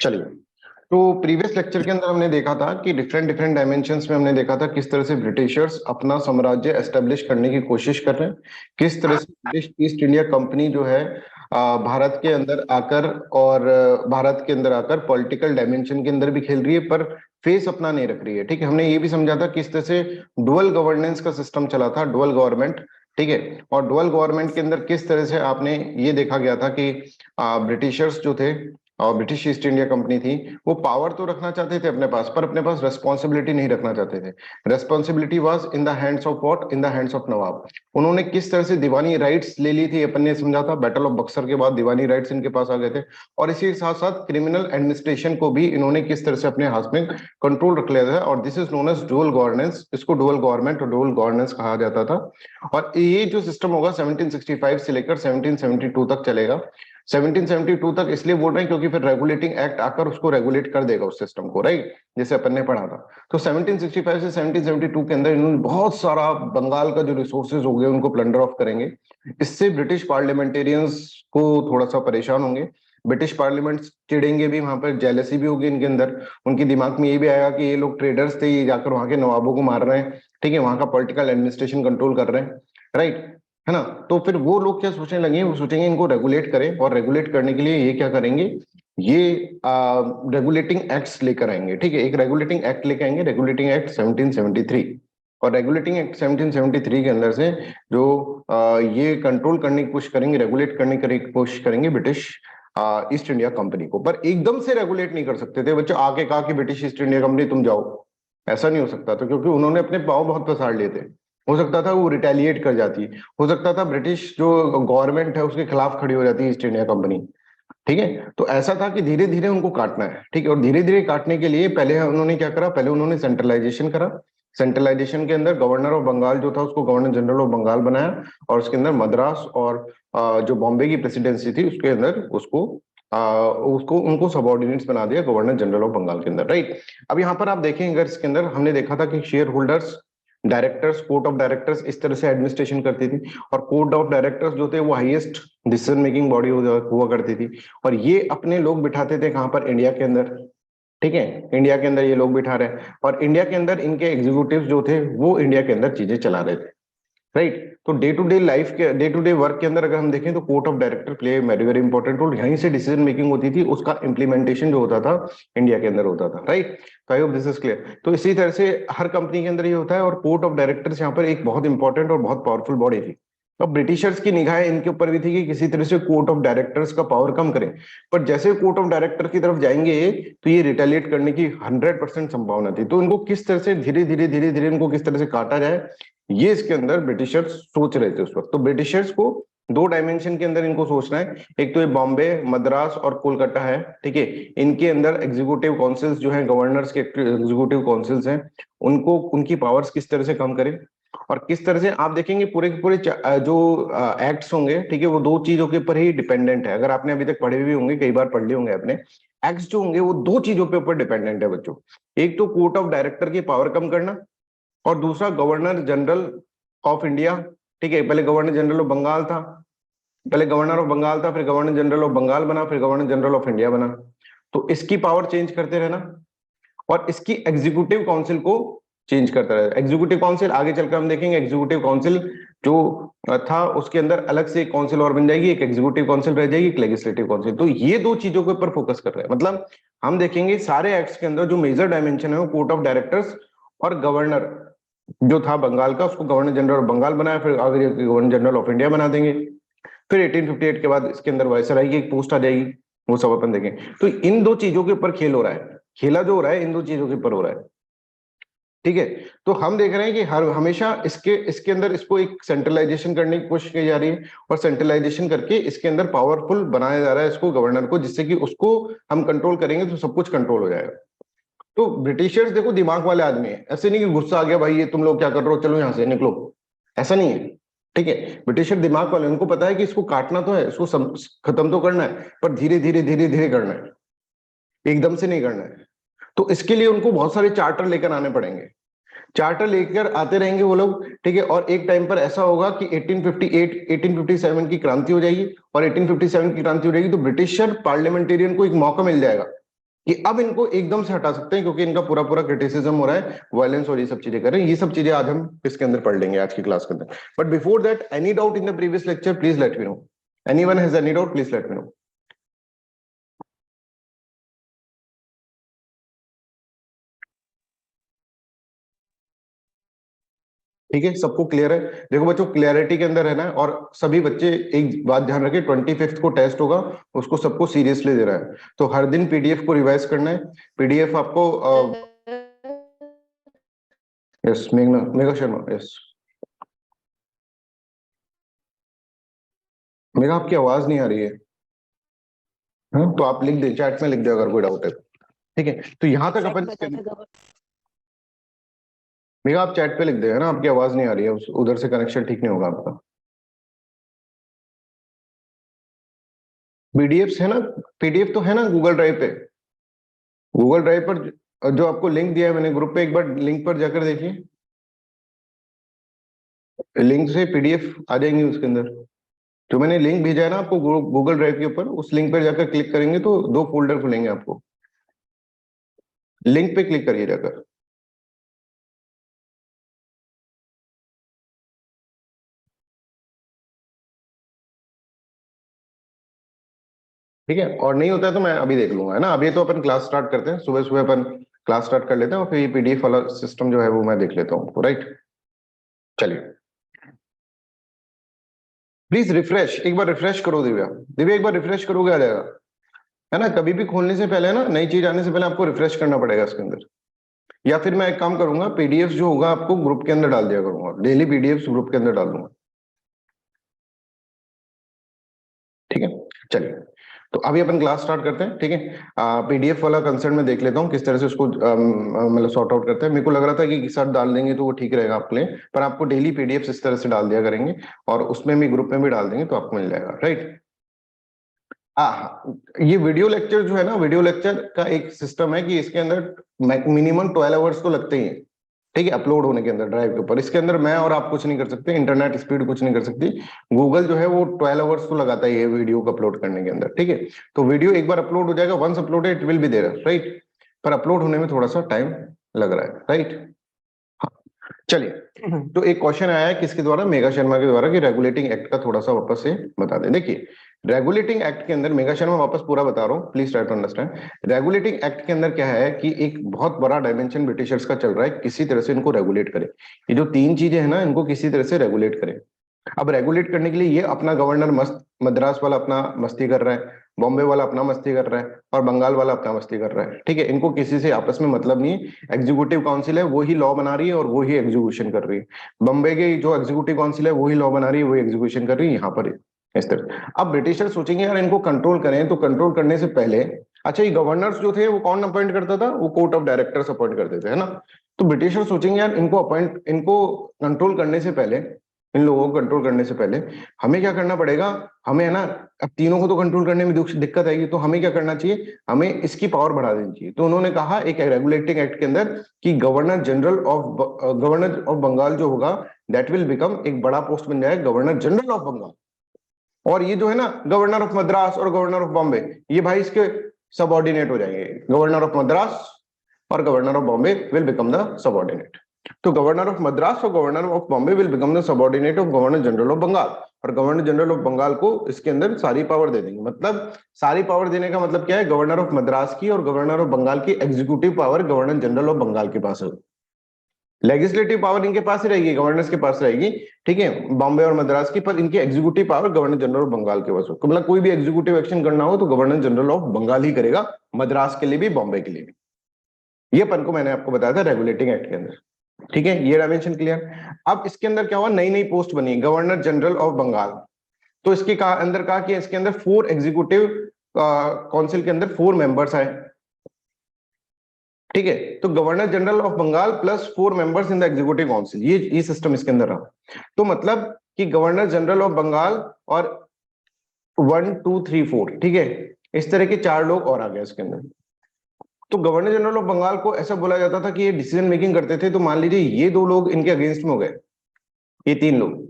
चलिए। तो previous lecture के अंदर हमने देखा था कि डिफरेंट डिफरेंट डायमेंशंस में हमने देखा था किस तरह से ब्रिटिशर्स अपना साम्राज्य एस्टेब्लिश करने की कोशिश कर रहे हैं, किस तरह से ब्रिटिश ईस्ट इंडिया कंपनी जो है भारत के अंदर आकर और भारत के अंदर आकर पॉलिटिकल डायमेंशन के अंदर भी खेल रही है, पर फेस अपना नहीं रख रही है। ठीक है, हमने ये भी समझा था किस तरह से डुअल गवर्नेंस का सिस्टम चला था, डुअल गवर्नमेंट। ठीक है, और डुअल गवर्नमेंट के अंदर किस तरह से आपने ये देखा गया था कि ब्रिटिशर्स जो थे और ब्रिटिश ईस्ट इंडिया कंपनी थी, वो पावर तो रखना चाहते थे अपने पास, पर अपने पास रेस्पॉन्सिबिलिटी नहीं रखना चाहते थे। Responsibility was in the hands of what, in the hands of नवाब। उन्होंने किस तरह से दीवानी राइट्स ले ली थी, अपन ने समझा था बैटल ऑफ बक्सर के बाद दीवानी राइट्स इनके पास आ गए थे। और इसी के साथ साथ क्रिमिनल एडमिनिस्ट्रेशन को भी इन्होंने किस तरह से अपने हाथ में कंट्रोल रख लिया था, और this is known as dual governance. इसको डुअल गवर्नमेंट और डुअल गवर्नेंस कहा जाता था। और ये जो सिस्टम होगा 1765 से लेकर 1772 तक चलेगा। 1772 तक इसलिए बोल रहे हैं क्योंकि फिर रेगुलेटिंग एक्ट आकर उसको रेगुलेट कर देगा उस सिस्टम को, राइट, जैसे अपन ने पढ़ा था। तो 1765 से 1772 के अंदर इन्होंने बहुत सारा बंगाल का जो रिसोर्सेज हो गए उनको प्लंडर ऑफ करेंगे। इससे ब्रिटिश पार्लियामेंटेरियंस को थोड़ा सा परेशान होंगे, ब्रिटिश पार्लियामेंट चिड़ेंगे भी, वहां पर जेलसी भी होगी इनके अंदर। उनके दिमाग में ये भी आएगा कि ये लोग ट्रेडर्स थे, ये जाकर वहां के नवाबों को मार रहे हैं, ठीक है, वहां का पॉलिटिकल एडमिनिस्ट्रेशन कंट्रोल कर रहे हैं, राइट, है ना। तो फिर वो लोग क्या सोचने लगे, वो सोचेंगे इनको रेगुलेट करें, और रेगुलेट करने के लिए ये क्या करेंगे, ये रेगुलेटिंग एक्ट्स लेकर आएंगे। ठीक है, एक रेगुलेटिंग एक्ट लेकर आएंगे, रेगुलेटिंग एक्ट 1773। और रेगुलेटिंग एक्ट 1773 के अंदर से जो ये कंट्रोल करने की कोशिश करेंगे, रेगुलेट करने की कोशिश करेंगे ब्रिटिश ईस्ट इंडिया कंपनी को। पर एकदम से रेगुलेट नहीं कर सकते थे बच्चों, आके कहा कि ब्रिटिश ईस्ट इंडिया कंपनी तुम जाओ, ऐसा नहीं हो सकता था, क्योंकि उन्होंने अपने पाँव बहुत पसार लिए थे। हो सकता था वो रिटेलिएट कर जाती, हो सकता था ब्रिटिश जो गवर्नमेंट है उसके खिलाफ खड़ी हो जाती है ईस्ट इंडिया कंपनी। ठीक है, तो ऐसा था कि धीरे धीरे उनको काटना है। ठीक है, और धीरे धीरे काटने के लिए पहले उन्होंने क्या करा, पहले उन्होंने सेंट्रलाइजेशन करा। सेंट्रलाइजेशन के अंदर गवर्नर ऑफ बंगाल जो था उसको गवर्नर जनरल ऑफ बंगाल बनाया, और उसके अंदर मद्रास और जो बॉम्बे की प्रेसिडेंसी थी उसके अंदर उसको उनको सबऑर्डिनेट्स बना दिया गवर्नर जनरल ऑफ बंगाल के अंदर, राइट। अब यहाँ पर आप देखें, अगर इसके अंदर हमने देखा था कि share holders, directors, court of directors इस तरह से एडमिनिस्ट्रेशन करती थी। और कोर्ट ऑफ डायरेक्टर्स जो थे वो हाईएस्ट डिसीजन मेकिंग बॉडी हुआ करती थी। और ये अपने लोग बिठाते थे कहां पर, इंडिया के अंदर। ठीक है, इंडिया के अंदर ये लोग बिठा रहे हैं, और इंडिया के अंदर इनके एग्जीक्यूटिव जो थे वो इंडिया के अंदर चीजें चला रहे थे, राइट। तो डे टू डे लाइफ के, डे टू डे वर्क के अंदर अगर हम देखें तो court of director play very very important role. यहीं से डिसीजन मेकिंग होती थी, उसका इंप्लीमेंटेशन जो होता था इंडिया के अंदर होता था, राइट। तो I hope this is clear. तो इसी तरह से हर कंपनी के अंदर ये होता है, और कोर्ट ऑफ डायरेक्टर्स यहाँ पर एक बहुत इंपॉर्टेंट और बहुत पावरफुल बॉडी थी। अब ब्रिटिशर्स की निगाहें इनके ऊपर भी थी कि किसी तरह से कोर्ट ऑफ डायरेक्टर्स का पावर कम करें। पर जैसे कोर्ट ऑफ डायरेक्टर की तरफ जाएंगे तो ये रिटेलिएट करने की 100% संभावना थी। तो इनको किस तरह से धीरे धीरे धीरे धीरे इनको किस तरह से काटा जाए, ये इसके अंदर ब्रिटिशर्स सोच रहे थे उस वक्त। तो ब्रिटिशर्स को दो डायमेंशन के अंदर इनको सोचना है। एक तो ये बॉम्बे, मद्रास और कोलकाता है, ठीक है, इनके अंदर एग्जीक्यूटिव काउंसिल्स जो हैं, गवर्नर्स के एग्जीक्यूटिव काउंसिल्स हैं, उनको उनकी पावर्स किस तरह से कम करें। और किस तरह से आप देखेंगे पूरे के पूरे जो एक्ट्स होंगे, ठीक है, वो दो चीजों के ऊपर ही डिपेंडेंट है। अगर आपने अभी तक पढ़े भी होंगे, कई बार पढ़ लिए होंगे अपने, एक्ट्स जो होंगे वो दो चीजों के ऊपर डिपेंडेंट है बच्चों। एक तो कोर्ट ऑफ डायरेक्टर की पावर कम करना, और दूसरा गवर्नर जनरल ऑफ इंडिया। ठीक है, पहले गवर्नर जनरल ऑफ बंगाल था, पहले गवर्नर ऑफ बंगाल था, फिर गवर्नर जनरल ऑफ बंगाल बना, फिर गवर्नर जनरल ऑफ इंडिया बना। तो इसकी पावर चेंज करते रहना, और इसकी एग्जीक्यूटिव काउंसिल को चेंज करता रहे। एग्जीक्यूटिव काउंसिल आगे चलकर हम देखेंगे, एग्जीक्यूटिव काउंसिल जो था उसके अंदर अलग से एक काउंसिल और बन जाएगी, एक एग्जीक्यूटिव काउंसिल रह जाएगी, एक लेजिस्लेटिव काउंसिल। तो ये दो चीजों के ऊपर फोकस कर रहे हैं। मतलब हम देखेंगे सारे एक्ट्स के अंदर जो मेजर डायमेंशन है वो कोर्ट ऑफ डायरेक्टर्स और गवर्नर जो था बंगाल का, उसको गवर्नर जनरल ऑफ बंगाल बनाया, फिर आगे गवर्नर जनरल ऑफ इंडिया बना देंगे। फिर 1858 के बाद इसके अंदर वायसराय की एक पोस्ट आ जाएगी, वो सब अपन देखें। तो इन दो चीजों के ऊपर खेल हो रहा है, खेला जो हो रहा है इन दो चीजों के ऊपर हो रहा है, ठीक है। तो हम देख रहे हैं कि हर हमेशा इसके अंदर इसको एक सेंट्रलाइजेशन करने की कोशिश की जा रही है, और सेंट्रलाइजेशन करके इसके अंदर पावरफुल बनाया जा रहा है इसको, गवर्नर को, जिससे कि उसको हम कंट्रोल करेंगे तो सब कुछ कंट्रोल हो जाएगा। तो ब्रिटिशर्स देखो दिमाग वाले आदमी है, ऐसे नहीं कि गुस्सा आ गया भाई ये तुम लोग क्या कर रहे हो, चलो यहां से निकलो, ऐसा नहीं है। ठीक है, ब्रिटिशर दिमाग वाले, उनको पता है कि इसको काटना तो है, इसको खत्म तो करना है, पर धीरे धीरे धीरे धीरे करना है, एकदम से नहीं करना है। तो इसके लिए उनको बहुत सारे चार्टर लेकर आने पड़ेंगे, चार्टर लेकर आते रहेंगे वो लोग, ठीक है। और एक टाइम पर ऐसा होगा कि 1858 1857 की क्रांति हो जाएगी, और 1857 की क्रांति हो जाएगी तो ब्रिटिशर पार्लियामेंटेरियन को एक मौका मिल जाएगा कि अब इनको एकदम से हटा सकते हैं, क्योंकि इनका पूरा पूरा क्रिटिसिज्म हो रहा है, वायलेंस और ये सब चीजें कर रहे हैं। ये सब चीजें आज हम इसके अंदर पढ़ लेंगे आज की क्लास के अंदर। But before that, any doubt in the previous lecture, please let me know. Anyone has any doubt, please let me know. ठीक है, सबको क्लियर है? देखो बच्चों, क्लियरिटी के अंदर है ना, और सभी बच्चे एक बात ध्यान रखें, 25th को टेस्ट होगा, उसको सबको सीरियसली दे रहा है, तो हर दिन पीडीएफ को रिवाइज करना है। पीडीएफ आपको यस, मेघना, मेघा शर्मा, यस। मेघा, आपकी आवाज नहीं आ रही है। हाँ, तो आप लिख दे, चैट में लिख दे अगर कोई डाउट है। ठीक है, तो यहां तक अपन, मेघा आप चैट पे लिख दे, है ना, आपकी आवाज नहीं आ रही है, उधर से कनेक्शन ठीक नहीं होगा आपका। पीडीएफ है ना, पीडीएफ तो है ना गूगल ड्राइव पे। गूगल ड्राइव पर जो आपको लिंक दिया है मैंने ग्रुप पे, एक बार लिंक पर जाकर देखिए। लिंक से पीडीएफ आ जाएंगी उसके अंदर। जो मैंने लिंक भेजा है ना आपको गूगल ड्राइव के ऊपर, उस लिंक पर जाकर क्लिक करेंगे तो दो फोल्डर खुलेंगे आपको। लिंक पे क्लिक करिए जाकर। ठीक है, और नहीं होता है तो मैं अभी देख लूंगा, है ना। अभी तो अपन क्लास स्टार्ट करते हैं, सुबह सुबह अपन क्लास स्टार्ट कर लेते हैं, और फिर ये पीडीएफ वाला सिस्टम जो है वो मैं देख लेता हूँ, राइट। चलिए, प्लीज रिफ्रेश, एक बार रिफ्रेश करो दिव्या। दिव्या, एक बार रिफ्रेश करोगे आ जाएगा, है ना। कभी भी खोलने से पहले ना, नई चीज आने से पहले आपको रिफ्रेश करना पड़ेगा इसके अंदर। या फिर मैं एक काम करूंगा, पीडीएफ जो होगा आपको ग्रुप के अंदर डाल दिया करूंगा, डेली पीडीएफ ग्रुप के अंदर डाल दूंगा। ठीक है, चलिए, तो अभी अपन क्लास स्टार्ट करते हैं। ठीक है, पीडीएफ वाला कंसर्न में देख लेता हूँ किस तरह से उसको मतलब सॉर्ट आउट करते हैं। मेरे को लग रहा था कि साथ डाल देंगे तो वो ठीक रहेगा आपके लिए, पर आपको डेली पीडीएफ इस तरह से डाल दिया करेंगे, और उसमें भी ग्रुप में भी डाल देंगे तो आपको मिल जाएगा, राइट। ये वीडियो लेक्चर जो है ना, वीडियो लेक्चर का एक सिस्टम है कि इसके अंदर मिनिमम 12 आवर्स तो लगते ही हैं। ठीक है, अपलोड होने के अंदर ड्राइव के ऊपर, इसके अंदर मैं और आप कुछ नहीं कर सकते, इंटरनेट स्पीड कुछ नहीं कर सकती। गूगल जो है वो 12 आवर्स तो लगाता ही है वीडियो को अपलोड करने के अंदर। ठीक है, तो वीडियो एक बार अपलोड हो जाएगा, once uploaded it will be there, right. पर अपलोड होने में थोड़ा सा टाइम लग रहा है, राइट। चलिए, तो एक क्वेश्चन आया है किसके द्वारा, मेघा शर्मा के द्वारा, कि रेगुलेटिंग एक्ट का थोड़ा सा वापस से बता दें। देखिए, रेगुलेटिंग एक्ट के अंदर, मेघा शर्मा वापस पूरा बता रहा हूँ, please try to understand. Regulating act के अंदर क्या है कि एक बहुत बड़ा डायमेंशन ब्रिटिशर्स का चल रहा है, किसी तरह से इनको रेगुलेट करे। ये जो तीन चीजें हैं ना, इनको किसी तरह से रेगुलेट करे। अब रेगुलेट करने के लिए ये अपना गवर्नर मस्त, मद्रास वाला अपना मस्ती कर रहा है, बॉम्बे वाला अपना मस्ती कर रहा है, और बंगाल वाला अपना मस्ती कर रहा है। ठीक है, इनको किसी से आपस में मतलब नहीं है। एग्जीक्यूटिव काउंसिल है, वही लॉ बना रही है और वही एग्जीक्यूशन कर रही है। बम्बई की जो एग्जीक्यूटिव काउंसिल है वही लॉ बना रही है, वही एग्जीक्यूशन कर रही है यहाँ पर, इस तरह। अब ब्रिटिशर सोचेंगे यार इनको कंट्रोल करें, तो कंट्रोल करने से पहले, अच्छा, ये गवर्नर्स जो थे वो कौन अपॉइंट करता था, वो कोर्ट ऑफ डायरेक्टर्स अपॉइंट करते थे, है ना। तो ब्रिटिशर सोचेंगे यार इनको कंट्रोल करने से पहले, इन लोगों को कंट्रोल करने से पहले हमें क्या करना पड़ेगा। हमें, है ना, अब तीनों को तो कंट्रोल करने में दिक्कत आएगी, तो हमें क्या करना चाहिए, हमें इसकी पावर बढ़ा देनी चाहिए। तो उन्होंने कहा एक रेगुलेटिंग एक्ट के अंदर कि गवर्नर ऑफ बंगाल जो होगा, दैट विल बिकम, एक बड़ा पोस्ट बन जाएगा गवर्नर जनरल ऑफ बंगाल। और ये जो है ना, गवर्नर ऑफ मद्रास और गवर्नर ऑफ बॉम्बे, ये भाई इसके सबऑर्डिनेट हो जाएंगे। गवर्नर ऑफ मद्रास और governor of Bombay will become the subordinate. तो गवर्नर ऑफ मद्रास और governor of Bombay will become the subordinate of governor general of Bengal. और गवर्नर जनरल ऑफ बंगाल को इसके अंदर सारी पावर दे देंगे। मतलब सारी पावर देने का मतलब क्या है, गवर्नर ऑफ मद्रास की और गवर्नर ऑफ बंगाल की executive power governor general of Bengal के पास है। लेजिस्लेटिव पावर इनके पास ही रहेगी, गवर्नर्स के पास रहेगी। ठीक है, बॉम्बे और मद्रास की, पर इनकी executive power governor general of Bengal के पास हो। मतलब कोई भी एग्जीक्यूटिव एक्शन करना हो तो गवर्नर जनरल ऑफ बंगाल ही करेगा, मद्रास के लिए भी, बॉम्बे के लिए भी। ये पन को मैंने आपको बताया था रेगुलेटिंग एक्ट के अंदर। ठीक है, ये डायमेंशन क्लियर। अब इसके अंदर क्या हुआ, नई नई पोस्ट बनी, गवर्नर जनरल ऑफ बंगाल। तो इसके अंदर कहा कि इसके अंदर 4 एग्जीक्यूटिव काउंसिल के अंदर 4 मेंबर्स आए। ठीक है, तो governor general of Bengal plus 4 members in the executive council, ये सिस्टम इसके अंदर रहा। तो मतलब कि गवर्नर जनरल ऑफ बंगाल और 1 2 3 4, ठीक है, इस तरह के 4 लोग और आ गए इसके अंदर। तो गवर्नर जनरल ऑफ बंगाल को ऐसा बोला जाता था कि ये डिसीजन मेकिंग करते थे। तो मान लीजिए ये 2 लोग इनके अगेंस्ट में हो गए, ये 3 लोग,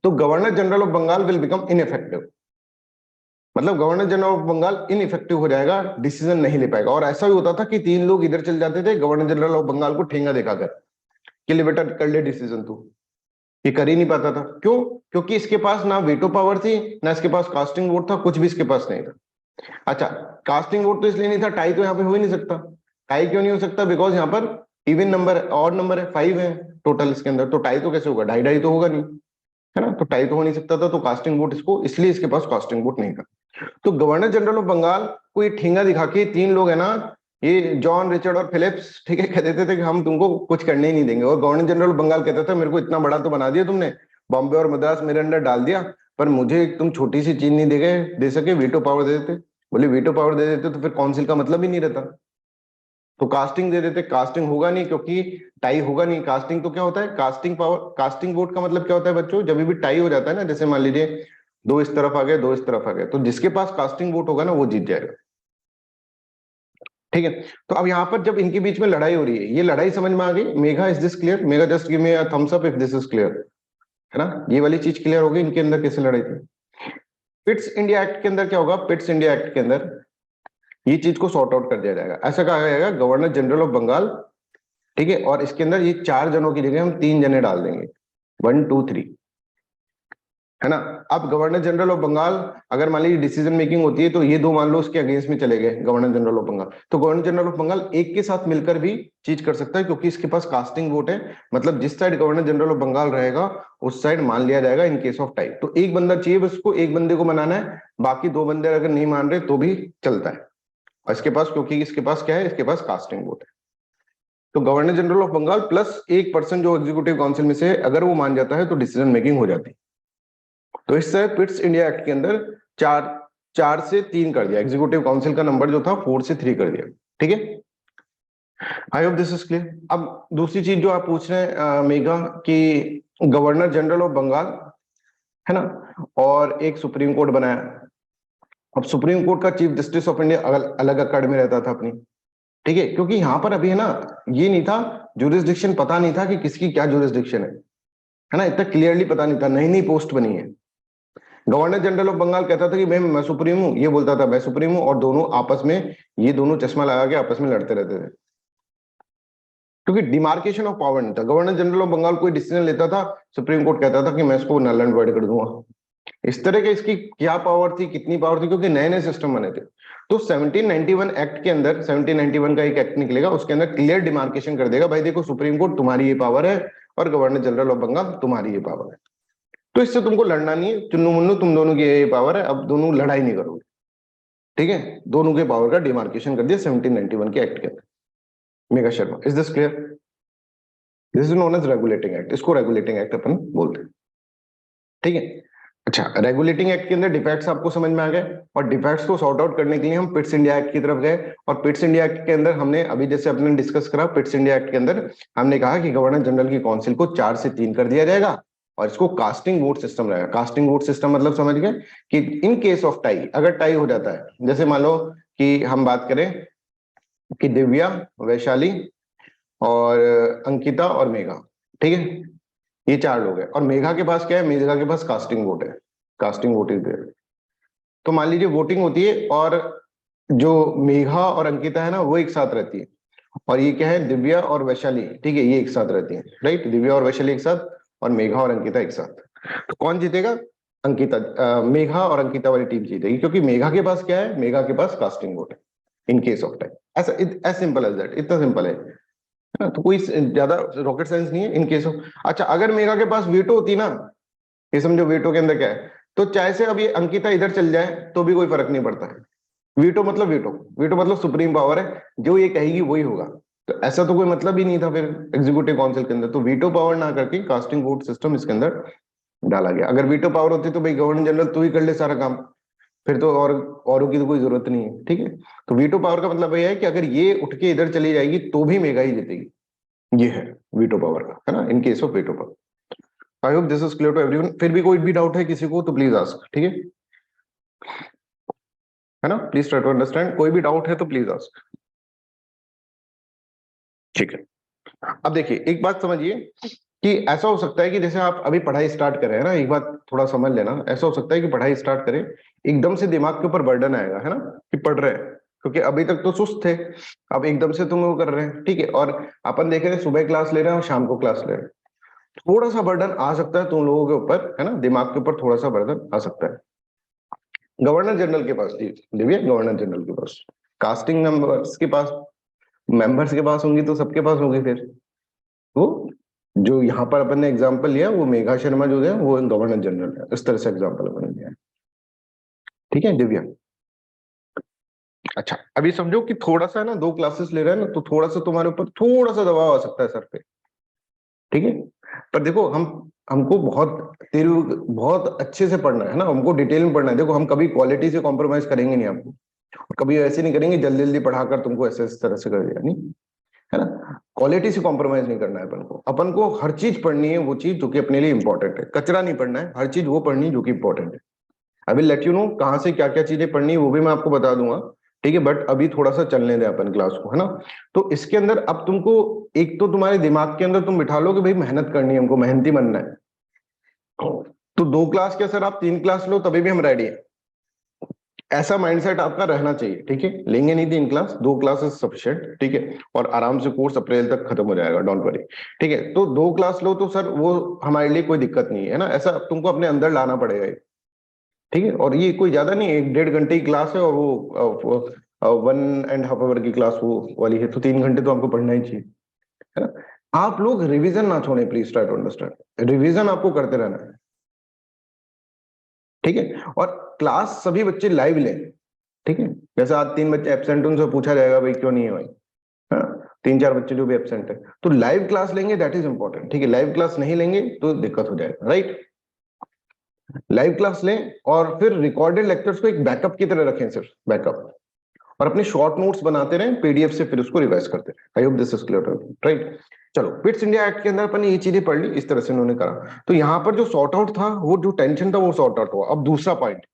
तो governor general of Bengal will become ineffective. मतलब governor general of Bengal ineffective हो जाएगा, डिसीजन नहीं ले पाएगा। और ऐसा भी होता था कि 3 लोग इधर चल जाते थे गवर्नर जनरल ऑफ बंगाल को ठेंगा दिखाकर कि ले बेटा कर ले डिसीजन तू। ये कर ही नहीं पाता था। क्यों? क्योंकि इसके पास ना वेटो पावर थी, ना इसके पास कास्टिंग वोट था, कुछ भी इसके पास नहीं था। अच्छा, कास्टिंग वोट तो इसलिए नहीं था, टाई तो यहाँ पे हो ही नहीं सकता। टाई क्यों नहीं हो सकता? बिकॉज यहाँ पर इवन नंबर ऑड नंबर है, 5 है टोटल इसके अंदर, तो टाई तो कैसे होगा? ढाई ढाई तो होगा नहीं, है ना? तो टाई तो हो नहीं सकता था, तो कास्टिंग वोट इसको, इसलिए इसके पास कास्टिंग वोट नहीं था। तो गवर्नर जनरल ऑफ बंगाल को ये ठेंगा दिखा के 3 लोग है ना, ये जॉन, रिचर्ड और फिलिप्स, ठीक है, कह देते थे कि हम तुमको कुछ करने ही नहीं देंगे। और गवर्नर जनरल ऑफ बंगाल कहता था मेरे को इतना बड़ा तो बना दिया तुमने, बॉम्बे और मद्रास मेरे अंडर डाल दिया, पर मुझे तुम छोटी सी चीज नहीं दे सके, वीटो पावर दे देते। बोले वीटो पावर दे देते तो फिर काउंसिल का मतलब ही नहीं रहता। तो कास्टिंग दे देते, कास्टिंग होगा नहीं क्योंकि टाई होगा नहीं। कास्टिंग तो क्या होता है? कास्टिंग पावर, कास्टिंग वोट का मतलब क्या होता है बच्चों? जब भी टाई हो जाता है ना, जैसे मान लीजिए 2 इस तरफ आ गए, 2 इस तरफ आ गए, तो जिसके पास कास्टिंग वोट होगा ना वो जीत जाएगा। ठीक है। तो अब यहाँ पर जब इनके बीच में लड़ाई हो रही है, ये लड़ाई समझ में आ गई? Megha, is this clear? Megha just give me a thumbs up if this is clear, है ना? ये वाली चीज क्लियर हो गई, इनके अंदर कैसे लड़ाई थी। पिट्स इंडिया एक्ट के अंदर क्या होगा? पिट्स इंडिया एक्ट के अंदर ये चीज को सॉर्ट आउट कर दिया जाएगा। ऐसा कहा जाएगा गवर्नर जनरल ऑफ बंगाल, ठीक है, और इसके अंदर ये 4 जनों की जगह हम 3 जने डाल देंगे, 1 2 3, है ना? अब गवर्नर जनरल ऑफ बंगाल, अगर मान लीजिए डिसीजन मेकिंग होती है तो ये दो मान लो उसके अगेंस्ट में चले गए, गवर्नर जनरल ऑफ बंगाल, तो गवर्नर जनरल ऑफ बंगाल एक के साथ मिलकर भी चीज कर सकता है, क्योंकि इसके पास कास्टिंग वोट है। मतलब जिस side governor general of Bengal रहेगा उस साइड मान लिया जाएगा इन केस ऑफ टाई। तो एक बंदा चाहिए बस, उसको एक बंदे को मनाना है, बाकी 2 बंदे अगर नहीं मान रहे तो भी चलता है। और इसके पास, क्योंकि इसके पास क्या है? इसके पास कास्टिंग वोट है। तो governor general of Bengal plus 1% जो एग्जीक्यूटिव काउंसिल में से अगर वो मान जाता है तो डिसीजन मेकिंग हो जाती है। तो इससे पिट्स इंडिया एक्ट के अंदर 4 से 3 कर दिया, एग्जीक्यूटिव काउंसिल का नंबर जो था 4 से 3 कर दिया। ठीक है, I hope this is clear. अब दूसरी चीज जो आप पूछ रहे हैं मेघा, कि गवर्नर जनरल ऑफ बंगाल, है ना, और एक सुप्रीम कोर्ट बनाया। अब सुप्रीम कोर्ट का चीफ जस्टिस ऑफ इंडिया अलग अकाड में रहता था अपनी, ठीक है, क्योंकि यहाँ पर अभी है ना, ये नहीं था जुरिस्डिक्शन, पता नहीं था कि किसकी क्या जुरिस्डिक्शन है ना, इतना क्लियरली पता नहीं था, नई नई पोस्ट बनी है। गवर्नर जनरल ऑफ बंगाल कहता था कि मैं सुप्रीम हूँ, ये बोलता था मैं सुप्रीम हूँ, और दोनों आपस में, ये दोनों चश्मा लगा के आपस में लड़ते रहते थे, क्योंकि डिमार्केशन ऑफ पावर नहीं था। गवर्नर जनरल ऑफ बंगाल कोई डिसीजन लेता था, सुप्रीम कोर्ट कहता था कि मैं इसको नल एंड वॉइड कर दूंगा। इस तरह के इसकी क्या पावर थी, कितनी पावर थी, क्योंकि नए नए सिस्टम बने थे। तो 1791 एक्ट के अंदर, 1791 का एक एक्ट निकलेगा, उसके अंदर क्लियर डिमार्केशन कर देगा, भाई देखो सुप्रीम कोर्ट तुम्हारी ये पावर है और गवर्नर जनरल ऑफ बंगाल तुम्हारी ये पावर है। तो इससे तुमको लड़ना नहीं है, चुन्नू मुन्नू तुम दोनों की ये पावर है, अब दोनों लड़ाई नहीं करोगे। ठीक है, दोनों के पावर का डिमार्केशन कर दिया 1791 के एक्ट के अंदर। Megha Sharma, is this clear? This is known as regulating act, इसको रेगुलेटिंग एक्ट अपन बोलते हैं। ठीक है। अच्छा, रेगुलेटिंग एक्ट के अंदर डिफेक्ट्स आपको समझ में आ गए, और डिफेक्ट्स को सॉर्ट आउट करने के लिए हम पिट्स इंडिया एक्ट की तरफ गए। और पिट्स इंडिया एक्ट के अंदर हमने अभी जैसे अपने डिस्कस करा, पिट्स इंडिया एक्ट के अंदर हमने कहा कि गवर्नर जनरल की काउंसिल को 4 से 3 कर दिया जाएगा, और इसको कास्टिंग वोट सिस्टम रहेगा। कास्टिंग वोट सिस्टम मतलब समझ गए कि इन केस ऑफ टाई, अगर टाई हो जाता है, जैसे मान लो कि हम बात करें कि दिव्या, वैशाली और अंकिता और मेघा, ठीक है, ये 4 लोग हैं, और मेघा के पास क्या है? मेघा के पास कास्टिंग वोट है, कास्टिंग वोट इज देयर। तो मान लीजिए वोटिंग होती है, और जो मेघा और अंकिता है ना वो एक साथ रहती है, और ये क्या है? दिव्या और वैशाली, ठीक है, ये एक साथ रहती है, राइट? दिव्या और वैशाली एक साथ, और मेघा और अंकिता एक साथ। तो कौन जीतेगा? अंकिता, मेघा और अंकिता वाली टीम जीतेगी, क्योंकि मेघा के पास क्या है? मेघा के पास कास्टिंग वोट है इन केस ऑफ टाइम। ऐसा एज सिंपल एज दैट, इतना सिंपल है ना, तो कोई ज्यादा रॉकेट साइंस नहीं है इन केस ऑफ। अच्छा, अगर मेघा के पास वीटो होती ना, ये समझो वीटो के अंदर क्या है, तो चाहे से अब ये अंकिता इधर चल जाए तो भी कोई फर्क नहीं पड़ता है। वीटो मतलब वीटो, वीटो मतलब सुप्रीम पावर है, जो ये कहेगी वही होगा। तो ऐसा तो कोई मतलब ही नहीं था फिर एग्जीक्यूटिव काउंसिल के अंदर, तो वीटो पावर ना करके कास्टिंग वोट सिस्टम इसके अंदर डाला गया। अगर वीटो पावर होती तो भाई गवर्नर जनरल तू ही कर ले सारा काम, फिर तो और औरों की तो कोई जरूरत नहीं है। ठीक है, तो वीटो पावर का मतलब यह है कि अगर ये उठ के इधर चली जाएगी तो भी मेगा ही जीतेगी, ये है वीटो पावर का, है ना, in case of veto power. I hope this is clear to everyone. फिर भी कोई भी डाउट है किसी को तो प्लीज आस्क, ठीक है ना, प्लीज ट्राई टू अंडरस्टैंड, कोई भी डाउट है तो प्लीज आस्क। ठीक है, अब देखिए एक बात समझिए कि ऐसा हो सकता है कि जैसे आप अभी पढ़ाई स्टार्ट करें, है ना, एक बात थोड़ा समझ लेना, ऐसा हो सकता है कि पढ़ाई स्टार्ट करें, एकदम से दिमाग के ऊपर बर्डन आएगा, है ना, कि पढ़ रहे हैं, क्योंकि अभी तक तो सुस्त थे, अब एकदम से तुम वो कर रहे हैं, ठीक है, और अपन देख रहे हैं सुबह क्लास ले रहे हैं और शाम को क्लास ले रहे हैं, थोड़ा सा बर्डन आ सकता है तुम लोगों के ऊपर, है ना, दिमाग के ऊपर थोड़ा सा बर्डन आ सकता है। गवर्नर जनरल के पास, जी दिव्या, गवर्नर जनरल के पास, कास्टिंग मेंबर्स के पास, मेंबर्स के पास होंगी तो सबके पास होंगी फिर। वो जो यहाँ पर अपन ने एग्जाम्पल लिया वो मेघा शर्मा जो है वो गवर्नर जनरल है, इस तरह से एग्जाम्पल अपन ने लिया है। ठीक है दिव्या। अच्छा अभी समझो कि थोड़ा सा ना, 2 क्लासेस ले रहे हैं ना, तो थोड़ा सा तुम्हारे ऊपर थोड़ा सा दबाव आ सकता है सर पे, ठीक है, पर देखो हम हमको बहुत अच्छे से पढ़ना है ना, हमको डिटेल में पढ़ना है, देखो हम कभी क्वालिटी से कॉम्प्रोमाइज करेंगे नहीं आपको, और कभी ऐसे नहीं करेंगे जल्दी जल्दी पढ़ाकर तुमको ऐसे इस तरह से कर दिया, नहीं, है ना, क्वालिटी से कॉम्प्रोमाइज नहीं करना है अपन को हर चीज पढ़नी है, वो चीज जो कि अपने लिए इंपॉर्टेंट है, कचरा नहीं पढ़ना है, हर चीज वो पढ़नी है जो कि इंपॉर्टेंट है। अभी लेट यू नो कहाँ से क्या क्या चीजें पढ़नी है वो भी मैं आपको बता दूंगा, ठीक है, बट अभी थोड़ा सा चलने दें अपन क्लास को, है ना। तो इसके अंदर अब तुमको एक तो तुम्हारे दिमाग के अंदर तुम बिठा लो कि भाई मेहनत करनी है, हमको मेहनती बनना है, तो 2 क्लास क्या सर, आप 3 क्लास लो तभी भी हम रेडी है, ऐसा माइंडसेट आपका रहना चाहिए, ठीक है, लेंगे नहीं 3 क्लास, 2 क्लास इज सफिशिएंट, ठीक है, और आराम से कोर्स अप्रैल तक खत्म हो जाएगा, डोंट वरी, ठीक है, तो 2 क्लास लो तो सर वो हमारे लिए कोई दिक्कत नहीं है ना, ऐसा तुमको अपने अंदर लाना पड़ेगा, ठीक है, और ये कोई ज्यादा नहीं है, 1.5 घंटे की क्लास है, और वो 1.5 आवर की क्लास वो वाली है, तो 3 घंटे तो आपको पढ़ना ही चाहिए, है ना। आप लोग रिवीजन ना छोड़े, please try to understand, revision आपको करते रहना है, ठीक है, और क्लास सभी बच्चे लाइव लें, ठीक है, जैसे आज 3 बच्चे एब्सेंट, उनसे पूछा जाएगा भाई क्यों नहीं है भाई, हाँ, 3-4 बच्चे जो भी एब्सेंट है, तो लाइव क्लास लेंगे, दैट इज इंपॉर्टेंट, ठीक है, लाइव क्लास नहीं लेंगे तो दिक्कत हो जाएगा, राइट। लाइव क्लास लें और फिर रिकॉर्डेड लेक्चर्स को एक बैकअप की तरह रखें, सिर्फ बैकअप, और अपने शॉर्ट नोट्स बनाते रहें पीडीएफ से, फिर उसको रिवाइज करते रहे, आई hope this is clear, right. चलो पिट्स इंडिया एक्ट के अंदर अपन ने ये चीजें पढ़ ली, इस तरह से इन्होंने करा, तो यहाँ पर जो सॉर्ट आउट था, वो जो टेंशन था वो सॉर्ट आउट हुआ। अब दूसरा पॉइंट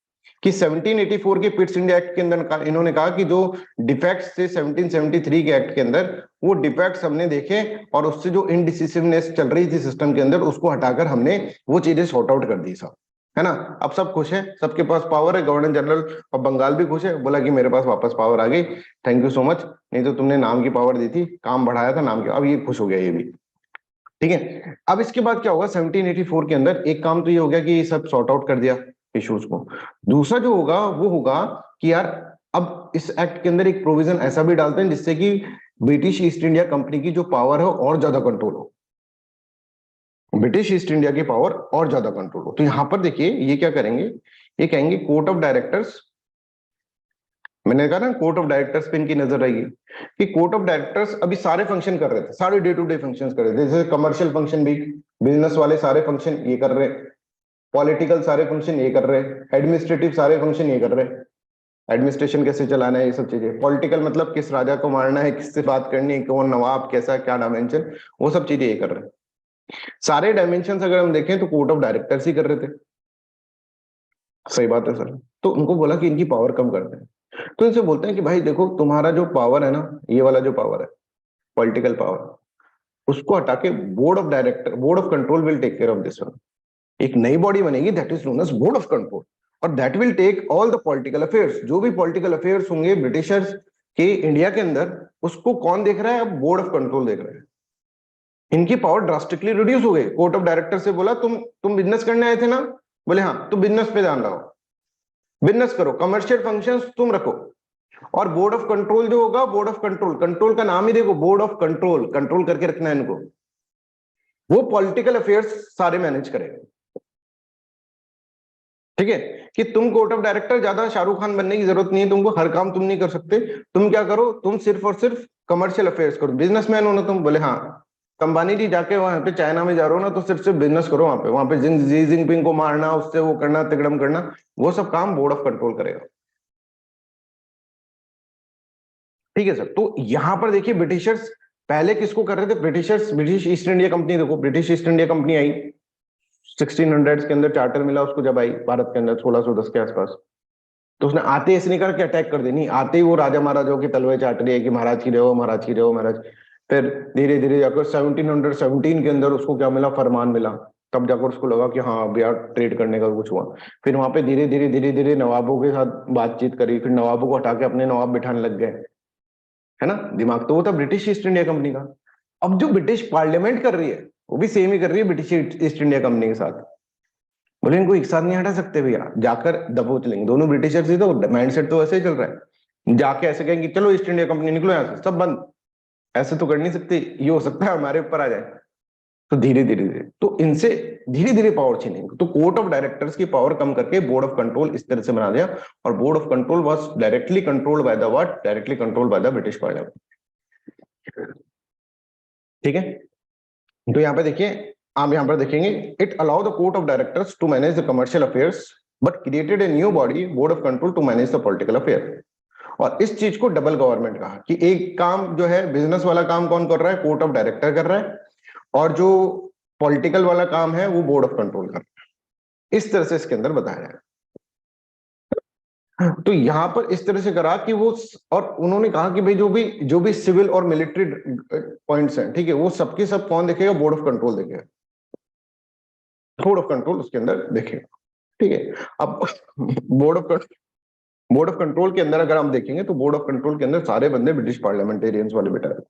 कि 1784 के पिट्स इंडिया एक्ट के अंदर इन्होंने कहा कि जो डिफेक्ट्स थे 1773 के एक्ट के अंदर, वो डिफेक्ट्स हमने देखे, और उससे जो इनडिसिसिवनेस चल रही थी सिस्टम के अंदर, उसको हटाकर हमने वो चीजें सॉर्ट आउट कर दी सब, है ना। अब सब खुश है, सबके पास पावर है, गवर्नर जनरल और बंगाल भी खुश है, बोला कि मेरे पास वापस पावर आ गई, थैंक यू सो मच, नहीं तो तुमने नाम की पावर दी थी, काम बढ़ाया था नाम की, अब ये खुश हो गया ये भी, ठीक है। अब इसके बाद क्या होगा, 1784 के अंदर एक काम तो ये हो गया कि ये सब सॉर्ट आउट कर दिया इश्यूज को। दूसरा जो होगा वो होगा कि यार अब इस एक्ट के अंदर एक प्रोविजन ऐसा भी डालते हैं जिससे कि ब्रिटिश ईस्ट इंडिया कंपनी की जो पावर है और ज्यादा कंट्रोल हो, ब्रिटिश ईस्ट इंडिया की पावर और ज्यादा कंट्रोल हो। तो यहां पर देखिए ये क्या करेंगे, ये कहेंगे कोर्ट ऑफ डायरेक्टर्स, मैंने कहा ना कोर्ट ऑफ डायरेक्टर्स पे इनकी नजर रहेगी, कि कोर्ट ऑफ डायरेक्टर्स अभी सारे फंक्शन कर रहे थे, सारे डे टू डे फंक्शंस कर रहे थे, जैसे कमर्शियल फंक्शन भी, बिजनेस वाले सारे फंक्शन ये कर रहे, पॉलिटिकल सारे फंक्शन ये कर रहे, एडमिनिस्ट्रेटिव सारे फंक्शन ये कर रहे, एडमिनिस्ट्रेशन कैसे चलाना है ये सब चीजें, पॉलिटिकल मतलब किस राजा को मारना है, किससे बात करनी है, कौन नवाब कैसा क्या डायमेंशन, वो सब चीजें ये कर रहे हैं। सारे डायमेंशन अगर हम देखें तो कोर्ट ऑफ डायरेक्टर्स ही कर रहे थे, सही बात है सर। तो उनको बोला कि इनकी पावर कम करते हैं, तो इनसे बोलते हैं कि भाई देखो तुम्हारा जो पावर है ना, ये वाला जो पावर है पॉलिटिकल पावर, उसको हटा के board of director, board of control will take care of this one, एक नई बॉडी बनेगी that is known as board of control, और that will take all the political affairs, जो भी पॉलिटिकल अफेयर्स होंगे ब्रिटिशर्स के इंडिया के अंदर, उसको कौन देख रहा है, अब बोर्ड ऑफ कंट्रोल देख रहा है। इनकी पावर ड्रास्टिकली रिड्यूस हो गई, कोर्ट ऑफ डायरेक्टर से बोला तुम बिजनेस करने आए थे ना, बोले हाँ, तो बिजनेस पे ध्यान रहो, बिजनेस करो, कमर्शियल फंक्शंस तुम रखो, और बोर्ड ऑफ कंट्रोल जो होगा, बोर्ड ऑफ कंट्रोल, कंट्रोल का नाम ही देखो, बोर्ड ऑफ कंट्रोल, कंट्रोल करके रखना है इनको, वो पॉलिटिकल अफेयर्स सारे मैनेज करेगा, ठीक है। कि तुम कोर्ट ऑफ डायरेक्टर ज्यादा शाहरुख खान बनने की जरूरत नहीं है तुमको, हर काम तुम नहीं कर सकते, तुम क्या करो, तुम सिर्फ और सिर्फ कमर्शियल अफेयर्स करो, बिजनेसमैन हो ना तुम, बोले हाँ, अंबानी जी जाके वहां पे चाइना में जा रहे हो ना, तो सिर्फ सिर्फ बिजनेस करो वहां पे जी जिनपिंग को मारना, उससे वो करना, तिगड़म करना, वो सब काम बोर्ड ऑफ कंट्रोल करेगा, ठीक है सर। तो यहां पर देखिए ब्रिटिशर्स पहले किसको कर रहे थे, Britishers, British East India company, देखो ब्रिटिश ईस्ट इंडिया कंपनी आई 1600 के अंदर, चार्टर मिला उसको जब आई भारत के अंदर 1610 के आसपास, तो उसने आते ही ऐसे नहीं कर के अटैक कर दी, नहीं, आते ही वो राजा महाराजाओं की तलवे चाट रही है कि महाराज की रहो, महाराज की रहो, महाराज, फिर धीरे धीरे जाकर 1717 के अंदर उसको क्या मिला, फरमान मिला। तब जाकर उसको लगा कि हाँ अब यार ट्रेड करने का कुछ हुआ। फिर वहां पे धीरे धीरे नवाबों के साथ बातचीत करी, फिर नवाबों को हटा के अपने नवाब बिठाने लग गए, है ना। दिमाग तो वो था ब्रिटिश ईस्ट इंडिया कंपनी का। अब जो ब्रिटिश पार्लियामेंट कर रही है वो भी सेम ही कर रही है ब्रिटिश ईस्ट इंडिया कंपनी के साथ। बोले इनको एक साथ नहीं हटा सकते भैया, जाकर दबोच लेंगे। दोनों ब्रिटिशर्स ही तो माइंडसेट तो ऐसे ही चल रहा है। जाके ऐसे कहेंगे चलो ईस्ट इंडिया कंपनी निकलो यहाँ से, सब बंद। ऐसे तो कर नहीं सकते, ये हो सकता है हमारे ऊपर आ जाए। तो धीरे धीरे धीरे तो इनसे धीरे धीरे पावर छीनेंगे। तो कोर्ट ऑफ डायरेक्टर्स की पावर कम करके बोर्ड ऑफ कंट्रोल इस तरह से बना दिया। और board of control was directly controlled by the what, directly controlled by the British parliament. ठीक है, तो यहाँ पे देखिए, आप यहाँ पर देखेंगे, it allow the court of directors to manage the commercial affairs but created a new body, board of control, to manage the political affair. और इस चीज को डबल गवर्नमेंट कहा कि एक काम जो है बिजनेस वाला काम कौन कर रहा है, कोर्ट ऑफ डायरेक्टर कर रहा है, और जो पॉलिटिकल वाला काम है वो बोर्ड ऑफ कंट्रोल कर रहा है। इस तरह से इसके अंदर बताया है। तो यहां पर इस तरह से करा कि वो, और उन्होंने कहा कि भाई जो भी सिविल और मिलिट्री पॉइंट्स हैं, ठीक है, वो सबके सब कौन देखेगा, बोर्ड ऑफ कंट्रोल देखेगा, बोर्ड ऑफ कंट्रोल उसके अंदर देखेगा। ठीक है, अब बोर्ड ऑफ कंट्रोल के अंदर अगर हम देखेंगे तो बोर्ड ऑफ कंट्रोल के अंदर सारे बंदे ब्रिटिश पार्लियामेंटेरियंस वाले बेटा है।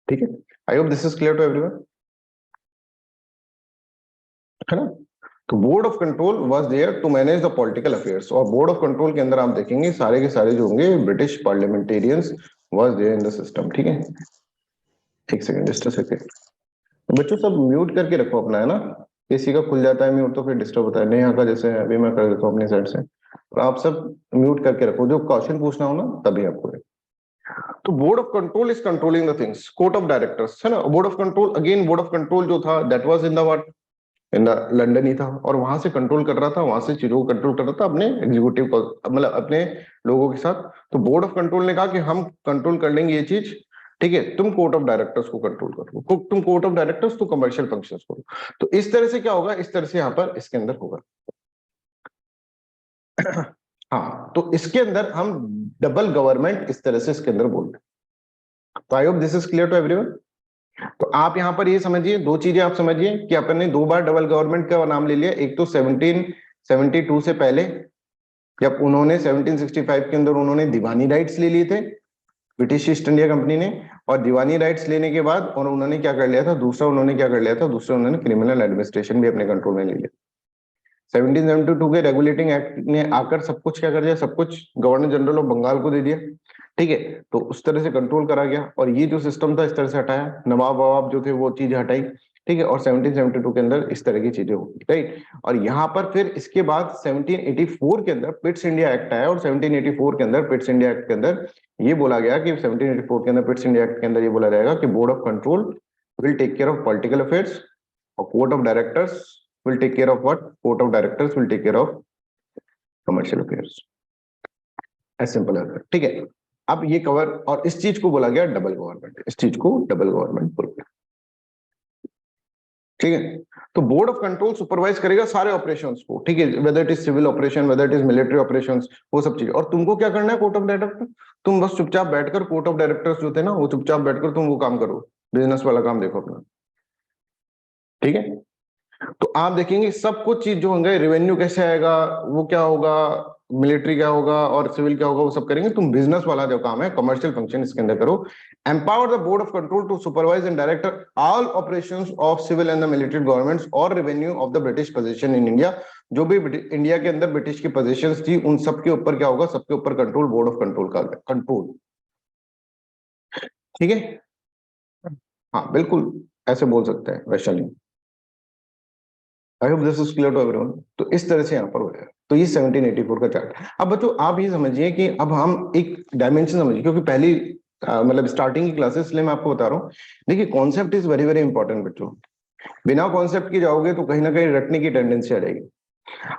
ठीक है, I hope this is clear to everyone, है ना। तो board of control was there to manage the political affairs, और बोर्ड ऑफ कंट्रोल के अंदर आप देखेंगे सारे के सारे जो होंगे British parliamentarians was there in the system. ठीक है, एक सेकंड, जस्ट अ सेकंड। बच्चों सब म्यूट करके रखो अपना, है ना। किसी का खुल जाता है म्यूट तो फिर डिस्टर्ब होता है। नेहा का जैसे अभी मैं कर देता हूँ अपनी साइड से, और आप सब म्यूट करके रखो, जो क्वेश्चन पूछना हो ना तभी आपको। तो board of control is controlling the things, court of directors, है ना। Board of control, again board of control जो था that was in the what, in the London ही था, और वहां से कंट्रोल कर रहा था, वहां से चीजों को कंट्रोल कर रहा था अपने एग्जीक्यूटिव को, मतलब अपने लोगों के साथ। तो बोर्ड ऑफ कंट्रोल ने कहा कि हम कंट्रोल कर लेंगे ये चीज, ठीक है, तुम कोर्ट ऑफ डायरेक्टर्स को कंट्रोल करो, तुम कोर्ट ऑफ डायरेक्टर्स तो कमर्शियल फंक्शंस करो। तो इस तरह से क्या होगा, इस तरह से यहाँ पर इसके अंदर होगा। हाँ, तो इसके अंदर हम डबल गवर्नमेंट इस तरह से इसके अंदर बोलते हैं। तो I hope this is clear to everyone. तो आप यहां पर ये समझिए, दो चीजें आप समझिए कि अपन ने दो बार डबल गवर्नमेंट का नाम ले लिया। एक तो 1772 से पहले, जब उन्होंने 1765 के अंदर उन्होंने दीवानी राइट्स ले लिए थे ब्रिटिश ईस्ट इंडिया कंपनी ने, और दीवानी राइट्स लेने के बाद और उन्होंने क्या कर लिया था, दूसरा उन्होंने क्या कर लिया था, दूसरा उन्होंने क्रिमिनल एडमिनिस्ट्रेशन भी अपने कंट्रोल में ले लिया। 1772 के रेगुलेटिंग एक्ट ने आकर सब कुछ क्या कर दिया, सब कुछ गवर्नर जनरल ऑफ बंगाल को दे दिया। ठीक है, तो उस तरह से कंट्रोल करा गया, और ये जो सिस्टम था इस तरह से हटाया, नवाब ववाब जो थे वो चीज हटाई। ठीक है, और 1772 के अंदर इस तरह की चीजें होगी, राइट। और यहाँ पर फिर इसके बाद 1784 के अंदर पिट्स इंडिया एक्ट आया, और 1784 के अंदर पिट्स इंडिया एक्ट के अंदर ये बोला गया कि 1784 के अंदर पिट्स इंडिया एक्ट के अंदर ये बोला जाएगा कि board of control will take care of political affairs, और court of directors will take care of what? Court of directors will take care of commercial affairs. As simple as that. ठीक है, अब ये कवर, और इस चीज को बोला गया डबल गवर्नमेंट, इस चीज को डबल गवर्नमेंट बोला गया। ठीक है, तो बोर्ड ऑफ कंट्रोल सुपरवाइज करेगा सारे ऑपरेशंस को, ठीक है, whether it is civil operation, whether it is military operations, वो सब चीजें। और तुमको क्या करना है, कोर्ट ऑफ डायरेक्टर, तुम बस चुपचाप बैठकर, कोर्ट ऑफ डायरेक्टर्स जो थे ना, वो चुपचाप बैठकर तुम वो काम करो, बिजनेस वाला काम देखो अपना। ठीक है, तो आप देखेंगे सब कुछ चीज जो होंगे, रेवेन्यू कैसे आएगा, वो क्या होगा, मिलिट्री क्या होगा और सिविल क्या होगा, वो सब करेंगे। तुम बिजनेस वाला जो काम है, कमर्शियल फंक्शन इसके अंदर करो। Empower the board of control to supervise and director all operations of civil and the military governments और revenue of the British position in India. जो भी इंडिया के अंदर ब्रिटिश की पोजीशंस थी उन सबके ऊपर क्या होगा, सबके ऊपर कंट्रोल बोर्ड ऑफ कंट्रोल का कंट्रोल। ठीक है, हाँ बिल्कुल ऐसे बोल सकते हैं, Vaishali. I hope this is clear to everyone. तो इस तरह से यहाँ पर हो गया। तो ये 1784 का चार्ट। अब बच्चों आप ये समझिए कि अब हम एक डायमेंशन समझिए, क्योंकि पहली मतलब स्टार्टिंग की क्लासेस, इसलिए मैं आपको बता रहा हूँ। देखिए concept is very very important बच्चों। बिना कॉन्सेप्ट के जाओगे तो कहीं ना कहीं रटने की टेंडेंसी आ जाएगी।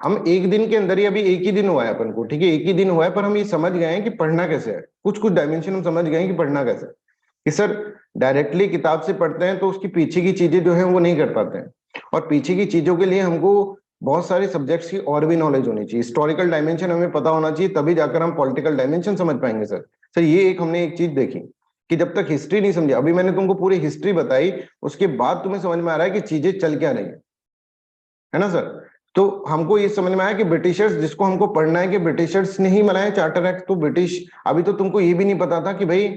हम एक दिन के अंदर ही, अभी एक ही दिन हुआ है अपन को, ठीक है, एक ही दिन हुआ है, पर हम ये समझ गए हैं कि पढ़ना कैसे है। कुछ कुछ डायमेंशन हम समझ गए हैं कि पढ़ना कैसे है, कि सर डायरेक्टली किताब से पढ़ते हैं तो उसकी पीछे की चीजें जो है वो नहीं कर पाते हैं, और पीछे की चीजों के लिए हमको बहुत सारे सब्जेक्ट्स की और भी नॉलेज होनी चाहिए। हिस्टोरिकल डायमेंशन हमें पता होना चाहिए, तभी जाकर हम पॉलिटिकल डायमेंशन समझ पाएंगे। सर ये एक हमने एक चीज देखी कि जब तक हिस्ट्री नहीं समझे, अभी मैंने तुमको पूरी हिस्ट्री बताई, उसके बाद तुम्हें समझ में आ रहा है कि चीजें चल क्या रही है ना सर। तो हमको ये समझ में आया कि ब्रिटिशर्स, जिसको हमको पढ़ना है कि ब्रिटिशर्स ने ही बनाया चार्टर एक्ट, तो ब्रिटिश, अभी तो तुमको ये भी नहीं पता था कि भाई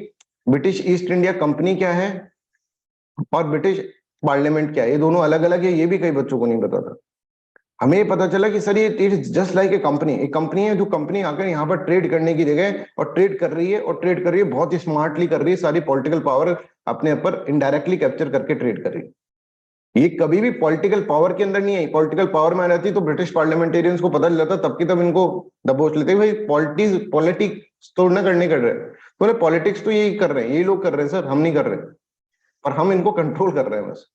ब्रिटिश ईस्ट इंडिया कंपनी क्या है और ब्रिटिश पार्लियामेंट क्या है, ये दोनों अलग अलग है, ये भी कई बच्चों को नहीं पता था। हमें ये पता चला कि सर ये it's just like a company, एक कंपनी है जो कंपनी आकर यहाँ पर ट्रेड करने की जगह और ट्रेड कर रही है, और ट्रेड कर रही है बहुत ही स्मार्टली कर रही है, सारी पॉलिटिकल पावर अपने ऊपर इनडायरेक्टली कैप्चर करके ट्रेड कर रही है। ये कभी भी पॉलिटिकल पावर के अंदर नहीं आई, पॉलिटिकल पावर में आ रहती तो ब्रिटिश पार्लियामेंटेरियंस को पता चल जाता, तब की तब इनको दबोच लेते भाई पॉलिटिक्स तो ना करने कर रहे, बोले पॉलिटिक्स तो यही कर रहे हैं, यही लोग कर रहे हैं सर, हम नहीं कर रहे, और हम इनको कंट्रोल कर रहे हैं बस,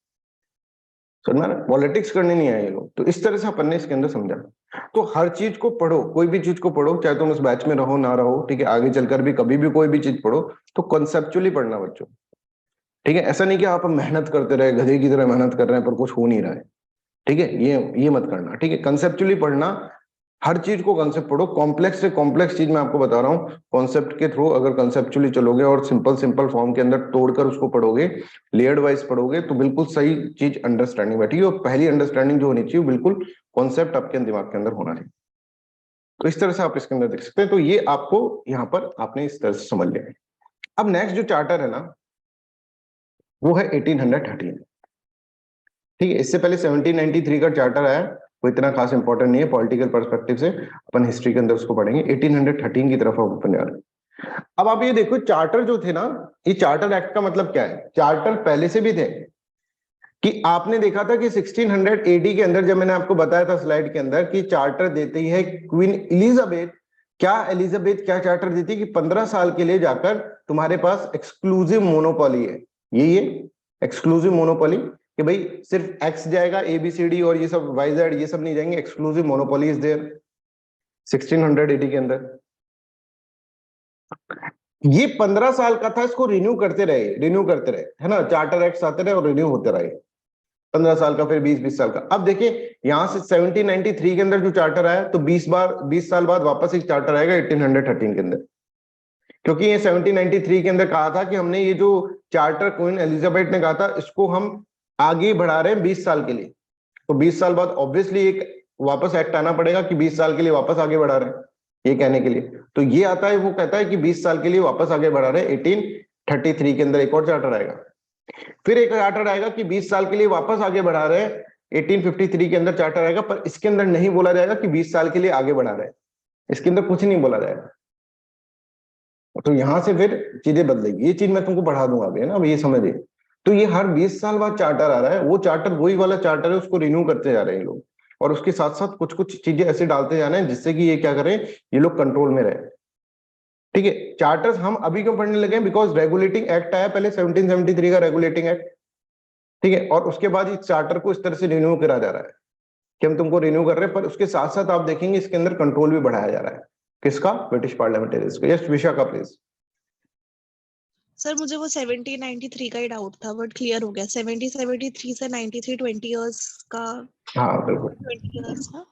समझना ना, पॉलिटिक्स करने नहीं आए ये लोग। तो इस तरह से अपन ने इसके अंदर समझा। तो हर चीज को पढ़ो, कोई भी चीज को पढ़ो, चाहे तुम इस बैच में रहो ना रहो, ठीक है, आगे चलकर भी कभी भी कोई भी चीज पढ़ो तो कॉन्सेप्चुअली पढ़ना बच्चों, ठीक है। ऐसा नहीं कि आप मेहनत करते रहे, गधे की तरह मेहनत कर रहे हैं पर कुछ हो नहीं रहा है, ठीक है, ये मत करना, ठीक है। कंसेप्चुअली पढ़ना, हर चीज को कंसेप्ट पढ़ो, कॉम्प्लेक्स से कॉम्प्लेक्स चीज मैं आपको बता रहा हूँ, कॉन्सेप्ट के थ्रू अगर कंसेप्चुअली चलोगे और सिंपल सिंपल फॉर्म के अंदर तोड़कर उसको पढ़ोगे, लेयर्ड वाइज पढ़ोगे, तो बिल्कुल सही चीज अंडरस्टैंडिंग बैठेगी। और पहली अंडरस्टैंडिंग जो होनी चाहिए बिल्कुल कॉन्सेप्ट आपके दिमाग के अंदर होना चाहिए। तो इस तरह से आप इसके अंदर देख सकते हैं। तो ये आपको यहाँ पर आपने इस तरह से समझ लिया। अब नेक्स्ट जो चार्टर है ना, वो है 1813, ठीक है। इससे पहले 1793 का चार्टर आया, वो इतना खास इंपॉर्टेंट नहीं है पॉलिटिकल पर्सपेक्टिव से, अपन हिस्ट्री के अंदर उसको पढ़ेंगे। 1813 की तरफ हम अपन जा रहे हैं। अब आप ये देखो, चार्टर जो थे ना, ये चार्टर एक्ट का मतलब क्या है, चार्टर पहले से भी थे, कि आपने देखा था कि 1600 एडी के अंदर, जब मैंने आपको बताया था स्लाइड के अंदर कि चार्टर देती है क्वीन एलिजाबेथ, क्या एलिजाबेथ क्या चार्टर देती है कि 15 साल के लिए जाकर तुम्हारे पास एक्सक्लूसिव मोनोपोली है, ये एक्सक्लूसिव मोनोपोली, कि भाई सिर्फ एक्स जाएगा, एबीसीडी और ये सब वाईजेड ये सब नहीं जाएंगे, exclusive monopoly is there 1600 AD के अंदर। ये 15 साल का था, इसको रिन्यू करते रहे है ना, चार्टर एक्ट आते रहे और रिन्यू होते रहे, 15 साल का, फिर 20 साल का। अब देखिए यहां से 1793 के अंदर जो चार्टर आया, तो 20 साल बाद वापस एक चार्टर आएगा 1813 के अंदर, क्योंकि ये 1793 के अंदर कहा था कि हमने ये जो चार्टर क्वीन एलिजाबेथ ने कहा था, इसको हम आगे बढ़ा रहे हैं 20 साल के लिए। तो 20 साल बाद ऑब्वियसली एक वापस एक्ट आना पड़ेगा कि 20 साल के लिए वापस आगे बढ़ा रहे हैं, ये कहने के लिए। तो ये आता है, वो कहता है कि 20 साल के लिए वापस आगे बढ़ा रहे हैं। 1833 के अंदर एक और चार्टर आएगा, फिर एक चार्टर आएगा कि 20 साल के लिए वापस आगे बढ़ा रहे हैं। 1853 के अंदर चार्टर आएगा, पर इसके अंदर नहीं बोला जाएगा कि 20 साल के लिए आगे बढ़ा रहे हैं, इसके अंदर कुछ नहीं बोला जाएगा। तो यहां से फिर चीजें बदलेगी, ये चीज मैं तुमको बढ़ा दूंगा अभी, है ना, अभी ये समझिए। तो ये हर 20 साल बाद चार्टर आ रहा है, वो चार्टर वही वाला चार्टर है, उसको रिन्यू करते जा रहे हैं लोग, और उसके साथ साथ कुछ कुछ चीजें ऐसे डालते जा रहे हैं जिससे कि ये क्या करें, ये लोग कंट्रोल में रहे, ठीक है। चार्टर्स हम अभी क्यों पढ़ने लगे, बिकॉज रेगुलेटिंग एक्ट आया पहले 1773 का रेगुलेटिंग एक्ट, ठीक है, और उसके बाद इस चार्टर को इस तरह से रिन्यू करा जा रहा है कि हम तुमको रिन्यू कर रहे हैं, पर उसके साथ साथ आप देखेंगे इसके अंदर कंट्रोल भी बढ़ाया जा रहा है, किसका, ब्रिटिश पार्लियामेंटेरियंस का। Yes Vishakha please. सर मुझे वो 1793 का ही डाउट था, बट क्लियर हो गया। 1773 से 93 20 इयर्स का। हाँ बिल्कुल। 20 इयर्स ना।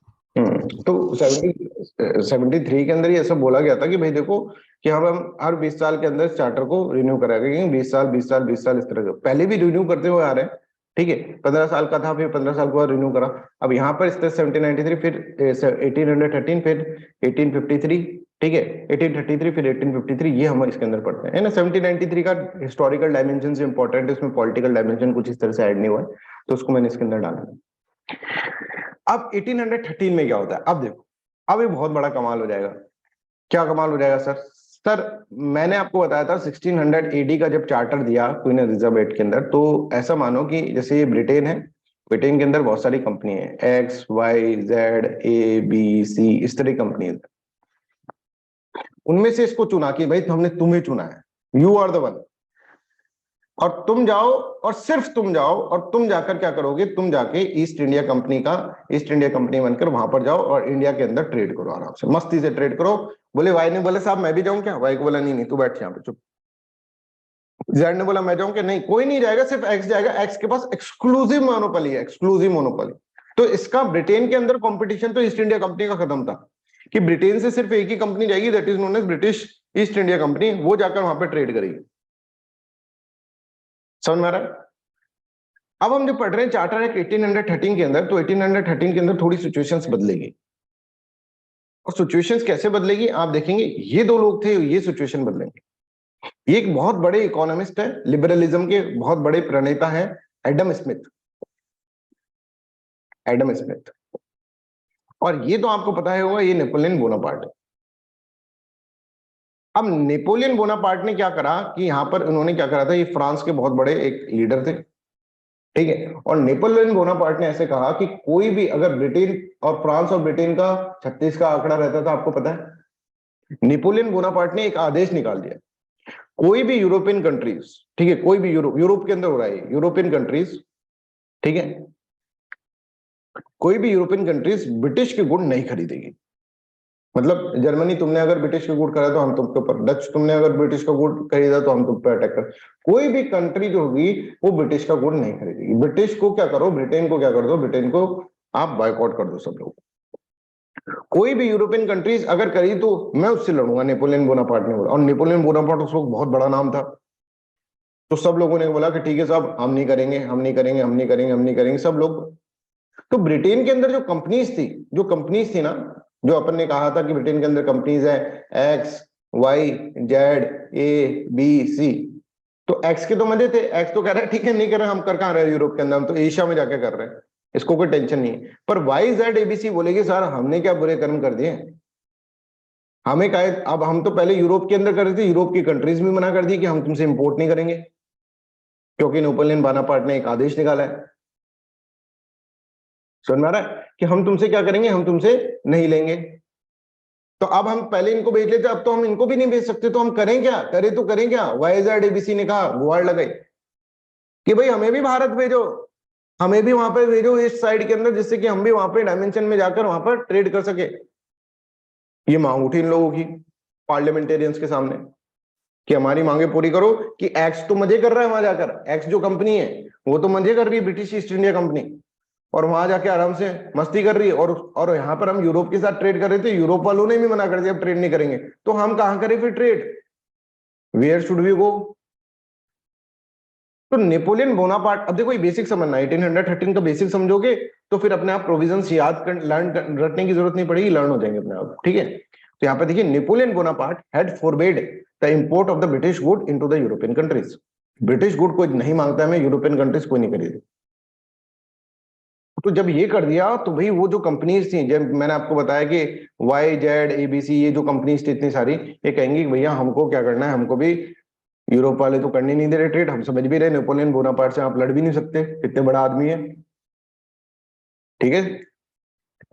तो 73 के अंदर ही ऐसा बोला गया था कि भाई देखो कि हम हर 20 साल के अंदर चार्टर को रिन्यू कराएंगे, क्योंकि 20 साल इस तरह से पहले भी रिन्यू करते हुए आ रहे हैं, ठीक है। 15 साल का था, फिर 15 साल के बाद रिन्यू करा। अब यहाँ पर इस तरह 1793, फिर 1813, फिर 1853, ठीक है, 1833, फिर 1853, ये हम इसके अंदर पढ़ते हैं ना। 1793 का हिस्टोरिकल डायमेंशन से इंपॉर्टेंट है, उसमें पॉलिटिकल डायमेंशन कुछ इस तरह से ऐड नहीं हुआ है, तो उसको मैंने इसके अंदर डाला। अब 1813 में क्या होता है, अब देखो, अब ये बहुत बड़ा कमाल हो जाएगा। क्या कमाल हो जाएगा सर? सर मैंने आपको बताया था 1600 एडी का जब चार्टर दिया क्वीन एलिजाबेथ के अंदर, तो ऐसा मानो कि जैसे ये ब्रिटेन है, ब्रिटेन के अंदर बहुत सारी कंपनी है, X Y Z A B C, इस तरह की कंपनी है। उनमें से इसको चुना कि भाई हमने तुम्हें चुना है, यू आर द वन, और तुम जाओ, और सिर्फ तुम जाओ, और तुम जाकर क्या करोगे, तुम जाके ईस्ट इंडिया कंपनी बनकर वहां पर जाओ और इंडिया के अंदर ट्रेड करो, आराम से मस्ती से ट्रेड करो। बोले वाई ने बोले साहब मैं भी जाऊं क्या, वाई को बोला नहीं नहीं तू बैठ यहाँ पे चुप। जेड ने बोला मैं जाऊं क्या, नहीं कोई नहीं जाएगा, सिर्फ एक्स जाएगा, एक्स के पास एक्सक्लूसिव मोनोपोली है, एक्सक्लूसिव मोनोपोली। तो इसका ब्रिटेन के अंदर कंपटीशन तो ईस्ट इंडिया कंपनी का खत्म था, कि ब्रिटेन से सिर्फ एक ही कंपनी जाएगी, that is known as British East India company, वो जाकर वहां पर ट्रेड करेगी। समझ में आ रहा है? अब हम जो पढ़ रहे हैं चार्टर एक्ट 1813 के अंदर, तो 1813 के अंदर थोड़ी सिचुएशंस बदलेगी। और सिचुएशंस कैसे बदलेगी आप देखेंगे, ये दो लोग थे, ये सिचुएशन बदलेंगे। ये एक बहुत बड़े इकोनॉमिस्ट है, लिबरलिज्म के बहुत बड़े प्रणेता है, एडम स्मिथ। Adam Smith. और ये तो आपको पता है होगा, ये नेपोलियन बोनापार्ट है। अब नेपोलियन बोनापार्ट ने क्या करा कि यहां पर उन्होंने क्या करा था, ये फ्रांस के बहुत बड़े एक लीडर थे, ठीक है। और नेपोलियन बोनापार्ट ने ऐसे कहा कि कोई भी अगर ब्रिटेन और फ्रांस और ब्रिटेन का 36 का आंकड़ा रहता था, आपको पता है, नेपोलियन बोनापार्ट ने एक आदेश निकाल दिया, कोई भी यूरोपियन कंट्रीज, ठीक है, कोई भी यूरोप के अंदर हो रहा है, यूरोपियन कंट्रीज, ठीक है, कोई भी यूरोपियन कंट्रीज ब्रिटिश के गुड़ नहीं खरीदेगी। मतलब जर्मनी तुमने अगर ब्रिटिश का गुड़ खरीदा तो हम तुमके ऊपर, डच तुमने अगर ब्रिटिश का गुड़ खरीदा तो हम तुम पे अटैक कर। कोई भी कंट्री जो होगी वो ब्रिटिश का गुड़ नहीं खरीदेगी। ब्रिटिश को क्या करो, ब्रिटेन को क्या कर दो, ब्रिटेन को आप बायकॉट कर दो सब लोग। कोई भी यूरोपियन कंट्रीज अगर करी तो मैं उससे लड़ूंगा, नेपोलियन बोनापार्ट ने बोला। और नेपोलियन बोनापार्ट उस वक्त बहुत बड़ा नाम था, तो सब लोगों ने बोला कि ठीक है साहब, हम नहीं करेंगे, हम नहीं करेंगे, हम नहीं करेंगे, हम नहीं करेंगे, सब लोग। तो ब्रिटेन के अंदर जो कंपनीज थी ना, जो अपन ने कहा था कि ब्रिटेन के अंदर कंपनीज है X Y Z A B C, तो एक्स के तो मजे थे, एक्स तो कह रहा है ठीक है, नहीं कर रहे, हम कर कहां रहे हैं यूरोप के अंदर, हम तो एशिया में जाके कर रहे हैं, इसको कोई टेंशन नहीं है। पर वाई जेड एबीसी बोलेगी सर हमने क्या बुरे कर्म कर दिए, हमें कहे, अब हम तो पहले यूरोप के अंदर कर रहे थे, यूरोप की कंट्रीज भी मना कर दी कि हम तुमसे इंपोर्ट नहीं करेंगे, क्योंकि नेपोलियन बोनापार्ट ने एक आदेश निकाला है। समझ में आ रहा है कि हम तुमसे क्या करेंगे, हम तुमसे नहीं लेंगे। तो अब हम पहले इनको भेज लेते, अब तो हम इनको भी नहीं भेज सकते, तो हम करें क्या, करें तो करें क्या। वाईजेड एबीसी ने कहा, गुहार लगाई कि भाई हमें भी भारत भेजो, हमें भी वहां पे भेजो इस साइड के अंदर, जिससे कि हम भी वहां पे डायमेंशन में जाकर वहां पर ट्रेड कर सके। ये मांग उठी इन लोगों की पार्लियामेंटेरियंस के सामने कि हमारी मांगे पूरी करो, कि एक्स तो मजे कर रहा है वहां जाकर, एक्स जो कंपनी है वो तो मजे कर रही है, ब्रिटिश ईस्ट इंडिया कंपनी, और वहां जाके आराम से मस्ती कर रही है। और यहाँ पर हम यूरोप के साथ ट्रेड कर रहे थे, यूरोप वालों ने भी मना कर दिया अब ट्रेड नहीं करेंगे, तो हम कहां करें फिर trade, where should we go. तो नेपोलियन बोनापार्ट, अब देखो ये बेसिक समझना, 1813 का बेसिक समझोगे तो फिर अपने आप प्रोविजंस याद कर, लर्न रटने की जरूरत नहीं पड़ेगी, लर्न हो जाएंगे अपने आप, ठीक है। तो यहाँ पे देखिए, Napoleon Bonaparte had forbade the import of the British good into the European countries. British good कोई नहीं मांगता है, मैं यूरोपियन कंट्रीज कोई नहीं खरीदे। तो जब ये कर दिया तो भाई वो जो कंपनीज थी, जब मैंने आपको बताया कि वाई जेड एबीसी, ये जो कंपनीज थी इतनी सारी, ये कहेंगी भैया हमको क्या करना है, हमको भी, यूरोप वाले तो करने नहीं दे रहे ट्रेड, हम समझ भी रहे नेपोलियन बोनापार्ट से आप लड़ भी नहीं सकते, इतने बड़ा आदमी है, ठीक है,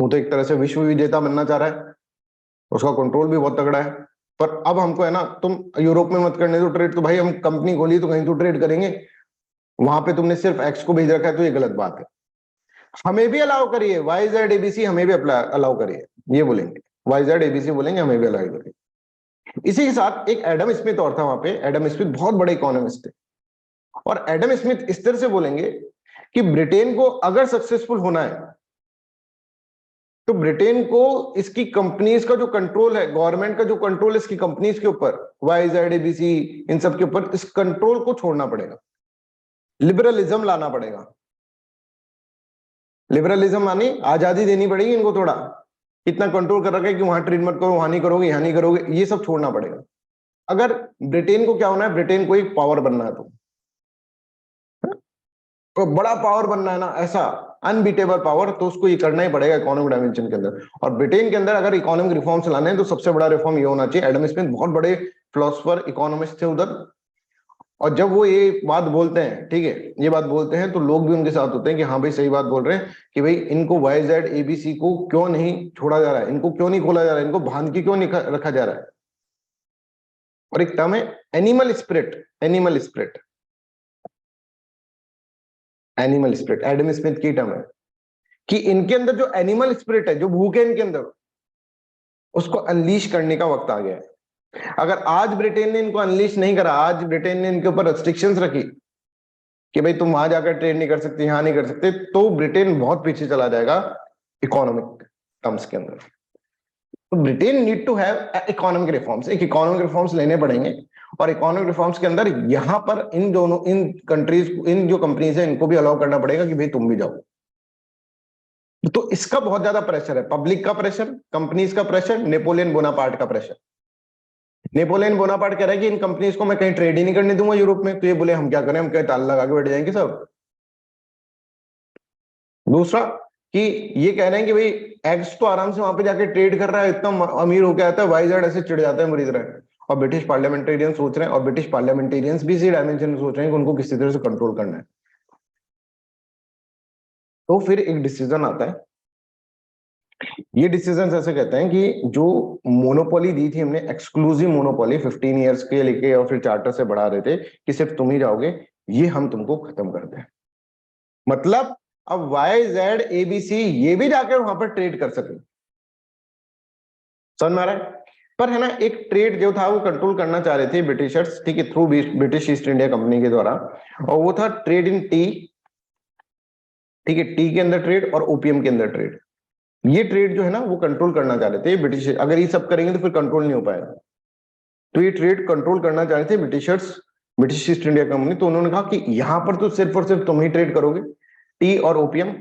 वो तो एक तरह से विश्व विजेता बनना चाह रहा है, उसका कंट्रोल भी बहुत तगड़ा है। पर अब हमको है ना, तुम यूरोप में मत करने दो ट्रेड, तो भाई हम कंपनी खोली तो कहीं तो ट्रेड करेंगे, वहां पे तुमने सिर्फ एक्स को भेज रखा है, तो ये गलत बात है, हमें भी अलाउ करिए, वाई जेड एबीसी हमें भी अलाउ करिए, ये बोलेंगे, वाई जेड एबीसी बोलेंगे हमें भी अलाउ करिए। इसी के साथ एक एडम स्मिथ और था वहां पे, एडम स्मिथ बहुत बड़े इकोनॉमिस्ट थे, और एडम स्मिथ इस तरह से बोलेंगे कि ब्रिटेन को अगर सक्सेसफुल होना है, तो ब्रिटेन को इसकी कंपनीज का जो कंट्रोल है, गवर्नमेंट का जो कंट्रोल है इसकी कंपनीज के ऊपर, वाई जेड एबीसी इन सब के ऊपर, इस कंट्रोल को छोड़ना पड़ेगा, लिबरलिज्म लाना पड़ेगा। लिबरलिज्म मानी आजादी देनी पड़ेगी इनको, थोड़ा इतना कंट्रोल कर रखा है कि वहां ट्रेड मत करो, वहां नहीं करोगे, यहां नहीं करोगे, ये सब छोड़ना पड़ेगा। अगर ब्रिटेन को क्या होना है, ब्रिटेन को एक पावर बनना है, तो बड़ा पावर बनना है ना, ऐसा अनबीटेबल पावर, तो उसको ये करना ही पड़ेगा इकोनॉमिक डायमेंशन के अंदर। और ब्रिटेन के अंदर अगर इकोनॉमिक रिफॉर्म्स लाने हैं तो सबसे बड़ा रिफॉर्म ये होना चाहिए। एडम स्मिथ बहुत बड़े फिलोसफर इकोनॉमिस्ट थे उधर, और जब वो ये बात बोलते हैं, ठीक है, ये बात बोलते हैं, तो लोग भी उनके साथ होते हैं कि हाँ भाई सही बात बोल रहे हैं, कि भाई इनको वाई जेड एबीसी को क्यों नहीं छोड़ा जा रहा है, इनको क्यों नहीं खोला जा रहा है, इनको बांध के क्यों नहीं रखा जा रहा है। और एक टर्म है animal spirit, animal spirit, animal spirit Adam Smith की टर्म है, कि इनके अंदर जो एनिमल स्पिरिट है, जो भूख है इनके अंदर, उसको अनलीश करने का वक्त आ गया है। अगर आज ब्रिटेन ने इनको अनलीश नहीं करा, आज ब्रिटेन ने इनके ऊपर रेस्ट्रिक्शंस रखी कि भाई तुम वहां जाकर ट्रेड नहीं कर सकते, यहां नहीं कर सकते, तो ब्रिटेन बहुत पीछे चला जाएगा इकोनॉमिक टर्म्स के अंदर। तो Britain need to have economic reforms, एक इकोनॉमिक रिफॉर्म्स लेने पड़ेंगे। और इकोनॉमिक रिफॉर्म्स के अंदर यहां पर इन दोनों, इन कंट्रीज, इन जो कंपनीज है इनको भी अलाउ करना पड़ेगा कि भाई तुम भी जाओ। तो इसका बहुत ज्यादा प्रेशर है, पब्लिक का प्रेशर, कंपनीज का प्रेशर, नेपोलियन बोनापार्ट का प्रेशर। नेपोलियन बोनापार्ट कह रहा है कि इन कंपनीज को मैं कहीं ट्रेड ही नहीं करने दूंगा यूरोप में, तो ये बोले हम क्या करें, हम क्या ताला लगा के बैठ जाएंगे सब। दूसरा कि ये कह रहे हैं कि भाई एक्स तो आराम से वहां पे जाके ट्रेड कर रहा है, इतना अमीर होके आता है, वाई जेड ऐसे चिढ़ जाता है मरी तरह। और ब्रिटिश पार्लियामेंटेरियन सोच रहे हैं, और ब्रिटिश पार्लियामेंटेरियंस भी इसी डायमेंशन में सोच रहे हैं कि उनको किसी तरह से कंट्रोल करना है। तो फिर एक डिसीजन आता है, ये डिसीजन ऐसे कहते हैं कि जो मोनोपोली दी थी हमने, एक्सक्लूसिव मोनोपोली 15 ईयर्स के लेके और फिर चार्टर से बढ़ा रहे थे कि सिर्फ तुम ही जाओगे, ये हम तुमको खत्म करते हैं। मतलब अब वाई जेड एबीसी ये भी जाकर वहां पर ट्रेड कर सके। समझ में आ रहा है? पर है ना, एक ट्रेड जो था वो कंट्रोल करना चाह रहे थे ब्रिटिशर्स, ठीक है, through British East India company के द्वारा, और वो था ट्रेड इन टी। ठीक है, टी के अंदर ट्रेड और ओपीएम के अंदर ट्रेड। ये ट्रेड जो है ना वो कंट्रोल करना चाह रहे थे ब्रिटिश, अगर ये सब करेंगे तो फिर कंट्रोल नहीं हो पाएगा। तो ये ट्रेड कंट्रोल करना चाह रहे थे Britishers, British East India company. तो उन्होंने कहा कि यहां पर तो सिर्फ और सिर्फ तुम ही ट्रेड करोगे, टी और ओपीएम।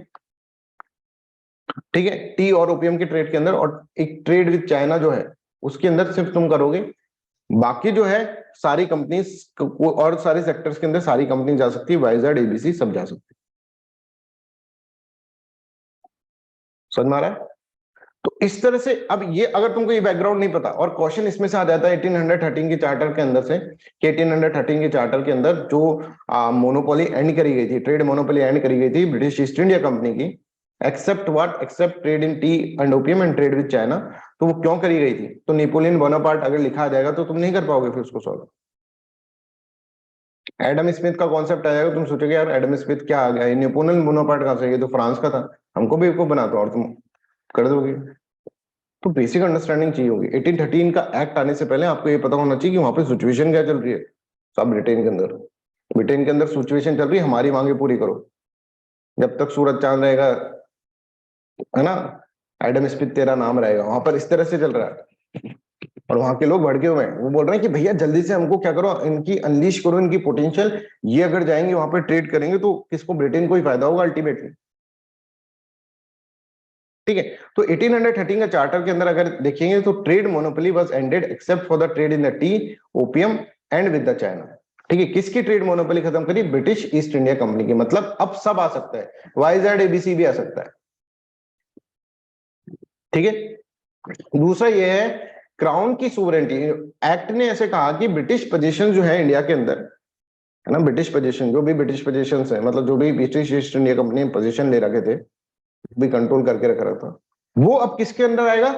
ठीक है, टी और ओपीएम के ट्रेड के अंदर, और एक ट्रेड विद चाइना जो है उसके अंदर सिर्फ तुम करोगे। बाकी जो है सारी कंपनीज और सारे सेक्टर्स के अंदर सारी कंपनी जा सकती है, वाईजेड एबीसी सब जा सकती है। समझ में आ रहा है? तो इस तरह से अब ये, अगर तुमको ये बैकग्राउंड नहीं पता और क्वेश्चन इसमें से आ जाता है 1813 के चार्टर के अंदर से, कि 1813 के चार्टर के अंदर जो मोनोपोली एंड करी गई थी, ट्रेड मोनोपोली एंड करी गई थी ब्रिटिश ईस्ट इंडिया कंपनी की, except what, except trade in tea and opium and trade with China. तो वो क्यों करी गई थी? तो नेपोलियन बोनापार्ट अगर लिखा आ जाएगा तो तुम नहीं कर पाओगे फिर उसको सॉल्व। एडम स्मिथ का कॉन्सेप्ट आ जाएगा, तुम सोचोगे यार एडम स्मिथ क्या आ गया, ये नेपोलियन बोनापार्ट कहां से, ये तो फ्रांस का था, हमको भी इसको बना दो, और तुम कर दोगे। तो बेसिक अंडरस्टैंडिंग चाहिए होगी। 1813 का एक्ट आने से पहले आपको ये पता होना चाहिए कि वहां पे सिचुएशन क्या चल रही है। सब ब्रिटेन के अंदर, ब्रिटेन के अंदर सिचुएशन चल रही है, हमारी मांगे पूरी करो, जब तक सूरज चांद रहेगा, है ना, एडम स्मिथ तेरा नाम रहेगा, वहां पर इस तरह से चल रहा है। और वहां के लोग भड़के हुए हैं, वो बोल रहे हैं कि भैया जल्दी से हमको क्या करो, इनकी अनलीश करो इनकी पोटेंशियल, ये अगर जाएंगे वहां पर ट्रेड करेंगे तो किसको, ब्रिटेन को ही फायदा होगा अल्टीमेटली। ठीक है, तो 1813 का चार्टर के अंदर अगर देखेंगे तो trade monopoly was ended except for the trade in the tea, opium and with the China. ठीक है, किसकी ट्रेड मोनोपोली खत्म करी? ब्रिटिश ईस्ट इंडिया कंपनी की। मतलब अब सब आ सकता है, वाईजेड एबीसी भी आ सकता है। ठीक है, दूसरा ये है क्राउन की सोवरेनिटी। एक्ट ने ऐसे कहा कि ब्रिटिश पोजीशन जो है इंडिया के अंदर, है ना, ब्रिटिश पोजीशन, जो भी ब्रिटिश पोजीशन है, मतलब जो भी ब्रिटिश ईस्ट इंडिया कंपनी ने पोजीशन ले रखे थे, भी कंट्रोल करके रखा था, वो अब किसके अंदर आएगा?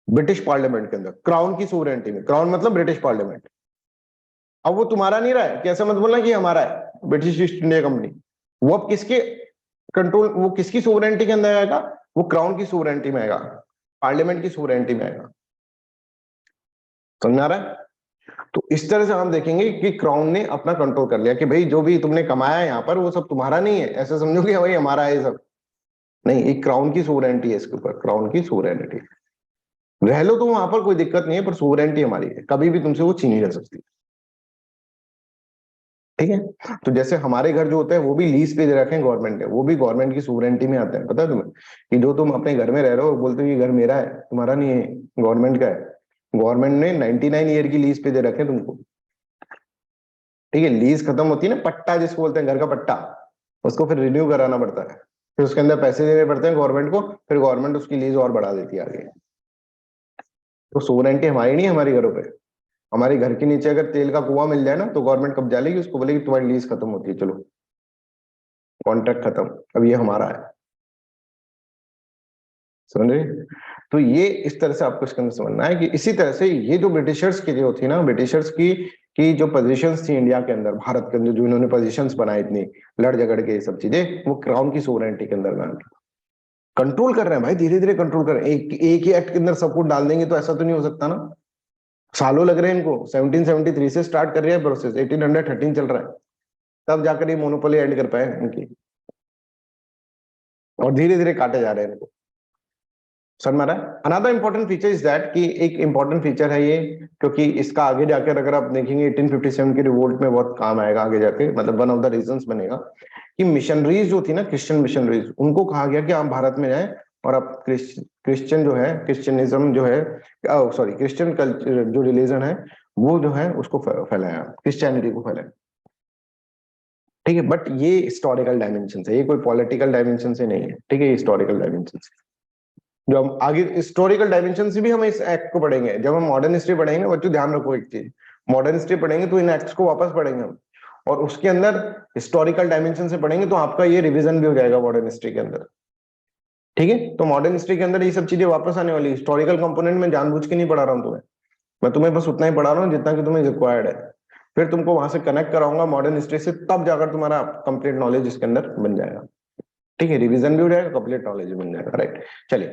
ब्रिटिश पार्लियामेंट के अंदर, क्राउन की सोवरेनिटी में। क्राउन मतलब ब्रिटिश पार्लियामेंट। अब वो तुम्हारा नहीं रहा है, कैसे मत बोलना कि हमारा है ब्रिटिश ईस्ट इंडिया कंपनी। वो अब किसके कंट्रोल, वो किसकी सोवरेनिटी के अंदर आएगा? वो क्राउन की सोवरेनिटी में आएगा, पार्लियामेंट की सोवरेनिटी में आएगा। समझ आ रहा है? तो इस तरह से हम देखेंगे कि क्राउन ने अपना कंट्रोल कर लिया कि भाई जो भी तुमने कमाया है यहाँ पर वो सब तुम्हारा नहीं है, ऐसे समझो कि भाई हमारा है ये सब। नहीं, एक क्राउन की सोवरेनिटी है इसके ऊपर, क्राउन की सोवरेनिटी। रह लो तो वहां पर कोई दिक्कत नहीं है, पर सोवरेनिटी हमारी है, कभी भी तुमसे वो छीनी जा सकती है। ठीक है, तो जैसे हमारे घर जो होते हैं वो भी लीज पे दे रखे हैं गवर्नमेंट ने, वो भी गवर्नमेंट की सोवरेनिटी में आते हैं। पता है तुम्हें कि जो तुम अपने घर में रह रहे हो बोलते हो ये घर मेरा है, तुम्हारा नहीं है, गवर्नमेंट का है। गवर्नमेंट ने 99 ईयर की लीज पे दे रखे हैं तुमको। ठीक है, लीज खत्म होती है ना, पट्टा जिसको बोलते हैं, घर का पट्टा, उसको फिर रिन्यू कराना पड़ता है, फिर उसके अंदर पैसे देने पड़ते हैं गवर्नमेंट को, फिर गवर्नमेंट उसकी लीज और बढ़ा देती है आगे। तो सोवरेनिटी हमारी नहीं है हमारे घरों पे। हमारे घर के नीचे अगर तेल का कुआं मिल जाए ना तो गवर्नमेंट कब्जा लेगी, उसको बोलेगी तुम्हारी लीज खत्म होती है, चलो कॉन्ट्रैक्ट खत्म, अब ये हमारा है। समझ रहे? तो ये इस तरह से आपको इसके अंदर समझना है कि इसी तरह से ये जो ब्रिटिशर्स की जो थी ना, ब्रिटिशर्स की जो पोजीशंस थी इंडिया के अंदर, भारत के अंदर जो इन्होंने पोजीशंस बनाई इतनी लड़ झगड़ के, ये सब चीजें वो क्राउन की सोवरेनिटी के अंदर ना कंट्रोल कर रहे हैं भाई, धीरे धीरे कंट्रोल कर रहे हैं। एक ही एक्ट के अंदर सब कुछ डाल देंगे तो ऐसा तो नहीं हो सकता ना, सालों लग रहे हैं इनको। 1773 से स्टार्ट कर रहे हैं प्रोसेस, 1813 चल रहा है, तब जाकर ये मोनोपोली एंड कर पाए इनकी, और धीरे धीरे काटे जा रहे हैं इनको। समझ में आ रहा है? Another important feature is that कि एक इंपॉर्टेंट फीचर है ये, क्योंकि इसका आगे जाकर अगर आप देखेंगे 1857 की रिवोल्ट में बहुत काम आएगा आगे जाके, मतलब वन ऑफ द रीजंस बनेगा कि मिशनरीज जो थी ना, क्रिश्चियन मिशनरीज, उनको कहा गया कि आप भारत में जाएं और आप क्रिश्चियन जो है, क्रिश्चियनिज्म जो है, सॉरी क्रिश्चियन कल्चर जो रिलीजन है वो जो है उसको फैलाया, क्रिश्चियनिटी को फैलाया। ठीक है, बट ये हिस्टोरिकल डायमेंशन है, ये कोई पॉलिटिकल डायमेंशन से नहीं है। ठीक है, ये हिस्टोरिकल डायमेंशन है। जो हम आगे हिस्टोरिकल डायमेंशन से भी हम इस एक्ट को पढ़ेंगे, जब हम मॉडर्न हिस्ट्री पढ़ेंगे ना बच्चों, ध्यान रखो एक चीज, मॉडर्न हिस्ट्री पढ़ेंगे तो इन एक्ट्स को वापस पढ़ेंगे हम, और उसके अंदर हिस्टोरिकल डायमेंशन से पढ़ेंगे, तो आपका ये रिवीजन भी हो जाएगा मॉडर्न हिस्ट्री के अंदर। ठीक है, तो मॉडर्न हिस्ट्री के अंदर ये सब चीजें वापस आने वाली। हिस्टोरिकल कंपोनेंट में जानबूझ के नहीं पढ़ा रहा हूँ तुम्हें, मैं तुम्हें बस उतना ही पढ़ा रहा हूँ जितना कि तुम्हें रिक्वायर्ड है। फिर तुमको वहां से कनेक्ट कराऊंगा मॉडर्न हिस्ट्री से, तब जाकर तुम्हारा कंप्लीट नॉलेज इसके अंदर बन जाएगा। ठीक है, रिवीजन भी हो जाएगा, कंप्लीट नॉलेज भी बन जाएगा। राइट, चलिए,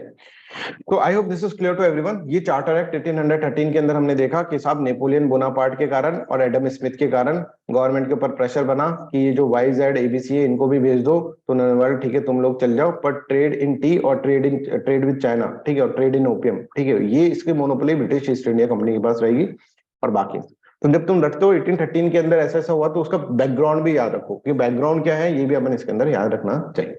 तो I hope this is clear to everyone. ये चार्टर एक्ट 1813 के अंदर हमने देखा कि साहब नेपोलियन बोनापार्ट के कारण और एडम स्मिथ के कारण गवर्नमेंट के ऊपर प्रेशर बना कि ये जो YZ ABC है इनको भी भेज दो, तो उन्होंने बोला ठीक है तुम लोग चल जाओ, पर ट्रेड इन टी और ट्रेड विद चाइना, ठीक है, और ट्रेड इन ओपियम, ठीक है, ये इसकी monopoly British East India company के पास रहेगी। और बाकी तो जब तुम रखते हो 1813 के अंदर ऐसा ऐसा हुआ, तो उसका बैकग्राउंड भी याद रखो कि बैकग्राउंड क्या है, ये भी अपन इसके अंदर याद रखना चाहिए।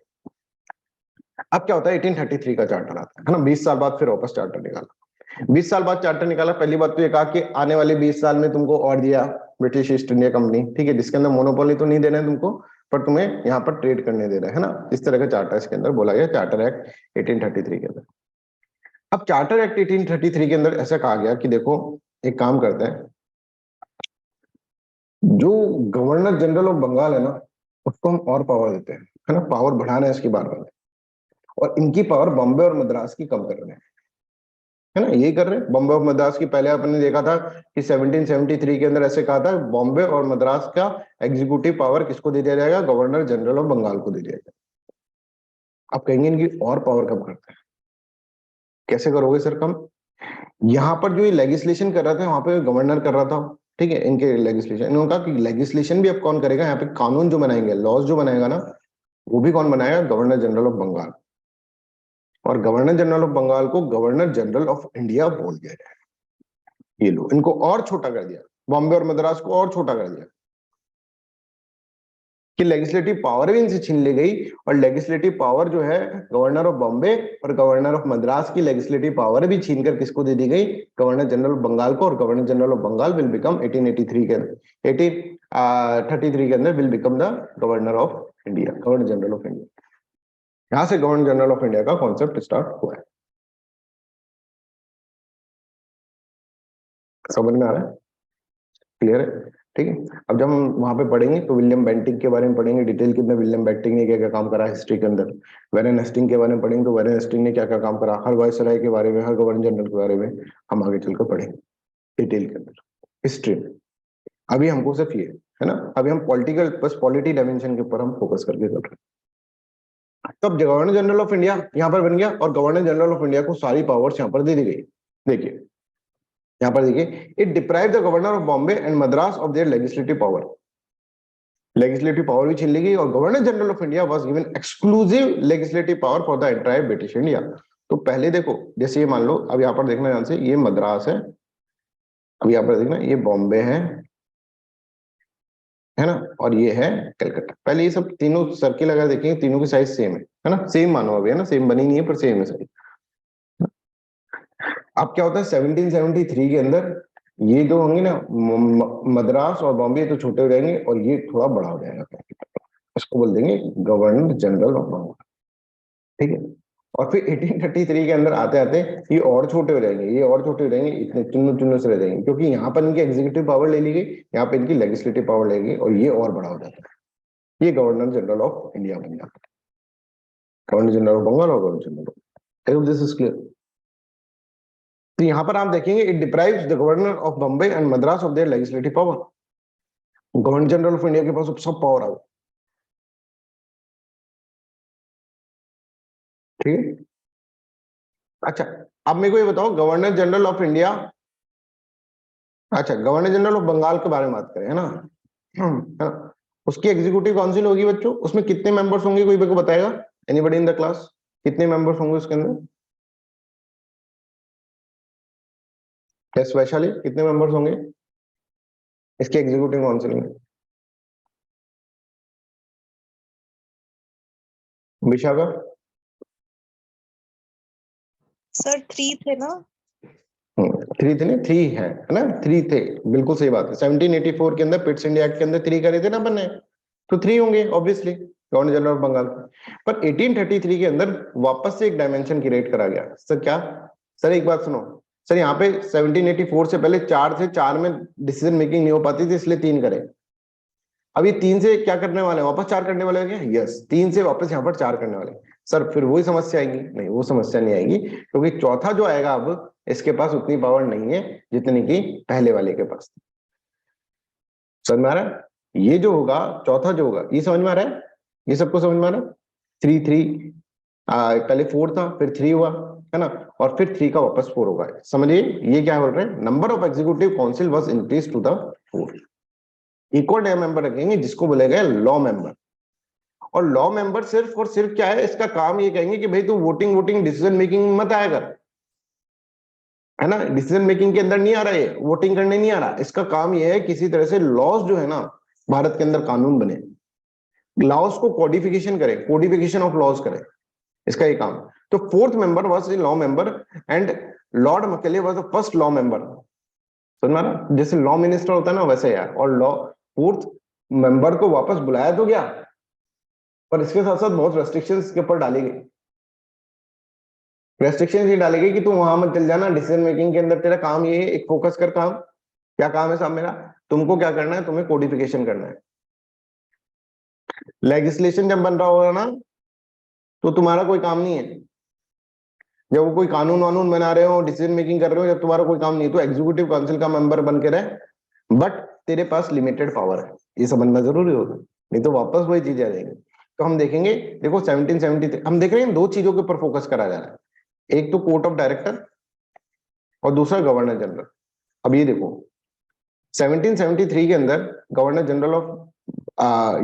अब क्या होता है, 1833 का चार्टर आता है ना, 20 साल बाद फिर वापस चार्टर निकाला। 20 साल बाद चार्टर निकाला, पहली बात तो ये कहा कि आने वाले 20 साल में तुमको और दिया ब्रिटिश ईस्ट इंडिया कंपनी, ठीक है, जिसके अंदर मोनोपोली तो नहीं देना है तुमको, पर तुम्हें यहाँ पर ट्रेड करने दे रहा है ना, इस तरह का चार्टर इसके अंदर बोला गया, चार्टर एक्ट 1833 के अंदर। अब चार्टर एक्ट 1833 के अंदर ऐसा कहा गया कि देखो एक काम करते हैं, जो गवर्नर जनरल ऑफ बंगाल है ना, उसको हम और पावर देते हैं, है ना, पावर बढ़ा रहे हैं इसकी बार बार, और इनकी पावर बॉम्बे और मद्रास की कम कर रहे हैं, है ना, यही कर रहे हैं। बॉम्बे और मद्रास की पहले आपने देखा था कि 1773 के अंदर ऐसे कहा था, बॉम्बे और मद्रास का एग्जीक्यूटिव पावर किसको दे दिया जाएगा, गवर्नर जनरल ऑफ बंगाल को दे दिया जाएगा। आप कहेंगे इनकी और पावर कम करते हैं, कैसे करोगे सर कम? यहाँ पर जो ये लेजिस्लेशन कर रहा था वहां पे गवर्नर कर रहा था, ठीक है, इनके लेजिस्लेशन, इन्होंने कहा कि लेजिस्लेशन भी अब कौन करेगा, यहाँ पे कानून जो बनाएंगे, लॉज जो बनाएगा ना, वो भी कौन बनाएगा, गवर्नर जनरल ऑफ बंगाल। और गवर्नर जनरल ऑफ बंगाल को गवर्नर जनरल ऑफ इंडिया बोल दिया जाए। ये लो, इनको और छोटा कर दिया, बॉम्बे और मद्रास को और छोटा कर दिया, कि लेजिस्लेटिव पावर भी इनसे छीन ली गई, और लेजिस्लेटिव पावर जो है गवर्नर ऑफ बॉम्बे और गवर्नर ऑफ मद्रास की लेजिस्लेटिव पावर भी छीनकर किसको दे दी गई, गवर्नर जनरल ऑफ बंगाल को, और governor general of Bengal will become 1883 के अंदर 1833 के अंदर will become the governor of India, governor general of India. यहां से गवर्नर जनरल ऑफ इंडिया का कॉन्सेप्ट स्टार्ट हुआ है। समझ में आ रहा है? क्लियर है? ठीक है, अब जब हम वहां पे पढ़ेंगे तो विलियम बेंटिंग के बारे में पढ़ेंगे डिटेल के अंदर, विलियम बेंटिंग ने क्या क्या काम करा हिस्ट्री के अंदर। वेरेन हेस्टिंग के बारे में पढ़ेंगे तो वेरेन हेस्टिंग ने क्या क्या काम करा, हर वायसराय के बारे में, हर गवर्नर जनरल के बारे में हम आगे चलकर पढ़ेंगे डिटेल के अंदर हिस्ट्री में। अभी हमको सिर्फ ये है ना, अभी हम पॉलिटिकल बस पॉलिटी डायमेंशन के ऊपर हम फोकस करके कर रहे हैं। तब गवर्नर जनरल ऑफ इंडिया यहाँ पर बन गया, और गवर्नर जनरल ऑफ इंडिया को सारी पावर्स यहाँ पर दे दी गई। देखिए यहाँ पर देखिए, it deprive the governor of Bombay and Madras of their legislative power, legislative power भी छीन ली गई, और governor general of India was given exclusive legislative power for the entire British India. तो पहले देखो, जैसे ये मान लो, अब यहाँ पर देखना ध्यान से, ये मद्रास है, अब यहाँ पर देखना ये बॉम्बे है ना, और ये है कलकत्ता। पहले ये सब तीनों सर्किल अगर देखेंगे, तीनों की साइज सेम है ना, सेम मानो अभी, है ना, सेम बनी नहीं है पर सेम है साइज। अब क्या होता है 1773 के अंदर ये जो होंगे ना, मद्रास और बॉम्बे तो छोटे हो जाएंगे, और ये थोड़ा बड़ा हो जाएगा, इसको बोल देंगे गवर्नर जनरल ऑफ बंगाल। ठीक है, और फिर 1833 के अंदर आते आते ये और छोटे हो जाएंगे, ये और छोटे हो जाएंगे, इतने चुन्नू चुन्नू से रह जाएंगे, क्योंकि यहाँ पर इनकी एग्जीक्यूटिव पावर ले ली गई, यहाँ पे इनकी लेजिस्लेटिव पावर ले गई, और ये और बड़ा हो जाता है, ये गवर्नर जनरल ऑफ इंडिया बन जाता है, गवर्नर जनरल ऑफ बंगाल और governor general of, this is clear. तो यहाँ पर आप देखेंगे, it deprives the governor of Bombay and Madras of their legislative power. Governor general of India के पास अब सब पावर आ गई। ठीक है, अच्छा, अब मेरे को ये बताओ, गवर्नर जनरल ऑफ इंडिया, अच्छा गवर्नर जनरल ऑफ बंगाल के बारे में बात करें, है ना, है ना, उसकी एग्जीक्यूटिव काउंसिल होगी बच्चों, उसमें कितने मेंबर्स होंगे, कोई मेरे को बताएगा, एनीबॉडी इन द क्लास, कितने मेंबर्स होंगे उसके अंदर? यस वैशाली, कितने मेंबर्स होंगे इसके एग्जीक्यूटिव काउंसिल में? विशाखा? सर 3 थे ना? 3 थे ना, 3 है ना, 3 थे, बिल्कुल सही बात है। 1784 के अंदर पिट्स इंडिया एक्ट के अंदर 3 करे थे ना अपन ने, तो 3 होंगे obviously governor general of Bengal. पर 1833 के अंदर वापस से एक डायमेंशन क्रिएट करा गया। सर क्या? सर एक बात सुनो सर, यहाँ पे 1784 से पहले 4 थे, 4 में डिसीजन मेकिंग नहीं हो पाती थी, इसलिए 3 करे। अभी 3 से क्या करने वाले हैं, वापस 4 करने वाले हैं क्या? यस, 3 से वापस यहाँ पर 4 करने वाले हैं। सर फिर वही समस्या आएगी? नहीं, वो समस्या नहीं आएगी, क्योंकि चौथा जो आएगा अब इसके पास उतनी पावर नहीं है जितनी कि पहले वाले के पास। समझ में आ रहा है? ये जो होगा चौथा जो होगा, ये समझ में आ रहा है? ये सबको समझ में आ रहा है? 3 3 पहले 4 था, फिर 3 हुआ, है ना, और फिर 3 का वापस 4 होगा। समझिए ये क्या बोल रहे हैं, number of executive council was increase to the 4। एक और नया मेंबर रखेंगे जिसको बोलेगा लॉ मेंबर। और लॉ मेंबर सिर्फ और सिर्फ क्या है, इसका काम ये कहेंगे कि भाई तू वोटिंग वोटिंग डिसीजन मेकिंग मत आया कर, है ना, डिसीजन मेकिंग के अंदर नहीं आ रहा है, वोटिंग करने नहीं आ रहा। इसका काम ये है किसी तरह से लॉज जो है ना, भारत के अंदर कानून बने, लॉज को कोडिफिकेशन करे, कोडिफिकेशन ऑफ लॉज करे, इसका ये काम। तो 4th member was a law member and Lord Macaulay was the first law member. समझ में आ रहा? जैसे लॉ मिनिस्टर होता है ना, वैसे यार। और लॉ 4th मेंबर को वापस बुलाया तो गया, पर इसके साथ साथ बहुत रेस्ट्रिक्शंस के ऊपर डाली गई। रेस्ट्रिक्शन ये डाली गई कि तू वहां मत चल जाना डिसीजन मेकिंग के अंदर, तेरा काम ये है, एक फोकस कर काम। क्या काम है साहब मेरा? तुमको क्या करना है, तुम्हें कोडिफिकेशन करना है। लेजिस्लेशन जब बन रहा होगा ना, तो तुम्हारा कोई काम नहीं है। जब वो कोई कानून वानून बना रहे हो, डिसीजन मेकिंग कर रहे हो, जब तुम्हारा कोई काम नहीं है, तो एग्जीक्यूटिव काउंसिल का मेंबर बन के रहे, बट तेरे पास लिमिटेड पावर है, ये समझना जरूरी होगा, नहीं तो वापस वही चीजें आ जाएंगी। तो हम देखेंगे, देखो 1773 हम देख रहे हैं, 2 चीजों के ऊपर फोकस करा जा रहा है, एक तो कोर्ट ऑफ डायरेक्टर और दूसरा गवर्नर जनरल। अब ये देखो 1773 के अंदर गवर्नर जनरल ऑफ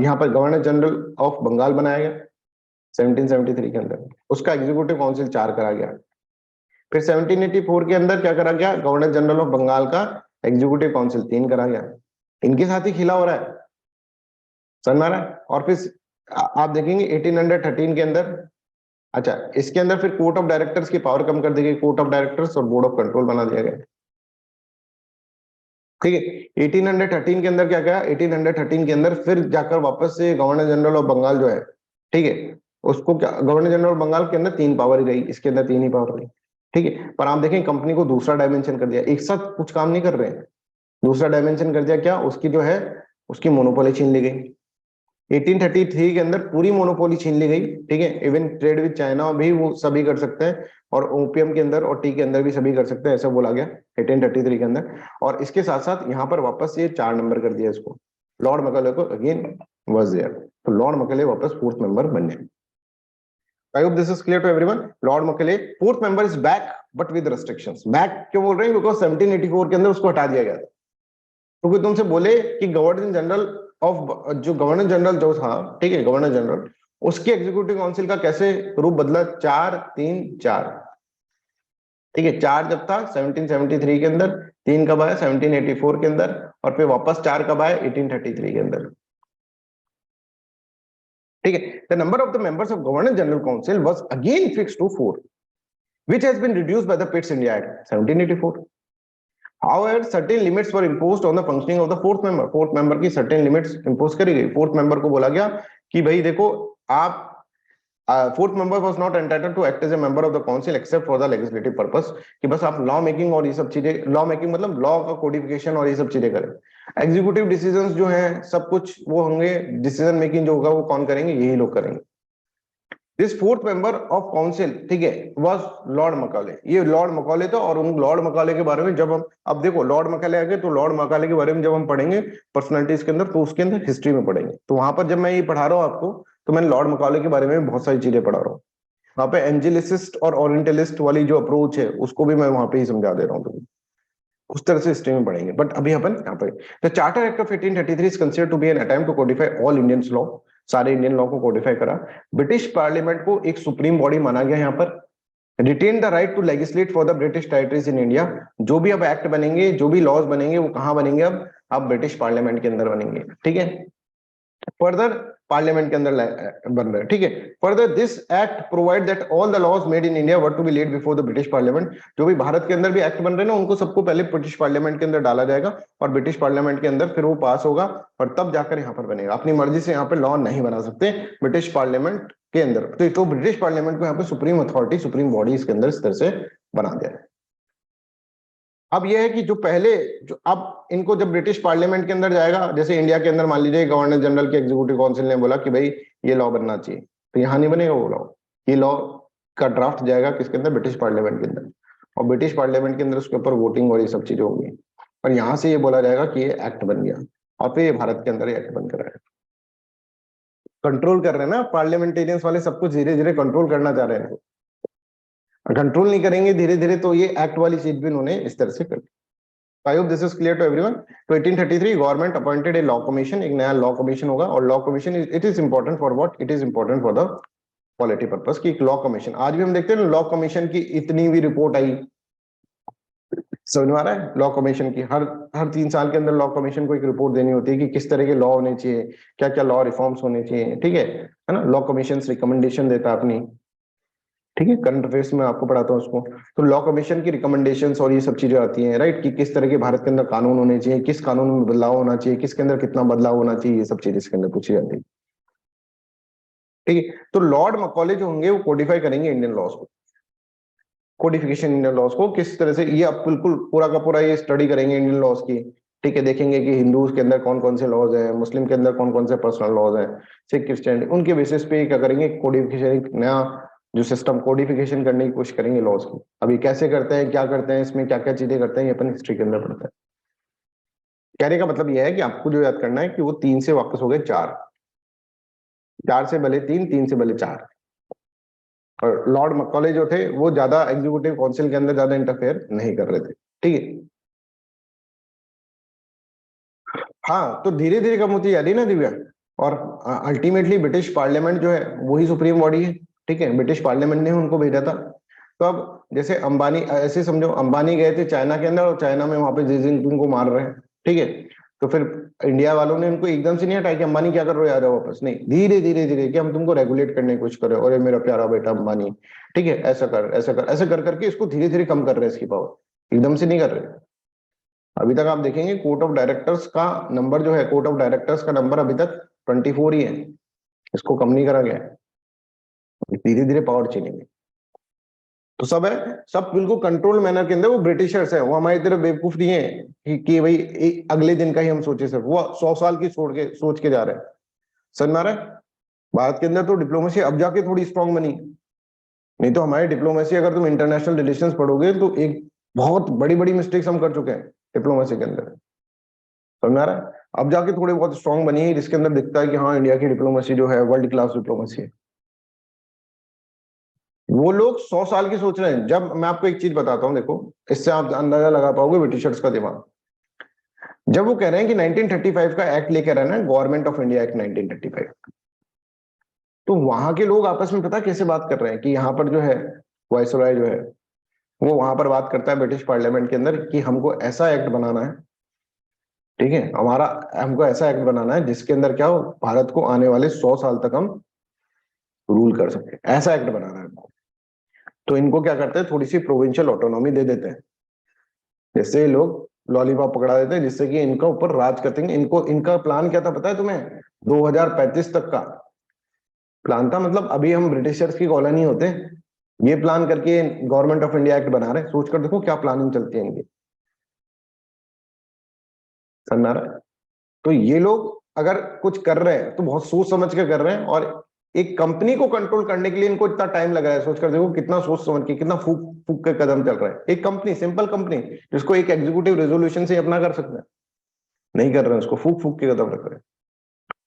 यहाँ पर गवर्नर जनरल ऑफ बंगाल बनाया गया 1773 के अंदर, उसका एग्जीक्यूटिव काउंसिल 4 करा गया। फिर 1784 के अंदर क्या करा गया, गवर्नर जनरल ऑफ बंगाल का एग्जीक्यूटिव काउंसिल 3 करा गया। इनके साथ ही खिला हो रहा है, समझ में आ रहा है? और फिर आप देखेंगे 1813 के अंदर, अच्छा इसके अंदर फिर कोर्ट ऑफ डायरेक्टर्स की पावर कम कर दी गई, कोर्ट ऑफ डायरेक्टर्स और बोर्ड ऑफ कंट्रोल बना दिया गया। ठीक है, 1813 के अंदर क्या कहा, 1813 के अंदर फिर जाकर वापस से गवर्नर जनरल ऑफ बंगाल जो है, ठीक है, उसको क्या, गवर्नर जनरल ऑफ बंगाल के अंदर 3 पावर ही रही, इसके अंदर 3 ही पावर रही। ठीक है, पर आप देखें कंपनी को दूसरा डायमेंशन कर दिया, एक साथ कुछ काम नहीं कर रहे हैं, दूसरा डायमेंशन कर दिया। क्या? उसकी जो है उसकी मोनोपोली छीन ली गई। 1833 के अंदर पूरी मोनोपोली छीन ली गई। ठीक है, इवन ट्रेड विद चाइना भी वो सभी कर सकते हैं, और ओपीएम के अंदर और टी के अंदर भी सभी कर सकते हैं, ऐसा बोला गया 1833 के अंदर। और इसके साथ साथ यहाँ पर वापस ये 4 नंबर कर दिया इसको, लॉर्ड मैकाले को अगेन वाज देयर, तो लॉर्ड मैकाले वापस 4th मेंबर बन गए। I hope this is clear to everyone. Lord Macaulay 4th member is back but with restrictions. Back क्यों बोल रहे हैं? बिकॉज 1784 के अंदर उसको हटा दिया गया था, क्योंकि तुमसे बोले कि गवर्नर जनरल ऑफ, जो गवर्नर जनरल जो था, ठीक है, गवर्नर जनरल, उसके एग्जीक्यूटिव काउंसिल का कैसे रूप बदला, 4 3 4। ठीक है, 4 जब था 1773 के अंदर, 3 कब आया 1784 के अंदर, और फिर वापस 4 कब आया 1833 के अंदर। ठीक है, the number of the members of governor general council was again fixed to 4, which has been reduced by the Pitt's India Act 1784. However, certain limits were imposed on the functioning of the 4th member. 4th member की certain limits impose करी गई। 4th member को बोला गया कि भाई देखो आप, 4th member was not entitled to act as a member of the council except for the legislative purpose, कि बस आप लॉ मेकिंग और ये सब चीजें, लॉ मेकिंग मतलब लॉ का कोडिफिकेशन और ये सब चीजें करें। एग्जीक्यूटिव डिसीजंस जो हैं सब कुछ वो होंगे, डिसीजन मेकिंग जो होगा वो कौन करेंगे, यही लोग करेंगे। This 4th member of council, ठीक है, वाज लॉर्ड मैकाले। ये लॉर्ड मैकाले था, और उन लॉर्ड मैकाले के बारे में जब हम, अब देखो लॉर्ड मैकाले आ गए, तो लॉर्ड मैकाले के बारे में जब हम पढ़ेंगे पर्सनालिटीज के अंदर, तो उसके अंदर हिस्ट्री में पढ़ेंगे। तो वहां पर जब मैं ये पढ़ा रहा हूँ आपको, तो मैंने लॉर्ड मैकाले के बारे में बहुत सारी चीजें पढ़ा रहा हूँ। वहां पे एंजेलिसिस्ट और ओरिएंटलिस्ट वाली जो अप्रोच है उसको भी मैं वहां पे ही समझा दे रहा हूँ, उस तरह से हिस्ट्री में पढ़ेंगे। बट अभी अपन यहाँ पे, the charter act of 1833 is considered to be an attempt to codify all Indian law. सारे इंडियन लॉ को कोडिफाई करा। ब्रिटिश पार्लियामेंट को एक सुप्रीम बॉडी माना गया यहाँ पर, retain the right to legislate for the British territories in India. जो भी अब एक्ट बनेंगे, जो भी लॉज बनेंगे, वो कहाँ बनेंगे? अब ब्रिटिश पार्लियामेंट के अंदर बनेंगे, ठीक है। फर्दर पार्लियामेंट के अंदर बन रहे हैं, ठीक है। Further this act provide that all the laws made in India were to be laid before the British parliament. जो भी भारत के अंदर भी एक्ट बन रहे हैं ना, उनको सबको पहले ब्रिटिश पार्लियामेंट के अंदर डाला जाएगा, और ब्रिटिश पार्लियामेंट के अंदर फिर वो पास होगा, और तब जाकर यहाँ पर बनेगा। अपनी मर्जी से यहाँ पे लॉ नहीं बना सकते ब्रिटिश पार्लियामेंट के अंदर। तो ब्रिटिश पार्लियामेंट को यहाँ पे सुप्रीम अथॉरिटी, सुप्रीम बॉडी इसके अंदर इस तरह से बना दिया। अब यह है कि जो पहले, जो अब इनको जब ब्रिटिश पार्लियामेंट के अंदर जाएगा, जैसे इंडिया के अंदर मान लीजिए गवर्नर जनरल के एग्जीक्यूटिव काउंसिल ने बोला कि भाई ये लॉ बनना चाहिए, तो यहाँ नहीं बनेगा वो लॉ। ये लॉ का ड्राफ्ट जाएगा किसके अंदर? ब्रिटिश पार्लियामेंट के अंदर, और ब्रिटिश पार्लियामेंट के अंदर उसके ऊपर वोटिंग और ये सब चीजें होंगी, और यहाँ से ये बोला जाएगा कि ये एक्ट बन गया, और फिर ये भारत के अंदर ये एक्ट बन कर आएगा। कंट्रोल कर रहे हैं ना पार्लियामेंटेरियंस वाले, सब कुछ धीरे धीरे कंट्रोल करना चाह रहे हैं। कंट्रोल नहीं करेंगे धीरे धीरे, तो ये एक्ट वाली चीज भी उन्होंने इस तरह से कर दी। I hope this is clear to everyone. तो 1833 government appointed a law commission, एक नया लॉ कमीशन होगा, और law commission it is important for what? It is important for the polity purpose की एक लॉ कमीशन। आज भी हम देखते हैं लॉ कमीशन की इतनी भी रिपोर्ट आई, समझ में आ रहा है? लॉ कमीशन की हर 3 साल के अंदर लॉ कमीशन को एक रिपोर्ट देनी होती है कि किस तरह के लॉ होने चाहिए, क्या क्या लॉ रिफॉर्म्स होने चाहिए, ठीक है ना। लॉ कमीशन रिकमेंडेशन देता है अपनी, ठीक है, करंट अफेयर्स में आपको पढ़ाता हूँ उसको। तो लॉ कमीशन की रिकमेंडेशंस और ये सब चीजें आती हैं, राइट, कि किस तरह के भारत के अंदर कानून होने चाहिए, किस कानून में बदलाव होना चाहिए, किसके अंदर कितना बदलाव होना चाहिए, ये सब चीजें इसके अंदर पूछी जाती है, ठीक है। तो लॉर्ड मकॉले जो होंगे वो कोडिफाई करेंगे इंडियन लॉज को, कोडिफिकेशन इंडियन लॉज को किस तरह से, ये अब बिल्कुल पूरा का पूरा ये स्टडी करेंगे इंडियन लॉज की, ठीक है। देखेंगे कि हिंदूज के अंदर कौन कौन से लॉज है, मुस्लिम के अंदर कौन कौन से पर्सनल लॉज है, सिख क्रिश्चियन, उनके बेसिस पे क्या करेंगे? कोडिफिकेशन, एक नया जो सिस्टम कोडिफिकेशन करने की कोशिश करेंगे लॉज की। अभी कैसे करते हैं, क्या करते हैं, इसमें क्या क्या चीजें करते हैं, ये अपन हिस्ट्री के अंदर पढ़ते हैं। कहने का मतलब यह है कि आपको जो याद करना है कि वो 3 से वापस हो गए 4, 4 से भले 3, 3 से भले 4। और लॉर्ड मकॉले जो थे वो ज्यादा एग्जीक्यूटिव काउंसिल के अंदर ज्यादा इंटरफेयर नहीं कर रहे थे, ठीक है। हाँ, तो धीरे धीरे कम होती जा रही ना दिव्या, और अल्टीमेटली ब्रिटिश पार्लियामेंट जो है वही सुप्रीम बॉडी है, ठीक है। ब्रिटिश पार्लियामेंट ने उनको भेजा था। तो अब जैसे अंबानी, ऐसे समझो अंबानी गए थे चाइना के अंदर, और चाइना में वहां पे जी जिनपिंग को मार रहे हैं, ठीक है। तो फिर इंडिया वालों ने उनको एकदम से नहीं हटाया कि अंबानी क्या कर रहे हो, आ जाओ वापस, नहीं, धीरे धीरे धीरे कि हम तुमको रेगुलेट करने की कोशिश करें, और मेरा प्यारा बेटा अंबानी, ठीक है, ऐसा कर ऐसा कर ऐसा कर करके इसको धीरे धीरे कम कर रहे हैं, इसकी पावर एकदम से नहीं कर रहे। अभी तक आप देखेंगे कोर्ट ऑफ डायरेक्टर्स का नंबर जो है, कोर्ट ऑफ डायरेक्टर्स का नंबर अभी तक 24 ही है, इसको कम नहीं करा गया है, धीरे धीरे पावर चेंजेंगे। तो सब है, सब बिल्कुल कंट्रोल मैनर के अंदर। वो ब्रिटिशर्स है, वो हमारी तरफ बेवकूफ नहीं है कि भाई अगले दिन का ही हम सोचे, सर वो 100 साल की सोच के जा रहे हैं, समझ में आ रहा है? भारत के अंदर तो डिप्लोमेसी अब जाके थोड़ी स्ट्रांग बनी, नहीं तो हमारी डिप्लोमेसी, अगर तुम इंटरनेशनल रिलेशंस पढ़ोगे तो एक बहुत बड़ी बड़ी मिस्टेक्स हम कर चुके हैं डिप्लोमेसी के अंदर, समझ में आ रहा है? अब जाके थोड़ी बहुत स्ट्रांग बनी है, जिसके अंदर दिखता है कि हाँ इंडिया की डिप्लोमेसी जो है वर्ल्ड क्लास डिप्लोमेसी है। वो लोग 100 साल की सोच रहे हैं। जब मैं आपको एक चीज बताता हूं, देखो इससे आप अंदाजा लगा पाओगे ब्रिटिशर्स का दिमाग। जब वो कह रहे हैं कि 1935 का एक्ट लेकर आना है, गवर्नमेंट ऑफ इंडिया एक्ट 1935, तो वहां के लोग आपस में पता कैसे बात कर रहे हैं कि यहाँ पर जो है वायसरॉय जो है वो वहां पर बात करता है ब्रिटिश पार्लियामेंट के अंदर कि हमको ऐसा एक्ट बनाना है, ठीक है, हमको ऐसा एक्ट बनाना है जिसके अंदर क्या हो, भारत को आने वाले 100 साल तक हम रूल कर सके, ऐसा एक्ट बनाना है हमको। तो इनको क्या करते हैं, थोड़ी सी प्रोविंशियल ऑटोनॉमी दे देते हैं, जैसे लोग लॉलीपॉप पकड़ा देते हैं, जिससे कि इनका ऊपर राज करते हैं। इनको, इनका प्लान क्या था पता है तुम्हें? 2035 तक का प्लान था। मतलब अभी हम ब्रिटिशर्स की कॉलोनी होते हैं, ये प्लान करके गवर्नमेंट ऑफ इंडिया एक्ट बना रहे हैं। सोचकर देखो क्या प्लानिंग चलती है इनकी, समझ आ रहा है? तो ये लोग अगर कुछ कर रहे हैं तो बहुत सोच समझ के कर रहे हैं, और एक कंपनी को कंट्रोल करने के लिए इनको इतना टाइम लगा है। सोचकर देखो कितना सोच समझ के, कितना फूक फूक के कदम चल रहा है। एक कंपनी, सिंपल कंपनी, जिसको एक एग्जीक्यूटिव रेजोल्यूशन से अपना कर सकते हैं, नहीं कर रहे हैं, उसको फूक फूक के कदम रख रहे हैं।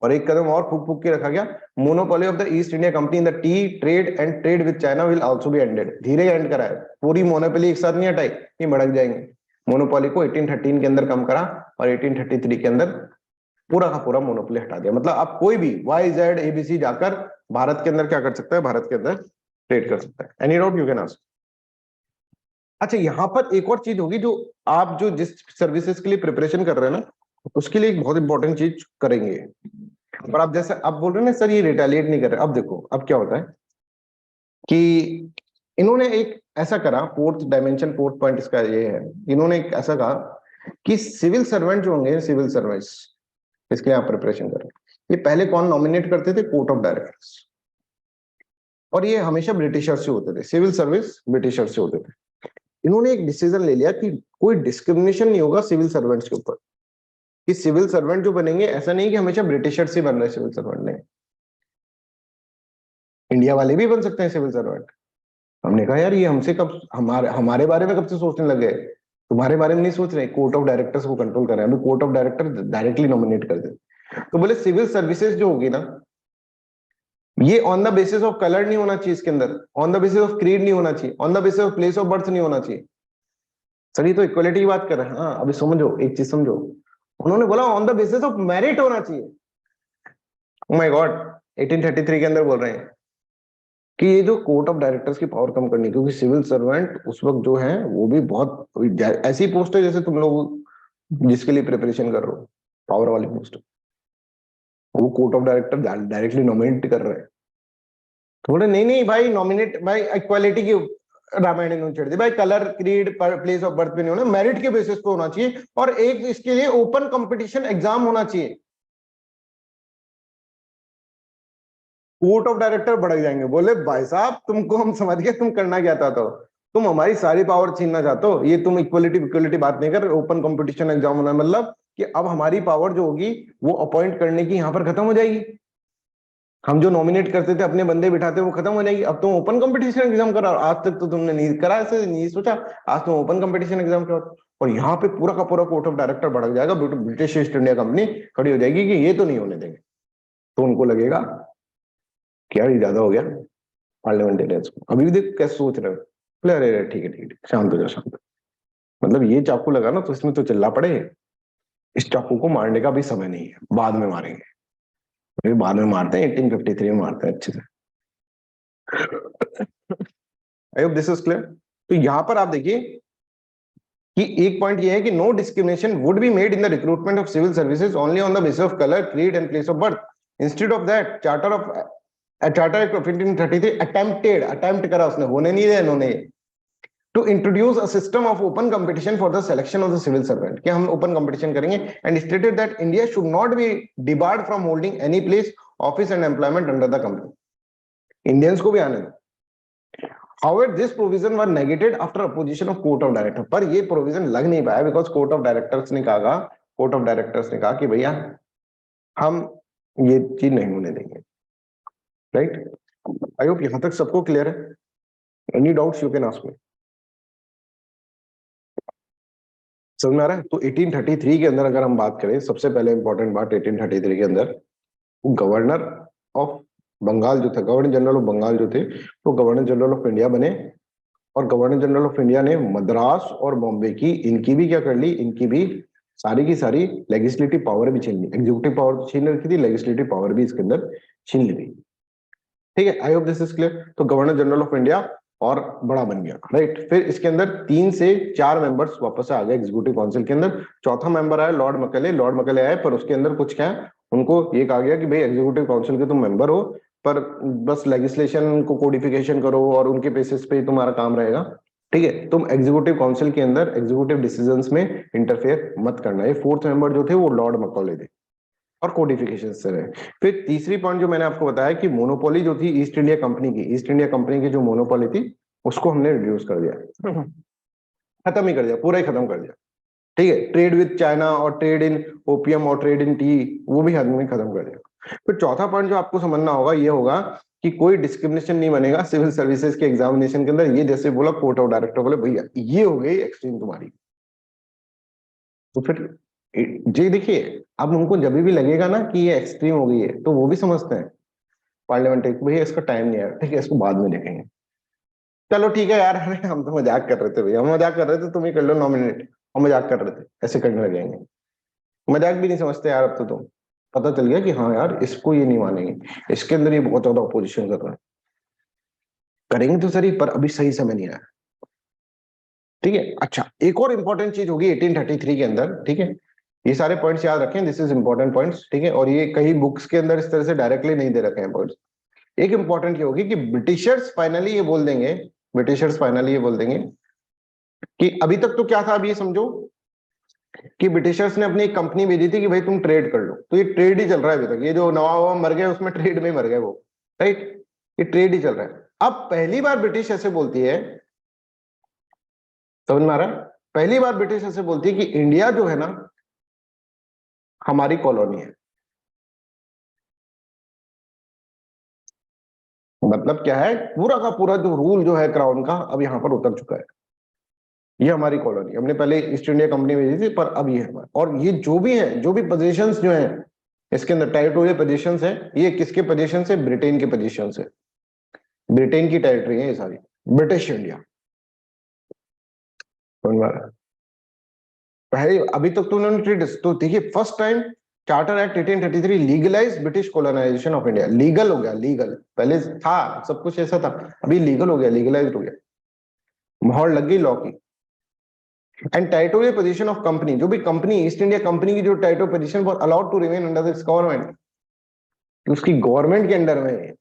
और एक कदम और फूक फूक के रखा गया, monopoly of the east India company in the T trade and trade with China will also be ended. धीरे एंड करा है, पूरी मोनोपोली एक साथ नहीं हटाई, ये भड़क जाएंगे। मोनोपोली को 1813 के अंदर कम करा, और 1833 के अंदर पूरा का पूरा मोनोपोली हटा दिया। मतलब आप कोई भी YZ ABC जाकर भारत के अंदर क्या कर सकता है, भारत के अंदर ट्रेड कर सकता है। Any doubt you can ask. अच्छा, यहाँ पर एक और चीज होगी जो आप जो जिस सर्विसेज के लिए प्रिपरेशन कर रहे हैं ना, उसके लिए एक बहुत इंपॉर्टेंट चीज करेंगे। पर आप जैसे आप बोल रहे हैं ना सर ये रिटेलिएट नहीं कर रहे, अब देखो अब क्या होता है कि इन्होंने एक ऐसा करा, फोर्थ डायमेंशन फोर्थ पॉइंट इसका ये है, इन्होंने एक ऐसा कहा कि सिविल सर्वेंट जो होंगे, सिविल सर्वेंट्स इसके लिए आप प्रिपरेशन करें, ये पहले कौन नॉमिनेट करते थे? Court of directors. और ये हमेशा ब्रिटिशर से होते थे, सिविल सर्विस ब्रिटिशर से होते थे। इन्होंने एक डिसीजन ले लिया कि कोई डिस्क्रिमिनेशन नहीं होगा सिविल सर्वेंट्स के ऊपर, कि सिविल सर्वेंट जो बनेंगे ऐसा नहीं कि हमेशा ब्रिटिशर से बन रहे सिविल सर्वेंट, नहीं, इंडिया वाले भी बन सकते हैं सिविल सर्वेंट। हमने कहा यार ये हमसे कब, हमारे हमारे बारे में कब से सोचने लगे, तुम्हारे बारे में नहीं सोच रहे, कोर्ट ऑफ डायरेक्टर्स को कंट्रोल कर रहे हैं, अभी court of director directly nominate कर दे। तो बोले सिविल सर्विसेज जो होगी ना, ये on the basis of colour नहीं होना चाहिए, इसके अंदर on the basis of creed नहीं होना चाहिए, on the basis of place of birth नहीं होना चाहिए। सर ये तो इक्वलिटी की बात कर रहे हैं। हाँ अभी समझो, एक चीज समझो, उन्होंने बोला on the basis of merit होना चाहिए। ओ माय गॉड, 1833 के अंदर बोल रहे हैं कि ये जो कोर्ट ऑफ डायरेक्टर्स की पावर कम करनी, क्योंकि सिविल सर्वेंट उस वक्त जो है वो भी बहुत ऐसी पोस्ट है जैसे तुम लोग जिसके लिए प्रिपरेशन कर रहे हो, पावर वाली पोस्ट, वो court of director directly nominate कर रहे हैं। थोड़े नहीं नहीं भाई, नॉमिनेट भाई इक्वालिटी की रामायण इन्होंने छेड़ दी भाई, colour creed place of birth पे नहीं होना, मेरिट के बेसिस पे होना चाहिए, और एक इसके लिए ओपन कंपटीशन एग्जाम होना चाहिए। कोर्ट ऑफ डायरेक्टर भड़क जाएंगे, बोले भाई साहब तुमको हम समझ गए तुम करना क्या चाहते हो, तुम हमारी सारी पावर छीनना चाहते हो, ये तुम इक्वलिटी इक्वलिटी बात नहीं कर रहे, ओपन कंपटीशन एग्जाम होना मतलब कि अब हमारी पावर जो होगी वो अपॉइंट करने की यहां पर खत्म हो जाएगी। हम जो नॉमिनेट करते थे अपने बंदे बिठाते वो खत्म हो जाएगी, अब तुम ओपन कंपटीशन एग्जाम करा, आज तक तो तुमने नहीं करा, ऐसे नहीं सोचा, आज तुम ओपन कंपटीशन एग्जाम करो, और यहाँ पे पूरा का पूरा कोर्ट ऑफ डायरेक्टर भड़क जाएगा, ब्रिटिश ईस्ट इंडिया कंपनी खड़ी हो जाएगी कि ये तो नहीं होने देंगे। तो उनको लगेगा क्या ये ज्यादा हो गया पार्लियामेंटेरियंस को, अभी भी देख कैसे सोच रहे हो, बोले अरे अरे ठीक है ठीक है शांत हो जाओ शांत हो जाओ। मतलब ये चाकू लगा ना तो इसमें तो चिल्ला पड़े, इस चाकू को मारने का भी समय नहीं है, बाद में मारेंगे, अभी बाद में मारते हैं, 1853 में मारते हैं अच्छे से। आई होप दिस इज क्लियर। तो यहां पर आप देखिए कि एक पॉइंट ये है कि no discrimination would be made in the recruitment of civil services only on the basis of colour creed and place of birth. Instead of that charter act of 1833 attempt करा उसने, होने नहीं दिया इन्होंने, to introduce a system of open competition for the selection of the civil servant, कि हम open competition करेंगे, and stated that India should not be debarred from holding any place office and employment under the company, Indians को भी आने दो। However, this provision was negated after opposition of court of directors, पर ये provision लग नहीं पाया because court of directors ने कहा कि भैया हम ये चीज नहीं होने देंगे। राइट, आई होप यहां तक सबको क्लियर है। Any doubts you can ask me. समझ में आ रहा है? तो 1833 के अंदर अगर हम बात करें, सबसे पहले इंपॉर्टेंट बात 1833 के अंदर गवर्नर ऑफ बंगाल जो था, गवर्नर जनरल ऑफ बंगाल जो थे, वो गवर्नर जनरल ऑफ इंडिया बने, और गवर्नर जनरल ऑफ इंडिया ने मद्रास और बॉम्बे की, इनकी भी क्या कर ली, इनकी भी सारी की सारी लेजिस्लेटिव पावर भी छीन ली, एग्जीक्यूटिव पावर छीन रखी थी, लेजिस्लेटिव पावर भी इसके अंदर छीन ली थी। ठीक है, I hope this is clear. तो गवर्नर जनरल ऑफ इंडिया और बड़ा बन गया, राइट। फिर इसके अंदर 3 से 4 मेंबर्स वापस आ गए एग्जीक्यूटिव काउंसिल के अंदर। चौथा मेंबर आया लॉर्ड मकले आए, पर उसके अंदर कुछ क्या है, उनको ये कहा गया कि भाई एग्जीक्यूटिव काउंसिल के तुम मेंबर हो, पर बस लेजिस्लेशन को कोडिफिकेशन करो और उनके बेसिस पे तुम्हारा काम रहेगा। ठीक है, तुम एग्जीक्यूटिव काउंसिल के अंदर एग्जीक्यूटिव डिसीजंस में इंटरफेयर मत करना। ये 4th मेंबर जो थे वो लॉर्ड मकौले थे, और कोडिफिकेशन से रहे। फिर तीसरी पॉइंट जो मैंने आपको बताया कि मोनोपोली जो थी ईस्ट इंडिया कंपनी की जो मोनोपोली थी उसको हमने रिड्यूस कर दिया, खत्म ही कर दिया, पूरा ही खत्म कर दिया। ठीक है, ट्रेड विद चाइना और ट्रेड इन ओपियम और ट्रेड इन टी वो भी हमने खत्म कर दिया। फिर चौथा पॉइंट जो आपको समझना होगा ये होगा कि कोई डिस्क्रिमिनेशन नहीं बनेगा सिविल सर्विसेज के एग्जामिनेशन के अंदर। ये जैसे बोला कोर्ट ऑफ डायरेक्टर बोले भैया ये हो गई एक्सट्रीम तुम्हारी, तो फिर जी देखिए अब उनको जब भी लगेगा ना कि ये एक्सट्रीम हो गई है तो वो भी समझते हैं पार्लियामेंट्री भैया इसका टाइम नहीं आया, ठीक है इसको बाद में देखेंगे। चलो ठीक है यार, अरे हम तो मजाक कर रहे थे भैया, हम मजाक कर रहे थे, तुम ही कर लो नॉमिनेट, हम मजाक कर रहे थे, ऐसे करने लगेंगे। मजाक भी नहीं समझते यार अब तो तुम, पता चल गया कि हाँ यार इसको ये नहीं मानेंगे, इसके अंदर ये बहुत ज्यादा अपोजिशन कर रहा है, करेंगे तो सही पर अभी सही समय नहीं आया। ठीक है। अच्छा, एक और इंपॉर्टेंट चीज होगी 1833 के अंदर, ठीक है, ये सारे पॉइंट्स याद रखें, दिस इज इंपॉर्टेंट पॉइंट्स, ठीक है, और ये कहीं बुक्स के अंदर इस तरह से डायरेक्टली नहीं दे रखे हैं पॉइंट्स। एक इंपॉर्टेंट ये होगी कि ब्रिटिशर्स फाइनली ये बोल देंगे, ब्रिटिशर्स फाइनली ये बोल देंगे कि अभी तक तो क्या था, अब ये समझो कि ब्रिटिशर्स ने अपनी एक कंपनी भेजी थी कि भाई तुम ट्रेड कर लो, तो ये ट्रेड ही चल रहा है अभी तक, ये जो नवाब मर गए उसमें ट्रेड में ही मर गए वो, राइट, ये ट्रेड ही चल रहा है। अब पहली बार ब्रिटिश ऐसे बोलती है, समझ में आ रहा है, पहली बार ब्रिटिश ऐसे बोलती है कि इंडिया जो है ना हमारी कॉलोनी है। मतलब क्या है, पूरा का पूरा जो रूल जो है क्राउन का अब यहां पर उतर चुका है, ये हमारी कॉलोनी, हमने पहले ईस्ट इंडिया कंपनी भेजी थी पर अब ये है हमारा, और ये जो भी है, जो भी पोजीशंस जो है इसके अंदर टेरिटोरियल पोजीशंस है, ये किसके पोजीशंस है, ब्रिटेन के पोजीशंस है, ब्रिटेन की टेरिटरी है ये सारी, ब्रिटिश इंडिया। पहले अभी तक तो उन्होंने ट्रेड, तो देखिए first time charter act 1833 legalize British colonization of India, legal हो गया, लीगल, पहले था सब कुछ ऐसा था, अभी लीगल हो गया, लीगलाइज हो गया, मोहर लग गई लॉ की। And territorial position of company, जो भी कंपनी ईस्ट इंडिया कंपनी की जो territorial position for allowed to remain under this government, उसकी गवर्नमेंट के अंडर में है,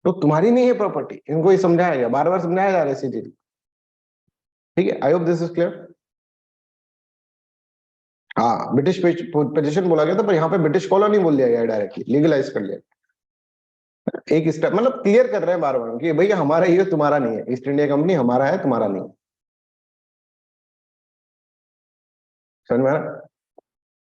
तो तुम्हारी नहीं है प्रॉपर्टी, इनको ये समझाया गया, बार बार समझाया जा रहा है चीज, ठीक है, I hope this is clear. हाँ, ब्रिटिश पोजीशन बोला गया था, पर यहाँ पे ब्रिटिश कॉलोनी बोल दिया गया डायरेक्टली, लीगलाइज कर लिया, एक स्टेप, मतलब क्लियर कर रहे हैं बार बार कि भैया हमारा ही है तुम्हारा नहीं है, ईस्ट इंडिया कंपनी हमारा है तुम्हारा नहीं है, समझ में आ रहा है?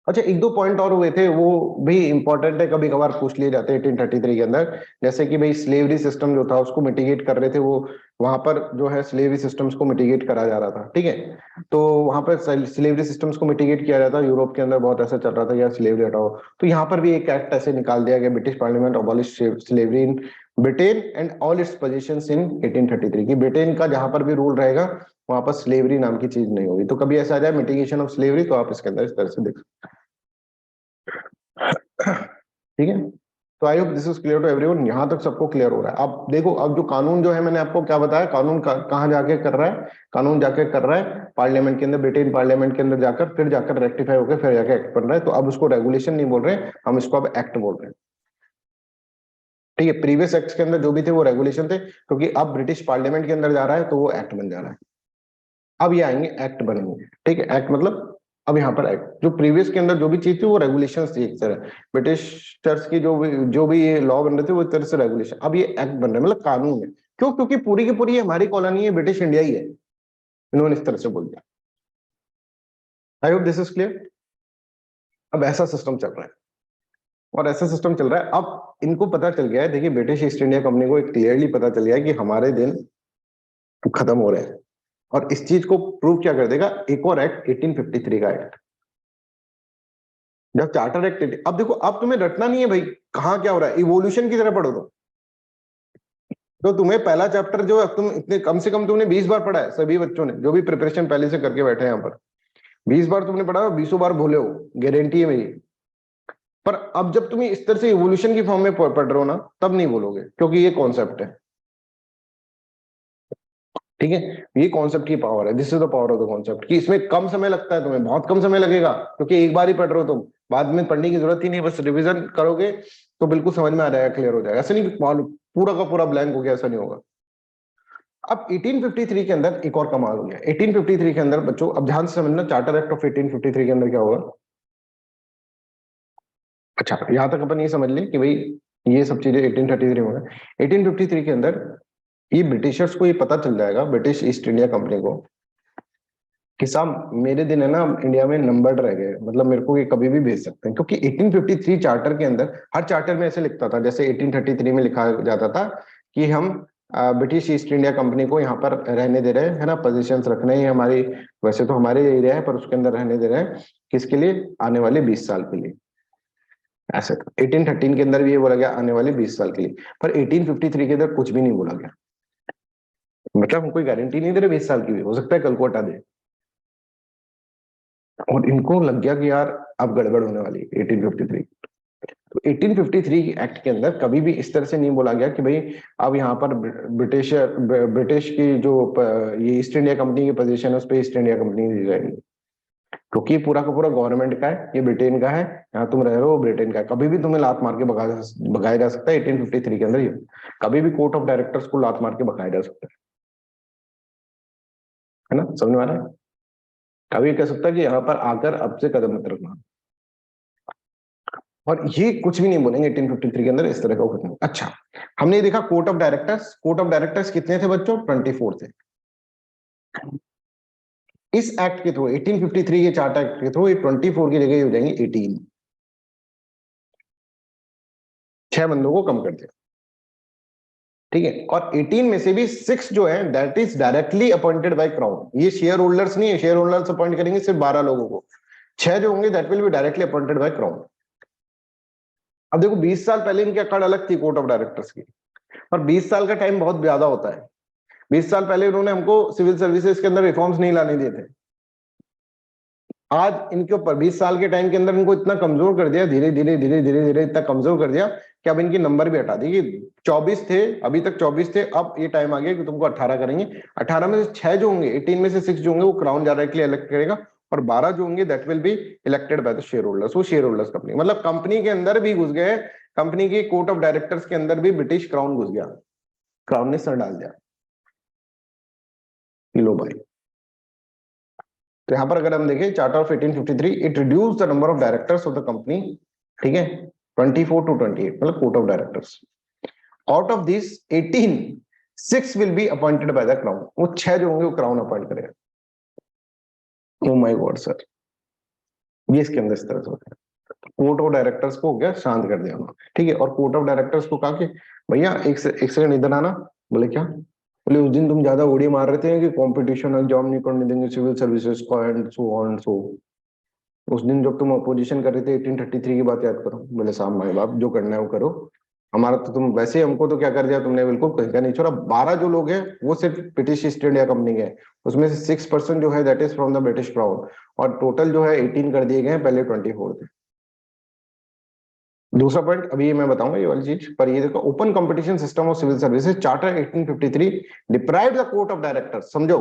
अच्छा, एक दो पॉइंट और हुए थे, वो भी इंपॉर्टेंट है, कभी कभार पूछ लिए जाते हैं 1833 के अंदर, जैसे कि भाई स्लेवरी सिस्टम जो था उसको मिटिगेट कर रहे थे वो, वहां पर जो है स्लेवरी सिस्टम्स को मिटिगेट करा जा रहा था, ठीक है, तो वहां पर स्लेवरी सिस्टम्स को मिटिगेट किया जाता है, यूरोप के अंदर बहुत ऐसा चल रहा था यार स्लेवरी हटाओ, तो यहाँ पर भी एक एक्ट ऐसे निकाल दिया गया, British parliament abolish slavery in Britain and all its positions in 1833, की ब्रिटेन का जहां पर भी रूल रहेगा वहां पर स्लेवरी नाम की चीज नहीं होगी, तो कभी ऐसा आ जाए मिटिगेशन ऑफ स्लेवरी, तो आप इसके अंदर इस तरह से देख, ठीक है, तो I hope this is clear to everyone, यहां तक सबको क्लियर हो रहा है। अब देखो, अब जो कानून जो है मैंने आपको क्या बताया, कानून कहाँ जाके कर रहा है, कानून जाके कर रहा है पार्लियामेंट के अंदर, ब्रिटेन पार्लियामेंट के अंदर जाकर, फिर जाकर रेक्टिफाई होकर फिर जाकर एक्ट बन रहा है, तो अब उसको रेगुलेशन नहीं बोल रहे हैं हम, इसको अब एक्ट बोल रहे हैं, ठीक है, प्रीवियस एक्ट के अंदर जो भी थे वो रेगुलेशन थे, क्योंकि अब ब्रिटिश पार्लियामेंट के अंदर जा रहा है तो वो एक्ट बन जा रहा है, अब ये आएंगे एक्ट बनेंगे, ठीक है, एक्ट मतलब अब यहाँ पर एक्ट, जो प्रीवियस के अंदर जो भी चीज थी वो रेगुलेशंस थी एक तरह, ब्रिटिश चर्च की जो भी ये लॉ बन रहे थे वो एक तरह से रेगुलेशन, अब ये एक्ट बन रहे हैं, मतलब कानून है, क्यों, क्योंकि पूरी की पूरी हमारी कॉलोनी है, ब्रिटिश इंडिया ही है, इन्होंने इस तरह से बोल दिया। आई होप दिस इज क्लियर। अब ऐसा सिस्टम चल रहा है, और ऐसा सिस्टम चल रहा है, अब इनको पता चल गया है, देखिए ब्रिटिश ईस्ट इंडिया कंपनी को क्लियरली पता चल गया है कि हमारे दिन खत्म हो रहे हैं, और इस चीज को प्रूव क्या कर देगा, एक और एक्ट 1853 का एक्ट, जब चार्टर एक्ट, अब देखो अब तुम्हें रटना नहीं है भाई कहाँ क्या हो रहा है, इवोल्यूशन की तरह पढ़ो, तो तुम्हें पहला चैप्टर जो है तुम इतने कम से कम तुमने 20 बार पढ़ा है, सभी बच्चों ने जो भी प्रिपरेशन पहले से करके बैठे हैं यहाँ पर, 20 बार तुमने पढ़ा, 20 बार भूले हो, गारंटी है मेरी, पर अब जब तुम इस तरह से इवोल्यूशन की फॉर्म में पढ़ रहे हो ना, तब नहीं बोलोगे, क्योंकि ये कॉन्सेप्ट है, ठीक है, ये कॉन्सेप्ट की पावर है, this is the power of the concept, कि इसमें कम समय लगता है, तुम्हें बहुत कम समय लगेगा, क्योंकि एक बार ही पढ़ रहे हो तुम, बाद में पढ़ने की जरूरत ही नहीं, बस रिवीजन करोगे तो बिल्कुल समझ में आ जाएगा, क्लियर हो जाएगा, ऐसा नहीं पूरा का पूरा ब्लैंक हो गया, ऐसा नहीं होगा। अब 1853 के अंदर एक और कमाल हो गया, 1853 के अंदर बच्चों अब ध्यान से समझना, चार्टर एक्ट ऑफ 1853 के अंदर क्या होगा। अच्छा, यहां तक अपन ये समझ लें कि भाई ये सब चीजें 1833 में होगा, 1853 के अंदर ये ब्रिटिशर्स को ये पता चल जाएगा, ब्रिटिश ईस्ट इंडिया कंपनी को, कि साहब मेरे दिन है ना इंडिया में नंबर्ड रह गए, मतलब मेरे को ये कभी भी भेज सकते हैं, क्योंकि 1853 चार्टर के अंदर हर चार्टर में ऐसे लिखता था, जैसे 1833 में लिखा जाता था कि हम ब्रिटिश ईस्ट इंडिया कंपनी को यहाँ पर रहने दे रहे हैं, है ना, पोजीशन रखने ही हमारी, वैसे तो हमारे एरिया है पर उसके अंदर रहने दे रहे हैं, किसके लिए, आने वाले 20 साल के लिए, ऐसे 1813 के अंदर भी ये बोला गया आने वाले 20 साल के लिए, पर 1853 के अंदर कुछ भी नहीं बोला गया, मतलब हम कोई गारंटी नहीं दे रहे 20 साल की भी, हो सकता है कल को हटा दे, और इनको लग गया कि यार अब गड़बड़ होने वाली है 1853, तो 1853 एक्ट के अंदर कभी भी इस तरह से नहीं बोला गया कि भाई अब यहाँ पर ब्रिटिश की जो ये ईस्ट इंडिया कंपनी की पोजीशन है उस पर ईस्ट इंडिया कंपनी दी जाएगी, क्योंकि पूरा का पूरा गवर्नमेंट का है, ये ब्रिटेन का है, यहाँ तुम रह रहे हो ब्रिटेन का है। कभी भी तुम्हें लात मार के भगाया जा सकता है 1853 के अंदर, ये कभी भी कोर्ट ऑफ डायरेक्टर्स को लात मार के भगाया जा सकता है ना, समझ में आ रहा है। कभी कह सकता है कि यहाँ पर आकर अब से कदम मत रखना, और ये कुछ भी नहीं बोलेंगे 1853 के अंदर इस तरह का कुछ नहीं। अच्छा, हमने देखा court of directors, court of directors कितने थे बच्चों, 24 थे। इस एक्ट के थ्रू 1853 के चार्टर एक्ट के थ्रू 24 की जगह हो जाएंगे 18, 6 बंदों को कम कर दिया, ठीक है। और 18 में से भी 6 जो है that is directly appointed by crown, ये शेयर होल्डर्स नहीं है, शेयर होल्डर्स अपॉइंट करेंगे सिर्फ 12 लोगों को, 6 जो होंगे that will be directly appointed by crown. अब देखो 20 साल पहले इनकी अकड़ अलग थी कोर्ट ऑफ डायरेक्टर्स की, और 20 साल का टाइम बहुत ज्यादा होता है। 20 साल पहले उन्होंने हमको सिविल सर्विसेज के अंदर रिफॉर्म्स नहीं लाने दिए थे, आज इनके ऊपर 20 साल के टाइम के अंदर इनको इतना कमजोर कर दिया, धीरे धीरे धीरे धीरे धीरे इतना कमजोर कर दिया कि अब इनकी नंबर भी हटा दी, कि 24 थे, अभी तक 24 थे, अब ये टाइम आ गया कि तुमको 18 करेंगे। 18 में से 6 जो होंगे, 18 में से 6 जो होंगे वो क्राउन डायरेक्टली इलेक्ट करेगा, और 12 जो होंगे that will be elected by the share holders. वो शेयर होल्डर्स कंपनी, मतलब कंपनी के अंदर भी घुस गए, कंपनी के कोर्ट ऑफ डायरेक्टर्स के अंदर भी ब्रिटिश क्राउन घुस गया, क्राउन ने सर डाल दिया। लो भाई, तो यहां पर अगर हम देखें charter of 1853, it reduce the number of directors of the company, ठीक है, 24 to 28, मतलब court of directors. Out of this 18, 6 will be appointed by the crown, वो 6 जो होंगे वो क्राउन अपॉइंट करेगा। ओ माय गॉड सर, ये इसके अंदर इस तरह से होता है। कोर्ट ऑफ डायरेक्टर्स को हो गया शांत कर दिया उन्होंने, ठीक है। और कोर्ट ऑफ डायरेक्टर्स को कहा कि भैया एक सेकंड इधर आना। बोले क्या? बोले उस दिन तुम ज्यादा उड़ी मार रहे थे कि कंपटीशन एग्जाम नहीं करने देंगे सिविल सर्विसेज को एंड सो ऑन सो। उस दिन जब तुम अपोजिशन कर रहे थे 1833 की बात याद करो। बोले साहब माई बाप जो करना है वो करो, हमारा तो तुम वैसे ही हमको तो क्या कर दिया तुमने, बिल्कुल कहीं का नहीं छोड़ा। 12 जो लोग हैं वो सिर्फ ब्रिटिश ईस्ट इंडिया कंपनी के हैं, उसमें से 6% जो है that is from the British crown, और टोटल जो है 18 कर दिए गए हैं, पहले 24 थे। दूसरा पॉइंट अभी मैं बताऊंगा ये वाली चीज, पर ये देखो open competition system of civil services charter 1853 deprive the court of directors, समझो,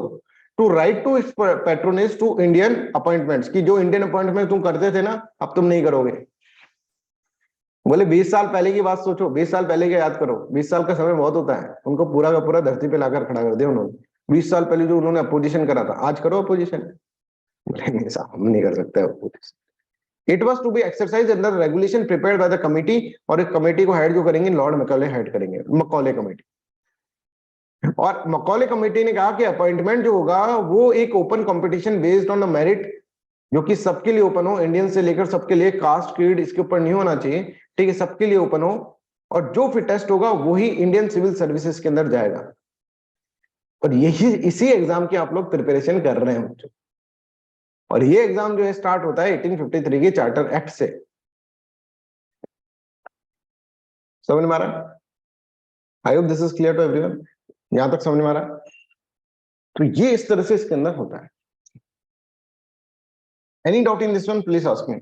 to right to its patronage to Indian appointments, की जो इंडियन अपॉइंटमेंट तुम करते थे ना अब तुम नहीं करोगे। बोले 20 साल पहले की बात सोचो, 20 साल पहले की याद करो, 20 साल का समय बहुत होता है। उनको पूरा का पूरा धरती पे लाकर खड़ा कर दिया उन्होंने। 20 साल पहले जो उन्होंने अपोजिशन करा था आज करो अपोजिशन। नहीं साहब हम नहीं कर सकते opposition. It was to be exercise under regulation prepared by the committee, और एक कमेटी को हेड जो करेंगे लॉर्ड मैकॉले हेड करेंगे, मकॉले कमेटी। और मकॉले कमेटी ने कहा कि अपॉइंटमेंट जो होगा वो एक open competition based on the merit, जो कि सबके लिए ओपन हो, इंडियन से लेकर सबके लिए, कास्ट क्रीड इसके ऊपर नहीं होना चाहिए, ठीक है, सबके लिए ओपन हो, और जो फिटेस्ट होगा वही इंडियन सिविल सर्विसेज के अंदर जाएगा। और यही इसी एग्जाम की आप लोग प्रिपरेशन कर रहे हैं बच्चों, और ये एग्जाम जो है स्टार्ट होता है 1853 के चार्टर एक्ट से। समझ में आ रहा है? I hope this is clear to everyone, यहां तक समझ में आ रहा है? तो ये इस तरह से इसके अंदर होता है। Any doubt in this one please ask me,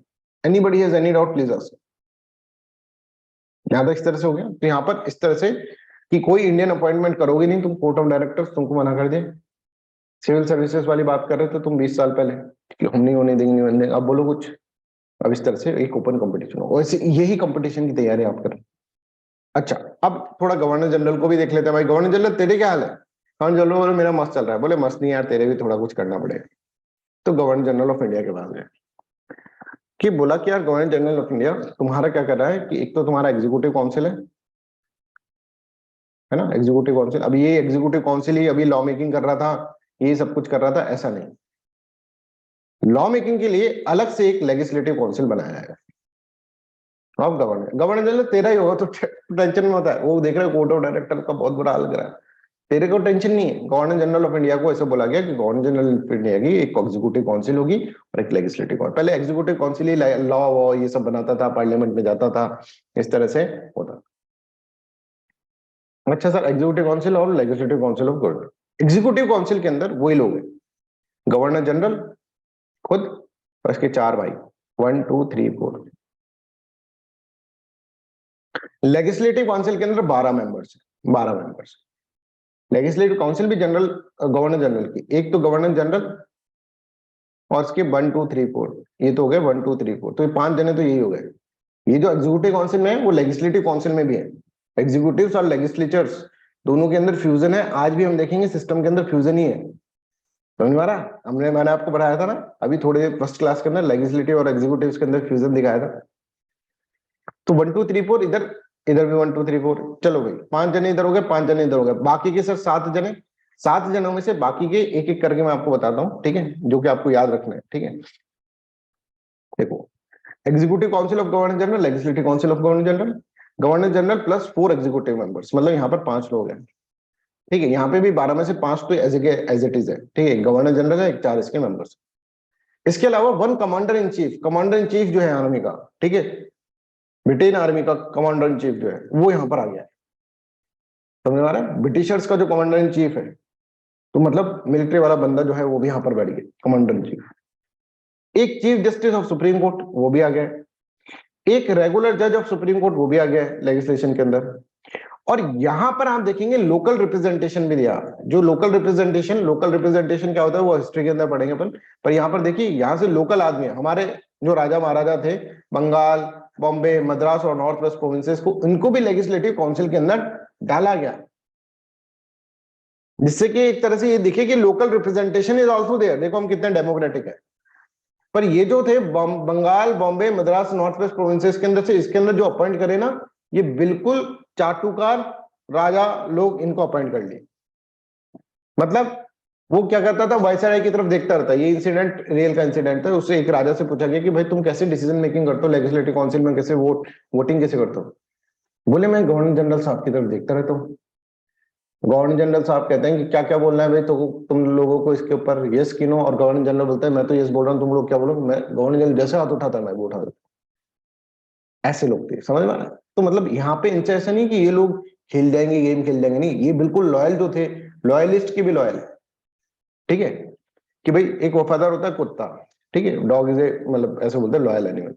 anybody has any doubt please ask. यहां तक इस तरह से हो गया। तो यहाँ पर इस तरह से कि कोई इंडियन अपॉइंटमेंट करोगे नहीं तुम, कोर्ट ऑफ डायरेक्टर्स तुमको मना कर दे। सिविल सर्विसेज वाली बात कर रहे थे तुम 20 साल पहले कि हम नहीं होने देंगे, नहीं होने देंगे, अब बोलो कुछ। अब इस तरह से एक ओपन कंपटीशन हो, वैसे यही कंपटीशन की तैयारी आप करें। अच्छा, अब थोड़ा गवर्नर जनरल को भी देख लेते हैं। भाई गवर्नर जनरल तेरे क्या हाल है? गवर्नर जनरल बोले मेरा मस्त चल रहा है। बोले मस्त नहीं यार, तेरे भी थोड़ा कुछ करना पड़ेगा। तो गवर्नर जनरल ऑफ इंडिया के पास गए कि बोला कि यार गवर्नर जनरल ऑफ इंडिया तुम्हारा क्या कर रहा है कि एक तो तुम्हारा एग्जीक्यूटिव काउंसिल है ना, एग्जीक्यूटिव काउंसिल, अभी ये एग्जीक्यूटिव काउंसिल ही अभी लॉ मेकिंग कर रहा था, ये सब कुछ कर रहा था, ऐसा नहीं। लॉ मेकिंग के लिए अलग से एक लेजिस्लेटिव काउंसिल बनाया जाएगा। अब गवर्नर जनरल तेरा ही होगा तो टेंशन में होता है, वो देख रहे हैं कोर्ट ऑफ डायरेक्टर का बहुत बुरा हाल कर रहा है, तेरे को टेंशन नहीं है। गवर्नर जनरल ऑफ इंडिया को ऐसे बोला गया कि गवर्नर जनरल ऑफ इंडिया की एक एग्जीक्यूटिव काउंसिल होगी और एक लेजिस्लेटिव काउंसिल। पहले एग्जीक्यूटिव काउंसिल ही लॉ वॉ ये सब बनाता था, पार्लियामेंट में जाता था, इस तरह से होता। अच्छा सर, एग्जीक्यूटिव काउंसिल और legislative council of government. Executive council के अंदर वही लोग हैं, गवर्नर जनरल खुद और इसके 4 भाई, 1 2 3 4, लेजिस्लेटिव काउंसिल के अंदर 12 मेंबर्स है, 12 मेंबर्स। लेजिस्लेटिव काउंसिल भी जनरल गवर्नर जनरल की, एक तो गवर्नर जनरल और इसके 1 2 3 4, ये तो हो गए 1 2 3 4, तो ये 5 जने तो यही हो गए। ये जो एग्जीक्यूटिव काउंसिल में है वो लेजिस्लेटिव काउंसिल में भी है। एग्जीक्यूटिव्स और लेजिस्लेचर्स दोनों के अंदर फ्यूजन है, आज भी हम देखेंगे सिस्टम के अंदर फ्यूजन ही है। समझ में आ रहा? मैंने आपको पढ़ाया था ना अभी थोड़े फर्स्ट क्लास के अंदर, लेजिस्लेटिव और एग्जीक्यूटिव के अंदर फ्यूजन दिखाया था। तो 1 2 3 4 इधर, इधर भी 1 2 3 4, चलो भाई 5 जने इधर हो गए, 5 जने इधर हो गए, बाकी के सर 7 जने। 7 जनों में से बाकी के एक एक करके मैं आपको बताता हूँ, ठीक है, जो कि आपको याद रखना है, ठीक है। देखो, executive council of governor general, legislative council of governor general, governor general plus 4 executive members, मतलब यहाँ पर 5 लोग हैं, ठीक है। यहाँ पे भी 12 में से 5 तो एज इट इज है, ठीक है। गवर्नर जनरल है, 4 इसके मेंबर्स। इसके अलावा 1 commander in chief, commander in chief जो है आर्मी का, ठीक है, ब्रिटेन आर्मी का कमांडर इन चीफ जो है वो यहाँ पर आ गया है। समझ में आ रहा है? ब्रिटिशर्स का जो कमांडर इन चीफ है, तो मतलब मिलिट्री वाला बंदा जो है वो भी यहाँ पर बैठ गया, कमांडर इन चीफ। एक chief justice of supreme court वो भी आ गया है, एक रेगुलर जज ऑफ सुप्रीम कोर्ट वो भी आ गया है लेजिस्लेशन के अंदर। और यहां पर आप देखेंगे लोकल रिप्रेजेंटेशन भी दिया। जो लोकल रिप्रेजेंटेशन क्या होता है वो हिस्ट्री के अंदर पढ़ेंगे अपन, पर यहाँ पर देखिए यहाँ से लोकल आदमी है, हमारे जो राजा महाराजा थे बंगाल, बॉम्बे, मद्रास और नॉर्थ वेस्ट प्रोविंसेस को, इनको भी लेजिस्लेटिव काउंसिल के अंदर डाला गया, जिससे कि एक तरह से ये दिखे कि local representation is also there. देखो हम कितने डेमोक्रेटिक है। पर ये जो थे Bengal, Bombay, Madras, north west provinces के अंदर से, इसके अंदर जो अपॉइंट करे ना, ये बिल्कुल चाटुकार राजा लोग इनको अपॉइंट कर लिए। मतलब वो क्या करता था, वायसराय की तरफ देखता रहता। ये इंसिडेंट रियल का इंसिडेंट था। उससे एक राजा से पूछा गया कि भाई तुम कैसे डिसीजन मेकिंग करते हो लेजिस्लेटिव काउंसिल में, कैसे वोटिंग कैसे करते हो? बोले मैं गवर्नर जनरल साहब की तरफ देखता रहता हूँ। गवर्नर जनरल साहब कहते हैं कि क्या क्या बोलना है भाई, तो तुम लोगों को इसके ऊपर यस की नो, और गवर्नर जनरल बोलता है मैं तो यस बोल रहा हूँ, तुम लोग क्या बोलो। मैं गवर्नर जनरल जैसे हाथ उठाता है मैं वो उठा देता। ऐसे लोग थे, समझ में आ रहा है? तो मतलब यहाँ पे इनसे ऐसा नहीं कि ये लोग खेल जाएंगे, गेम खेल जाएंगे, नहीं, ये बिल्कुल लॉयल जो थे, लॉयलिस्ट की भी लॉयल है, ठीक है। कि भाई एक वफादार होता है कुत्ता, ठीक है, डॉग इज ए, मतलब ऐसे बोलते हैं लॉयल एनिमल।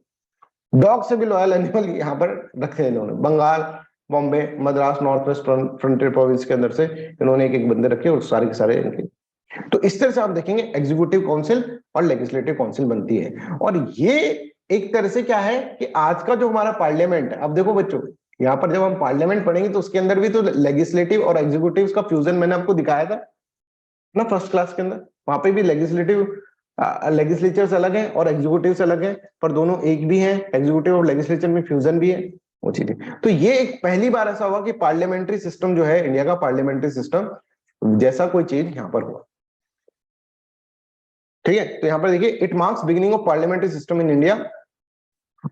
डॉग से भी लॉयल एनिमल यहाँ पर रखे हैं इन्होंने। Bengal, Bombay, Madras, north west frontier province के अंदर से इन्होंने एक एक बंदे रखे और सारे के सारे इनके। तो इस तरह से आप देखेंगे एग्जीक्यूटिव काउंसिल और लेजिस्लेटिव काउंसिल बनती है। और ये एक तरह से क्या है कि आज का जो हमारा पार्लियामेंट है, अब देखो बच्चों, यहाँ पर जब हम पार्लियामेंट पढ़ेंगे तो उसके अंदर भी तो लेजिस्लेटिव और एग्जीक्यूटिव का फ्यूजन मैंने आपको दिखाया था ना फर्स्ट क्लास के अंदर। वहां पे भी लेजिस्लेचर्स अलग है और एग्जीक्यूटिव अलग है, पर दोनों एक भी है। एग्जीक्यूटिव और लेजिस्लेचर में फ्यूजन भी है, वो चीजें। तो ये एक पहली बार ऐसा हुआ कि पार्लियामेंट्री सिस्टम जो है इंडिया का, पार्लियामेंट्री सिस्टम जैसा कोई चीज यहाँ पर हुआ, ठीक है। तो यहाँ पर देखिए, it marks beginning of parliamentary system in India,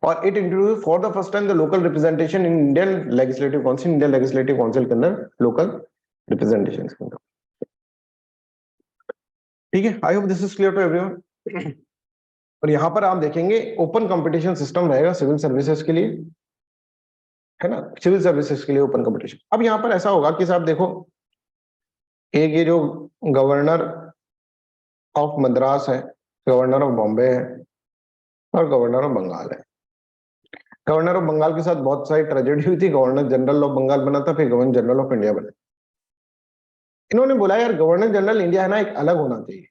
और it introduce for the first time the local representation in Indian legislative council. Indian legislative council के अंदर लोकल रिप्रेजेंटेशन के अंदर, ठीक है। I hope this is clear to everyone. और यहाँ पर आप देखेंगे ओपन कंपटीशन सिस्टम रहेगा सिविल सर्विसेज के लिए, है ना, सिविल सर्विसेज के लिए ओपन कंपटीशन। अब यहाँ पर ऐसा होगा कि साहब देखो, एक ये जो गवर्नर ऑफ मद्रास है, गवर्नर ऑफ बॉम्बे है, और गवर्नर ऑफ बंगाल है। गवर्नर ऑफ बंगाल के साथ बहुत सारी ट्रेजेडी हुई थी। गवर्नर जनरल ऑफ बंगाल बना था, फिर गवर्नर जनरल ऑफ इंडिया बना। इन्होंने बोला यार गवर्नर जनरल इंडिया है ना, एक अलग होना चाहिए।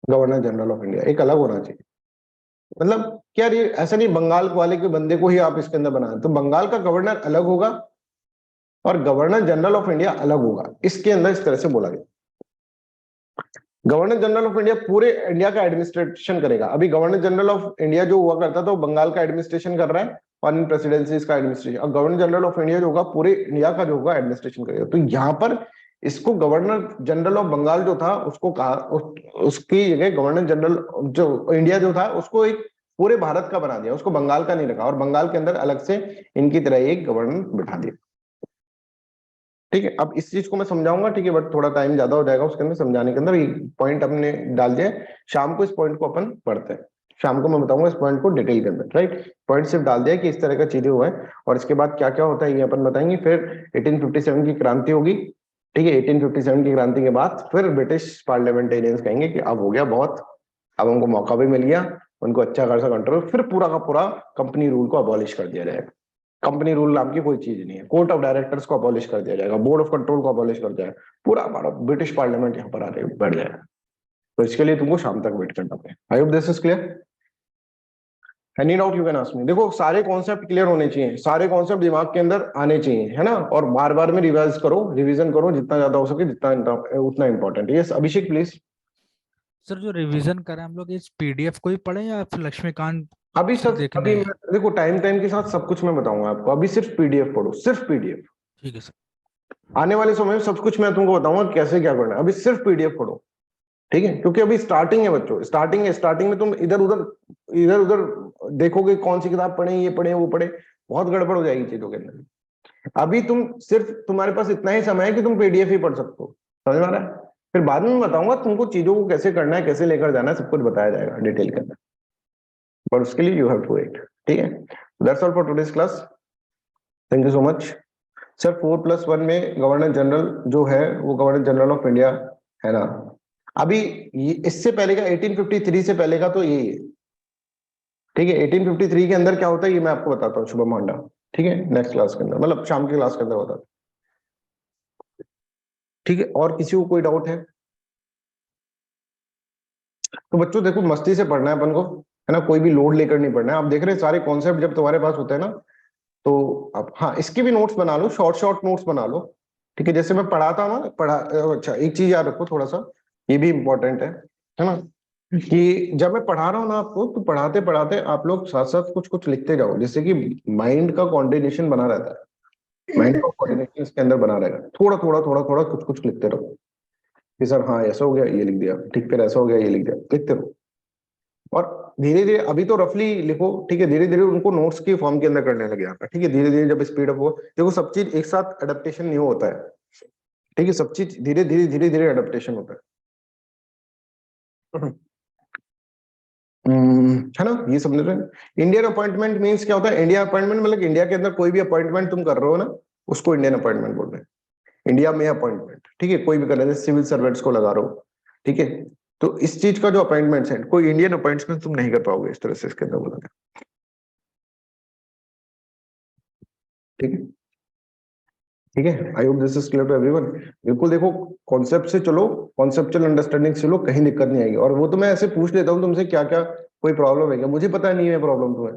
गवर्नर जनरल ऑफ इंडिया एक अलग होना चाहिए। मतलब क्या, ये ऐसा नहीं बंगाल वाले के बंदे को ही आप इसके अंदर बनाए, तो बंगाल का गवर्नर अलग होगा और गवर्नर जनरल ऑफ इंडिया अलग होगा, इसके अंदर इस तरह से बोला गया। गवर्नर जनरल ऑफ इंडिया पूरे इंडिया का एडमिनिस्ट्रेशन करेगा। अभी गवर्नर जनरल ऑफ इंडिया जो हुआ करता था वो बंगाल का एडमिनिस्ट्रेशन कर रहा है, और इन प्रेसिडेंसीज का एडमिनिस्ट्रेशन। और गवर्नर जनरल ऑफ इंडिया जो होगा पूरे इंडिया का जो होगा एडमिनिस्ट्रेशन करेगा। तो यहाँ पर इसको गवर्नर जनरल ऑफ बंगाल जो था उसको कहा, उसकी जगह गवर्नर जनरल जो इंडिया जो था उसको एक पूरे भारत का बना दिया, उसको बंगाल का नहीं रखा, और बंगाल के अंदर अलग से इनकी तरह एक गवर्नर बिठा दिया, ठीक है। अब इस चीज को मैं समझाऊंगा, ठीक है, बट थोड़ा टाइम ज्यादा हो जाएगा उसके अंदर समझाने के अंदर। ये पॉइंट हमने डाल दिया, शाम को इस पॉइंट को अपन पढ़ते हैं। शाम को मैं बताऊंगा इस पॉइंट को डिटेल के अंदर, राइट। पॉइंट सिर्फ डाल दिया कि इस तरह का चीजें हुआ है, और इसके बाद क्या क्या होता है ये अपन बताएंगे। फिर 1857 की क्रांति होगी, ठीक है। 1857 की क्रांति के बाद फिर ब्रिटिश पार्लियामेंटेरियंस कहेंगे कि अब हो गया बहुत, अब हमको मौका भी मिल गया, उनको अच्छा खासा कंट्रोल, फिर पूरा का पूरा कंपनी रूल को अबॉलिश कर दिया जाएगा। कंपनी रूल नाम की कोई चीज नहीं है, कोर्ट ऑफ डायरेक्टर्स को अबॉलिश कर दिया जाएगा, बोर्ड ऑफ कंट्रोल को अबॉलिश कर दिया जाएगा, पूरा हमारा ब्रिटिश पार्लियामेंट यहाँ पर आके बैठ जाएगा। तो इसके लिए तुमको शाम तक वेट करना पड़ेगा। आई hope this is clear. Any doubt you can ask me. देखो सारे कॉन्सेप्ट क्लियर होने चाहिए, सारे कॉन्सेप्ट दिमाग के अंदर आने चाहिए, है ना, और बार बार में रिवाइज करो, रिवीजन करो जितना ज्यादा हो सके, जितना उतना इंपॉर्टेंट है। Yes Abhishek please. सर जो रिवीजन करें हम लोग इस पीडीएफ को ही पढ़ें या फिर लक्ष्मीकांत अभी से सब देखने अभी हैं? देखो टाइम टाइम के साथ सब कुछ मैं बताऊंगा आपको, अभी सिर्फ पीडीएफ पढ़ो, सिर्फ पीडीएफ। ठीक है सर। आने वाले समय में सब कुछ मैं तुमको बताऊंगा कैसे क्या करना है, अभी सिर्फ पीडीएफ पढ़ो, ठीक है, क्योंकि अभी स्टार्टिंग है बच्चों, स्टार्टिंग है, स्टार्टिंग में तुम इधर उधर देखोगे कौन सी किताब पढ़े, ये पढ़े वो पढ़े, बहुत गड़बड़ हो जाएगी चीजों के अंदर। अभी तुम सिर्फ तुम्हारे पास इतना ही समय है कि तुम पीडीएफ ही पढ़ सकते हो, समझ में आ रहा है? फिर बाद में बताऊंगा तुमको चीजों को कैसे करना है, कैसे लेकर जाना है, सब कुछ बताया जाएगा डिटेल के अंदर, बट उसके लिए यू हैव टू वेट, ठीक है। That's all for today's class, thank you so much. Sir 4+1 में गवर्नर जनरल जो है वो गवर्नर जनरल ऑफ इंडिया है ना। अभी इससे पहले का 1853 से पहले का तो यही है, ठीक है। 1853 के अंदर क्या होता है ये मैं आपको बताता हूँ शुभम होंडा, ठीक है, नेक्स्ट क्लास के अंदर, मतलब शाम की क्लास के अंदर बताता हूँ, ठीक है। और किसी को कोई डाउट है तो बच्चों देखो मस्ती से पढ़ना है अपन को, है ना, कोई भी लोड लेकर नहीं पढ़ना है। आप देख रहे हैं सारे कॉन्सेप्ट जब तुम्हारे पास होते हैं ना, तो आप हाँ इसके भी नोट्स बना लो, शॉर्ट शॉर्ट नोट्स बना लो, ठीक है। जैसे मैं पढ़ाता हूँ ना, अच्छा एक चीज याद रखो थोड़ा सा, ये भी इंपॉर्टेंट है ना, कि जब मैं पढ़ा रहा हूँ ना आपको, तो पढ़ाते पढ़ाते आप लोग साथ साथ कुछ कुछ लिखते जाओ, जिससे कि माइंड का कोऑर्डिनेशन बना रहता है, माइंड का कोऑर्डिनेशन इसके अंदर बना रहेगा। थोड़ा थोड़ा थोड़ा थोड़ा कुछ कुछ लिखते रहो कि सर हाँ ऐसा हो गया ये लिख दिया, ठीक, फिर ऐसा हो गया ये लिख दिया, लिखते रहो। और धीरे धीरे अभी तो रफली लिखो, ठीक है, धीरे धीरे उनको नोट्स की फॉर्म के अंदर करने लगे आप, ठीक है। धीरे धीरे जब स्पीड अप हो, देखो सब चीज एक साथ अडेप्टेशन नहीं होता है, ठीक है, सब चीज धीरे धीरे धीरे धीरे अडेप्टेशन होता है। है ना, ये समझ रहे हैं। इंडियन अपॉइंटमेंट मींस क्या होता है? इंडिया अपॉइंटमेंट मतलब इंडिया के अंदर कोई भी अपॉइंटमेंट तुम कर रहे हो ना, उसको इंडियन अपॉइंटमेंट बोल रहे हैं। इंडिया में अपॉइंटमेंट, ठीक है, कोई भी कर रहे हैं, सिविल सर्वेंट्स को लगा रहे हो, ठीक है। तो इस चीज का जो अपॉइंटमेंट्स है, कोई इंडियन अपॉइंटमेंट तुम नहीं कर पाओगे इस तरह से इसके अंदर बोला गया, ठीक है, ठीक है। I hope this is clear to everyone. बिल्कुल देखो कॉन्सेप्ट से चलो, कॉन्सेप्चुअल अंडरस्टैंडिंग से चलो, कहीं दिक्कत नहीं आएगी। और वो तो मैं ऐसे पूछ लेता हूँ तुमसे क्या क्या कोई प्रॉब्लम है क्या, मुझे पता नहीं है प्रॉब्लम तुम्हें,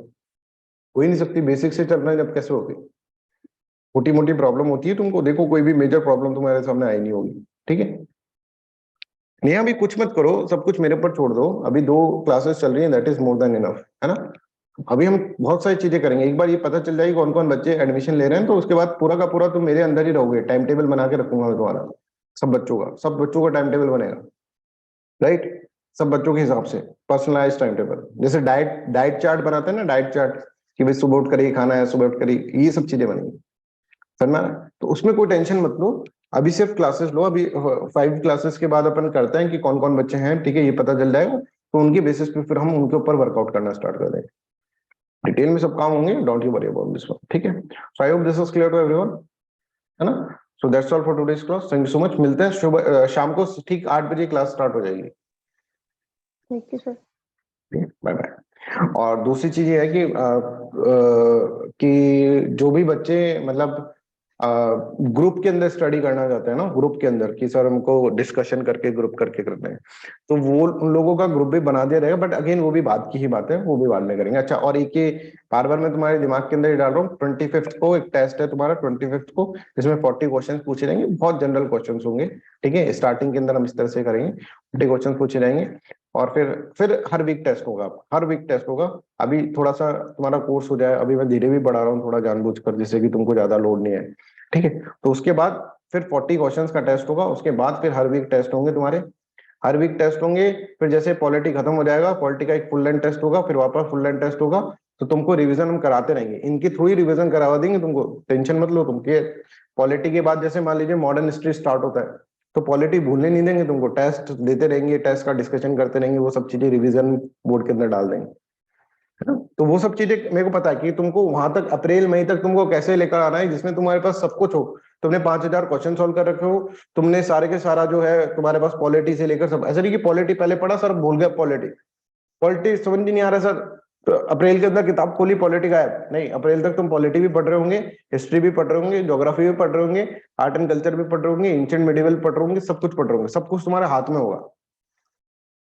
हो ही नहीं सकती, बेसिक से चलना है जब कैसे होगी, छोटी मोटी प्रॉब्लम होती है तुमको, देखो कोई भी मेजर प्रॉब्लम तुम्हारे सामने आई नहीं होगी, ठीक है। नहीं अभी कुछ मत करो, सब कुछ मेरे ऊपर छोड़ दो, अभी 2 क्लासेस चल रही हैं, that is more than enough, है ना। अभी हम बहुत सारी चीजें करेंगे, एक बार ये पता चल जाएगी कौन कौन बच्चे एडमिशन ले रहे हैं, तो उसके बाद पूरा का पूरा तुम मेरे अंदर ही रहोगे, टाइम टेबल बना के रखूंगा मैं तुम्हारा, सब बच्चों का टाइम टेबल बनेगा, राइट, सब बच्चों के हिसाब से पर्सनलाइज टाइम टेबल, जैसे डाइट डाइट चार्ट बनाते हैं ना, डाइट चार्ट, कि भाई सुबह उठ कर ये खाना है, सुबह उठ कर ये सब चीजें बनेंगी, समझ में आ रहा है? तो उसमें कोई टेंशन मत लो, अभी सिर्फ क्लासेस लो, अभी 5 क्लासेस के बाद अपन करते हैं कि कौन कौन बच्चे हैं, ठीक है, ये पता चल जाएगा, तो उनके बेसिस पे फिर हम उनके ऊपर वर्कआउट करना स्टार्ट कर देंगे, डिटेल में सब काम होंगे, don't you worry about this one, ठीक है। So I hope this is clear to everyone, है ना। So that's all for today's class, thank you so much, मिलते हैं सुबह शाम को ठीक 8 बजे क्लास स्टार्ट हो जाएगी, thank you sir. Bye bye. और दूसरी चीज ये है कि जो भी बच्चे मतलब ग्रुप के अंदर स्टडी करना चाहते हैं ना, ग्रुप के अंदर कि सर हमको डिस्कशन करके ग्रुप करके करना है, तो वो उन लोगों का ग्रुप भी बना दिया रहेगा, बट अगेन वो भी बात की ही बात है, वो भी बाद में करेंगे। अच्छा, और एक ये बार बार मैं तुम्हारे दिमाग के अंदर ही डाल रहा हूँ, 25th को एक टेस्ट है तुम्हारा, 25th को, जिसमें 40 क्वेश्चन पूछे जाएंगे, बहुत जनरल क्वेश्चन होंगे, ठीक है। स्टार्टिंग के अंदर हम इस तरह से करेंगे, 40 क्वेश्चन पूछे जाएंगे, और फिर हर वीक टेस्ट होगा, हर वीक टेस्ट होगा। अभी थोड़ा सा तुम्हारा कोर्स हो जाए, अभी मैं धीरे भी बढ़ा रहा हूँ थोड़ा जानबूझकर, जिससे कि तुमको ज्यादा लोड नहीं है, ठीक है। तो उसके बाद फिर 40 क्वेश्चंस का टेस्ट होगा, उसके बाद फिर हर वीक टेस्ट होंगे तुम्हारे, हर वीक टेस्ट होंगे। फिर जैसे पॉलिटी खत्म हो जाएगा, पॉलिटी का एक फुल लेंथ टेस्ट होगा, फिर वापस फुल लेंथ टेस्ट होगा। तो तुमको रिवीजन हम कराते रहेंगे, इनके थ्रू ही रिवीजन करवा देंगे तुमको, टेंशन मत लो तुम के। पॉलिटी के बाद जैसे मान लीजिए मॉडर्न हिस्ट्री स्टार्ट होता है, तो पॉलिटी भूलने नहीं देंगे तुमको, टेस्ट देते रहेंगे, टेस्ट का डिस्कशन करते रहेंगे, वो सब चीजें रिवीजन बोर्ड के अंदर डाल देंगे, है ना। तो वो सब चीजें मेरे को पता है कि तुमको वहां तक अप्रैल मई तक तुमको कैसे लेकर आना है, जिसमें तुम्हारे पास सब कुछ हो, तुमने 5000 क्वेश्चन सॉल्व कर रखे हो, तुमने सारे के सारा जो है तुम्हारे पास पॉलिटी से लेकर सब, ऐसा नहीं कि पॉलिटी पहले पढ़ा सर भूल गया, पॉलिटी पॉलिटी समझ नहीं आ रहा सर, तो अप्रैल के अंदर किताब खोली, पॉलिटी गायब नहीं। अप्रैल तक तुम पॉलिटी भी पढ़ रहे होंगे, हिस्ट्री भी पढ़ रहे होंगे, ज्योग्राफी भी पढ़ रहे होंगे, आर्ट एंड कल्चर भी पढ़ रहे होंगे, एंशिएंट मेडिवल पढ़ रहे होंगे, सब कुछ पढ़ रहे होंगे, सब कुछ तुम्हारे हाथ में होगा,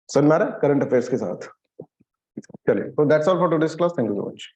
समझ में आ रहा है, करंट अफेयर्स के साथ। चलिए, तो that's all for today's class, thank you so much.